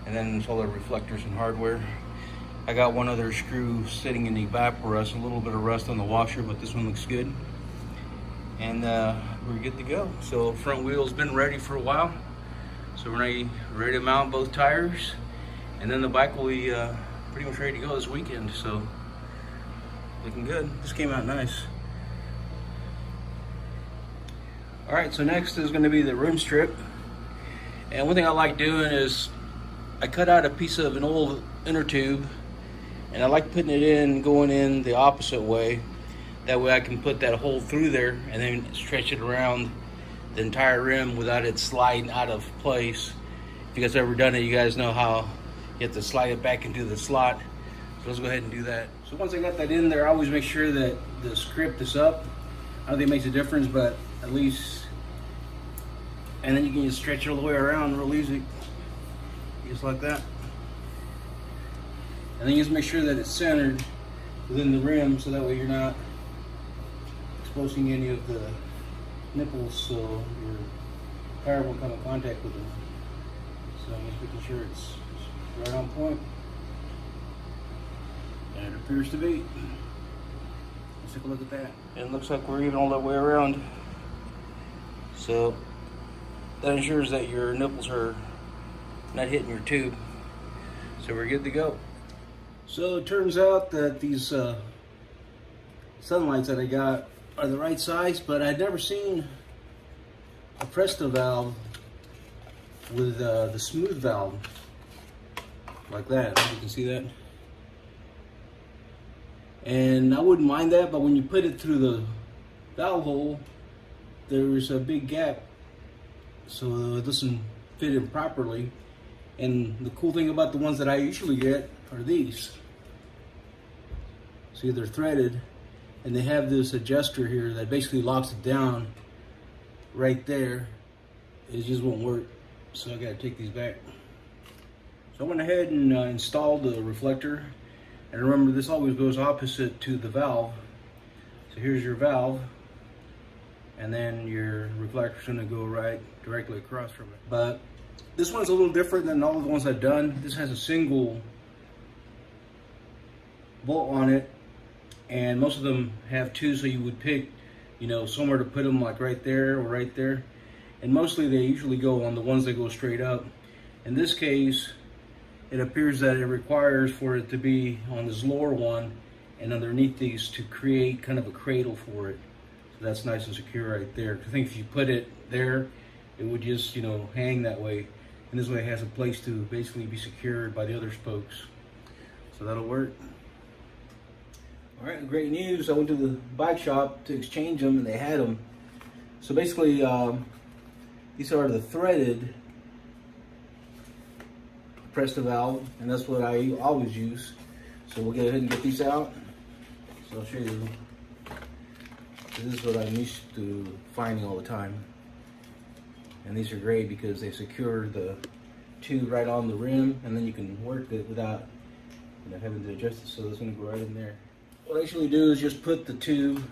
And then it's all the reflectors and hardware. I got one other screw sitting in the evaporust, a little bit of rust on the washer, but this one looks good. And we're good to go. So front wheel's been ready for a while. So we're ready to mount both tires. And then the bike will be pretty much ready to go this weekend. So looking good. This came out nice. All right, so next is gonna be the rim strip. And one thing I like doing is I cut out a piece of an old inner tube, and I like putting it in, going in the opposite way. That way I can put that hole through there and then stretch it around the entire rim without it sliding out of place. If you guys ever done it, you guys know how you have to slide it back into the slot. So let's go ahead and do that. So once I got that in there, I always make sure that the script is up. I don't think it makes a difference, but at least, and then you can just stretch it all the way around real easy. Just like that. And then you just make sure that it's centered within the rim, so that way you're not exposing any of the nipples, so your tire won't come in contact with them. So I'm just making sure it's right on point. And it appears to be. Let's take a look at that. And it looks like we're even all that way around. So that ensures that your nipples are not hitting your tube. So we're good to go. So it turns out that these sunlights that I got are the right size, but I'd never seen a Presto valve with the smooth valve like that. You can see that. And I wouldn't mind that, but when you put it through the valve hole, there's a big gap, so it doesn't fit in properly. And the cool thing about the ones that I usually get are these. See, they're threaded, and they have this adjuster here that basically locks it down right there. It just won't work, so I gotta take these back. So I went ahead and installed the reflector. And remember, this always goes opposite to the valve. So here's your valve, and then your reflector's gonna go right directly across from it. But this one's a little different than all of the ones I've done. This has a single bolt on it, and most of them have two, so you would pick, you know, somewhere to put them, like right there or right there. And mostly they usually go on the ones that go straight up. In this case, it appears that it requires for it to be on this lower one and underneath these to create kind of a cradle for it. So that's nice and secure right there. I think if you put it there, it would just, you know, hang that way. And this way it has a place to basically be secured by the other spokes. So that'll work. All right, great news. I went to the bike shop to exchange them, and they had them. So basically, these are the threaded Presto valve, and that's what I always use. So we'll go ahead and get these out. So I'll show you. This is what I'm used to finding all the time. And these are great because they secure the tube right on the rim, and then you can work it without, you know, having to adjust it. So it's going to go right in there. What I usually do is just put the tube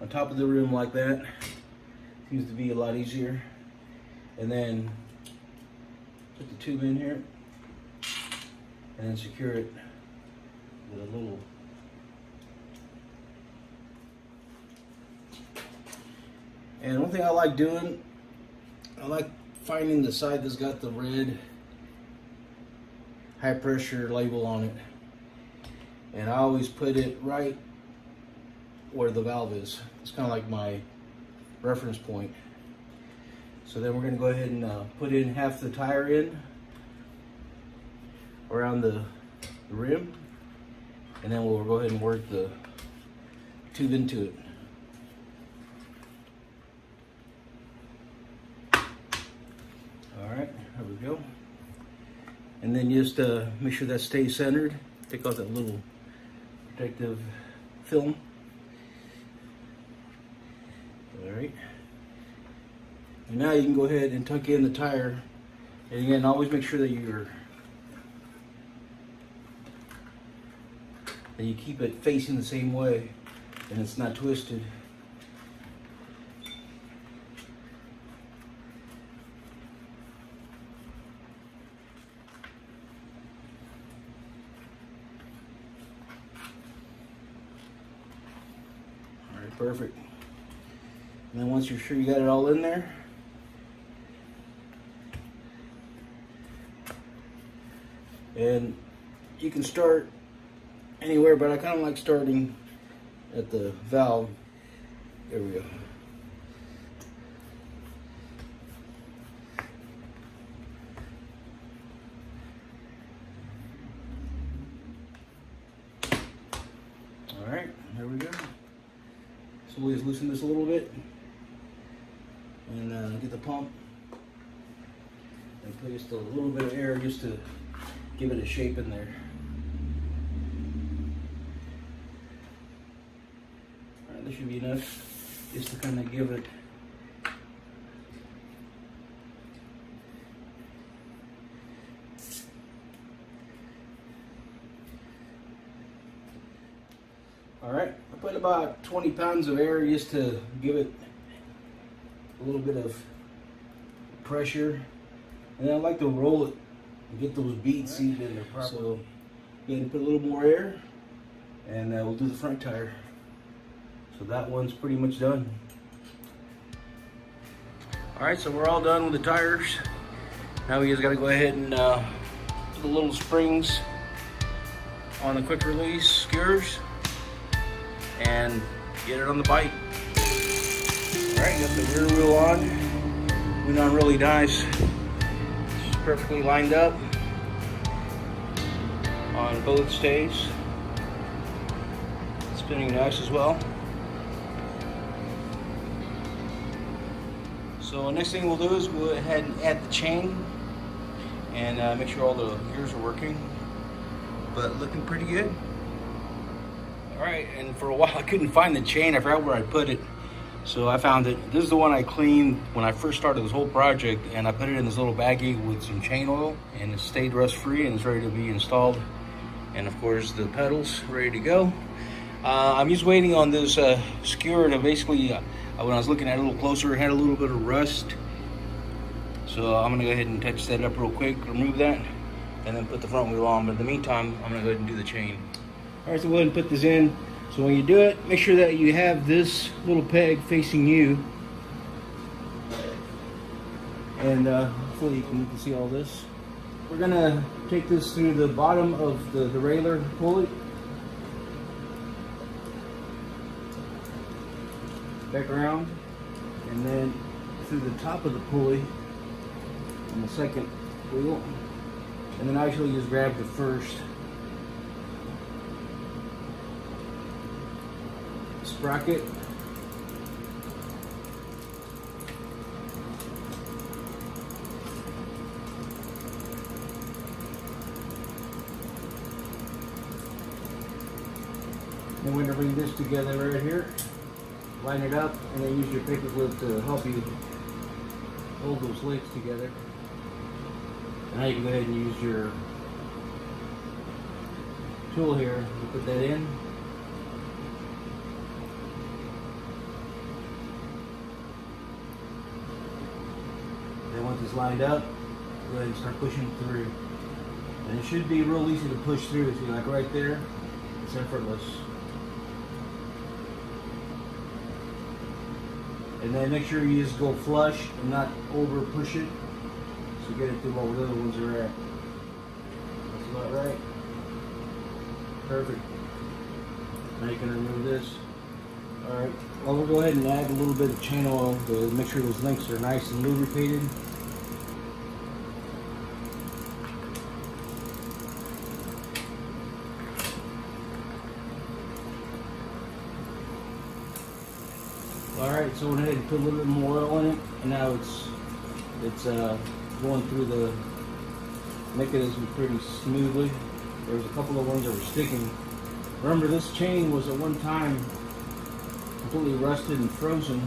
on top of the rim like that. Seems to be a lot easier. And then put the tube in here, and then secure it with a little. And one thing I like doing, I like finding the side that's got the red high pressure label on it. And I always put it right where the valve is. It's kind of like my reference point. So then we're going to go ahead and put in half the tire in around the rim, and then we'll go ahead and work the tube into it. Alright, there we go. And then just make sure that stays centered. Take out that little protective film. Alright. And now you can go ahead and tuck in the tire. And again, always make sure that you keep it facing the same way and it's not twisted. Alright, perfect. And then once you're sure you got it all in there, and you can start anywhere, but I kind of like starting at the valve. There we go. All right, there we go. So we'll just loosen this a little bit and get the pump and put just a little bit of air just to give it a shape in there. All right, this should be enough just to kind of give it all right. I put about 20 pounds of air just to give it a little bit of pressure, and then I like to roll it and get those beads seated in there properly. So again, put a little more air, and we'll do the front tire. So that one's pretty much done. All right, so we're all done with the tires. Now we just got to go ahead and put the little springs on the quick release skewers and get it on the bike. All right, got the rear wheel on. Went on really nice. It's perfectly lined up on both stays. Spinning nice as well. So next thing we'll do is go ahead and add the chain and make sure all the gears are working, but looking pretty good. All right, and for a while I couldn't find the chain. I forgot where I put it. So I found it. This is the one I cleaned when I first started this whole project, and I put it in this little baggie with some chain oil, and it stayed rust free and it's ready to be installed. And of course the pedals ready to go. I'm just waiting on this skewer to basically, when I was looking at it a little closer, it had a little bit of rust. So I'm gonna go ahead and touch that up real quick, remove that, and then put the front wheel on. But in the meantime, I'm gonna go ahead and do the chain. All right, so go ahead and put this in. So when you do it, make sure that you have this little peg facing you. And hopefully you can see all this. We're gonna take this through the bottom of the derailleur pulley. Back around. And then through the top of the pulley on the second wheel. And then actually just grab the first sprocket. Then we're going to bring this together right here, line it up, and then use your paper clip to help you hold those legs together. And now you can go ahead and use your tool here to put that in. Then once it's lined up, go ahead and start pushing through. And it should be real easy to push through. See, like right there, it's effortless. And then make sure you just go flush and not over push it, so get it to where the other ones are at. That's about right. Perfect. Now you can remove this. All right, well, we'll go ahead and add a little bit of chain oil to make sure those links are nice and lubricated. All right, so we went ahead and put a little bit more oil in it, and now it's going through the mechanism pretty smoothly. There was a couple of ones that were sticking. Remember, this chain was at one time completely rusted and frozen.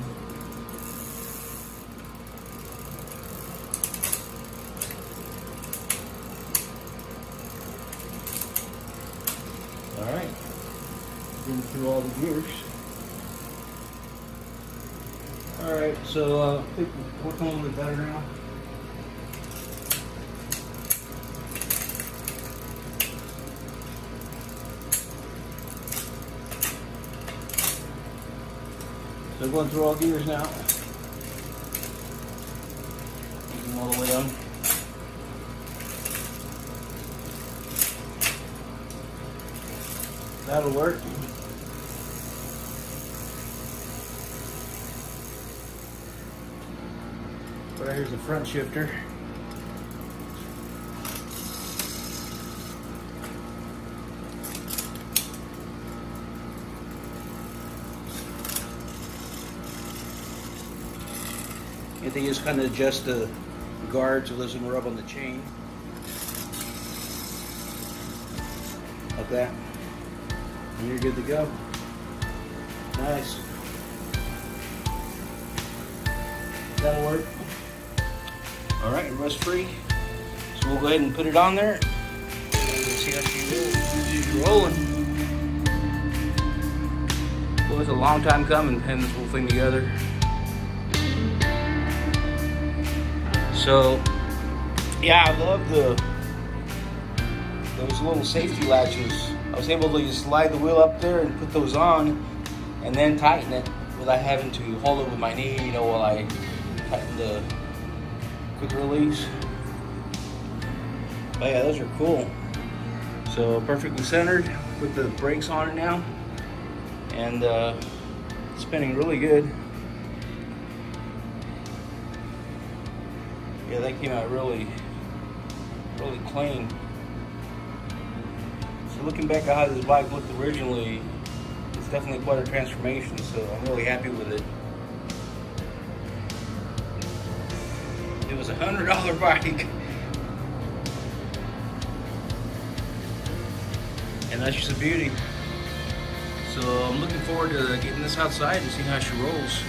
All right, getting through all the gears. All right, so I think we're working a little bit better now. So going through all gears now. Keep them all the way on. That'll work. Right here's the front shifter. And they just kind of adjust the guard so it doesn't rub on the chain. Like that. And you're good to go. Nice. That'll work. All right, rust free. So we'll go ahead and put it on there. See how she's rolling. Well, it's a long time coming, putting this whole thing together. So, yeah, I love those little safety latches. I was able to just slide the wheel up there and put those on, and then tighten it without having to hold it with my knee, you know, while I tighten the quick release. But yeah, those are cool. So perfectly centered with the brakes on it now, and spinning really good. Yeah, that came out really clean. So looking back at how this bike looked originally, it's definitely quite a transformation, so I'm really happy with it. It was a $100 bike. And that's just a beauty. So I'm looking forward to getting this outside and seeing how she rolls.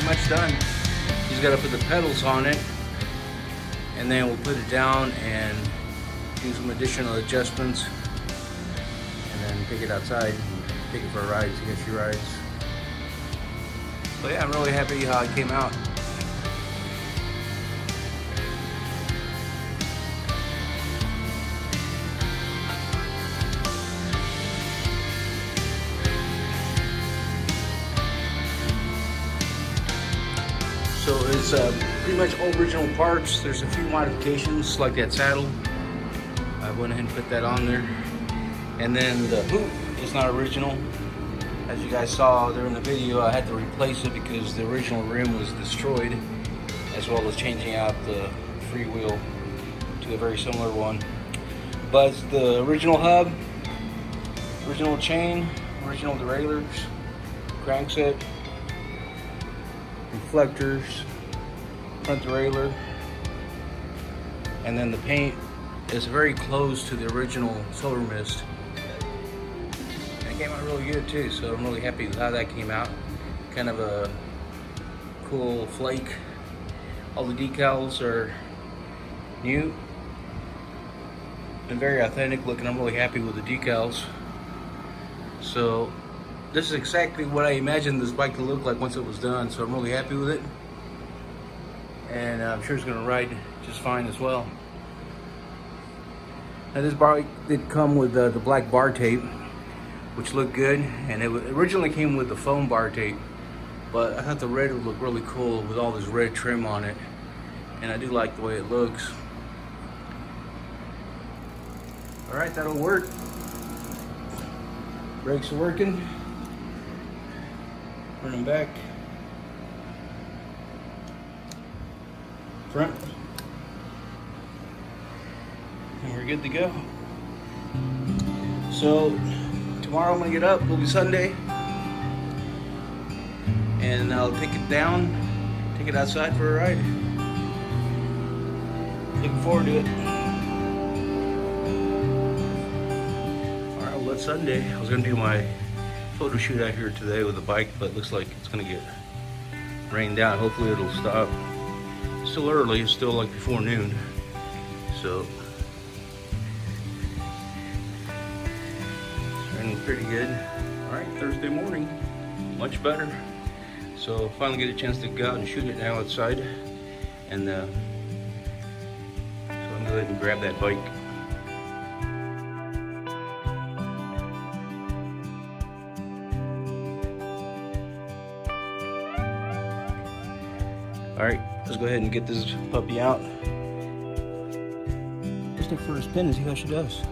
Much done. He's got to put the pedals on it, and then we'll put it down and do some additional adjustments, and then take it outside and take it for a ride, see how she rides. But yeah, I'm really happy how it came out. So it's pretty much all original parts. There's a few modifications like that saddle. I went ahead and put that on there. And then the hoop is not original. As you guys saw during the video, I had to replace it because the original rim was destroyed, as well as changing out the freewheel to a very similar one. But it's the original hub, original chain, original derailleurs, crankset, reflectors, front derailleur, and then the paint is very close to the original Silver Mist. It came out really good too, so I'm really happy with how that came out. Kind of a cool flake. All the decals are new and very authentic looking. I'm really happy with the decals. So this is exactly what I imagined this bike to look like once it was done, so I'm really happy with it. And I'm sure it's gonna ride just fine as well. Now this bike did come with the black bar tape, which looked good, and it originally came with the foam bar tape, but I thought the red would look really cool with all this red trim on it. and I do like the way it looks. All right, that'll work. Brakes are working. Run them back. Front. And we're good to go. So tomorrow I'm gonna get up, it'll be Sunday, and I'll take it down, take it outside for a ride. Looking forward to it. All right, well, it's Sunday. I was gonna do my photo shoot out here today with the bike, but it looks like it's gonna get rained out. Hopefully it'll stop. It's still early, it's still like before noon. So it's raining pretty good. All right, Thursday morning, much better. So finally get a chance to go out and shoot it now outside. And so I'm gonna go ahead and grab that bike. All right, let's go ahead and get this puppy out. Just take for a spin and see how she does.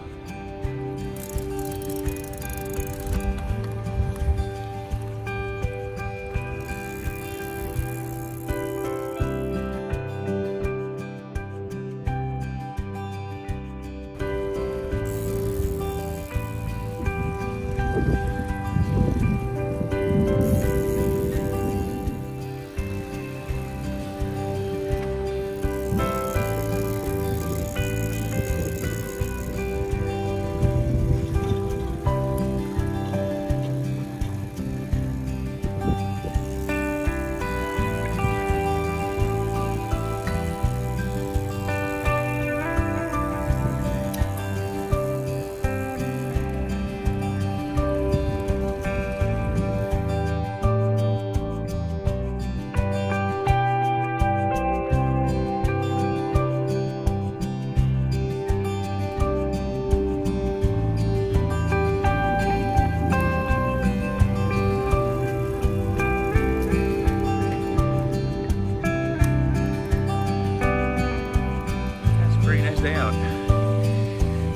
Day out.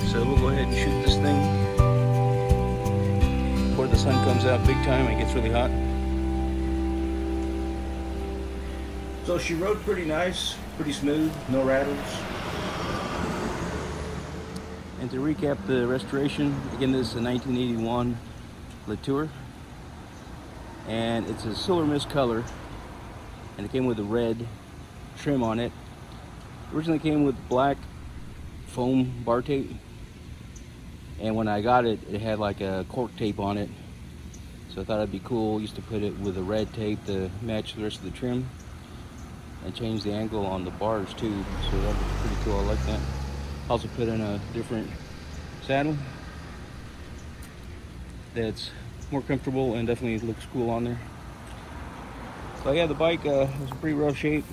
So we'll go ahead and shoot this thing before the sun comes out big time and it gets really hot. So she rode pretty nice, pretty smooth, no rattles. And to recap the restoration, again, this is a 1981 Le Tour, and it's a silver mist color, and it came with a red trim on it. Originally came with black foam bar tape, and when I got it, it had like a cork tape on it, so I thought it'd be cool. Used to put it with a red tape to match the rest of the trim and change the angle on the bars too, so that was pretty cool. I like that. Also put in a different saddle that's more comfortable and definitely looks cool on there. So yeah, the bike was in pretty rough shape.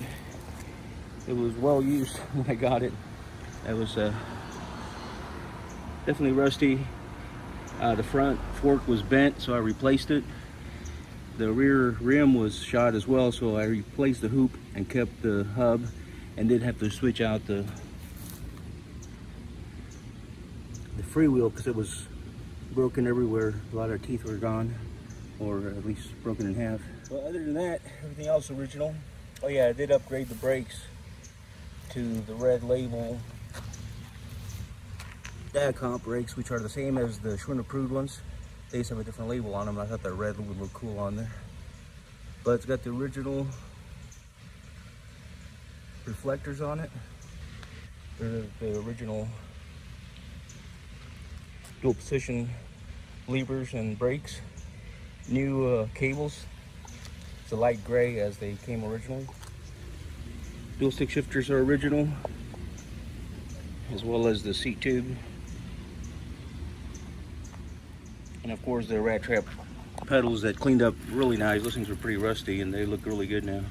It was well used when I got it. It was definitely rusty. The front fork was bent, so I replaced it. The rear rim was shot as well, so I replaced the hoop and kept the hub, and did have to switch out the freewheel because it was broken everywhere. A lot of teeth were gone, or at least broken in half. But other than that, everything else original. Oh yeah, I did upgrade the brakes to the red label Decals brakes, which are the same as the Schwinn Le Tour ones. They just have a different label on them. I thought that red would look cool on there. But it's got the original reflectors on it. They're the original dual position levers and brakes. New cables. It's a light gray as they came originally. Dual stick shifters are original, as well as the seat tube. And of course the rat trap pedals that cleaned up really nice. Those things were pretty rusty and they look really good now.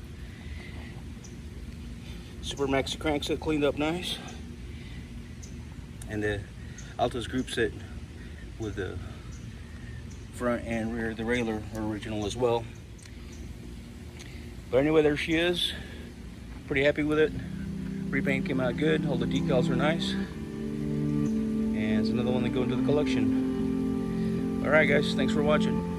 Super Maxi crankset cleaned up nice. And the Altus group set with the front and rear, the railer are original as well. But anyway, there she is. Pretty happy with it. Repaint came out good. All the decals are nice. And it's another one that go into the collection. Alright guys, thanks for watching.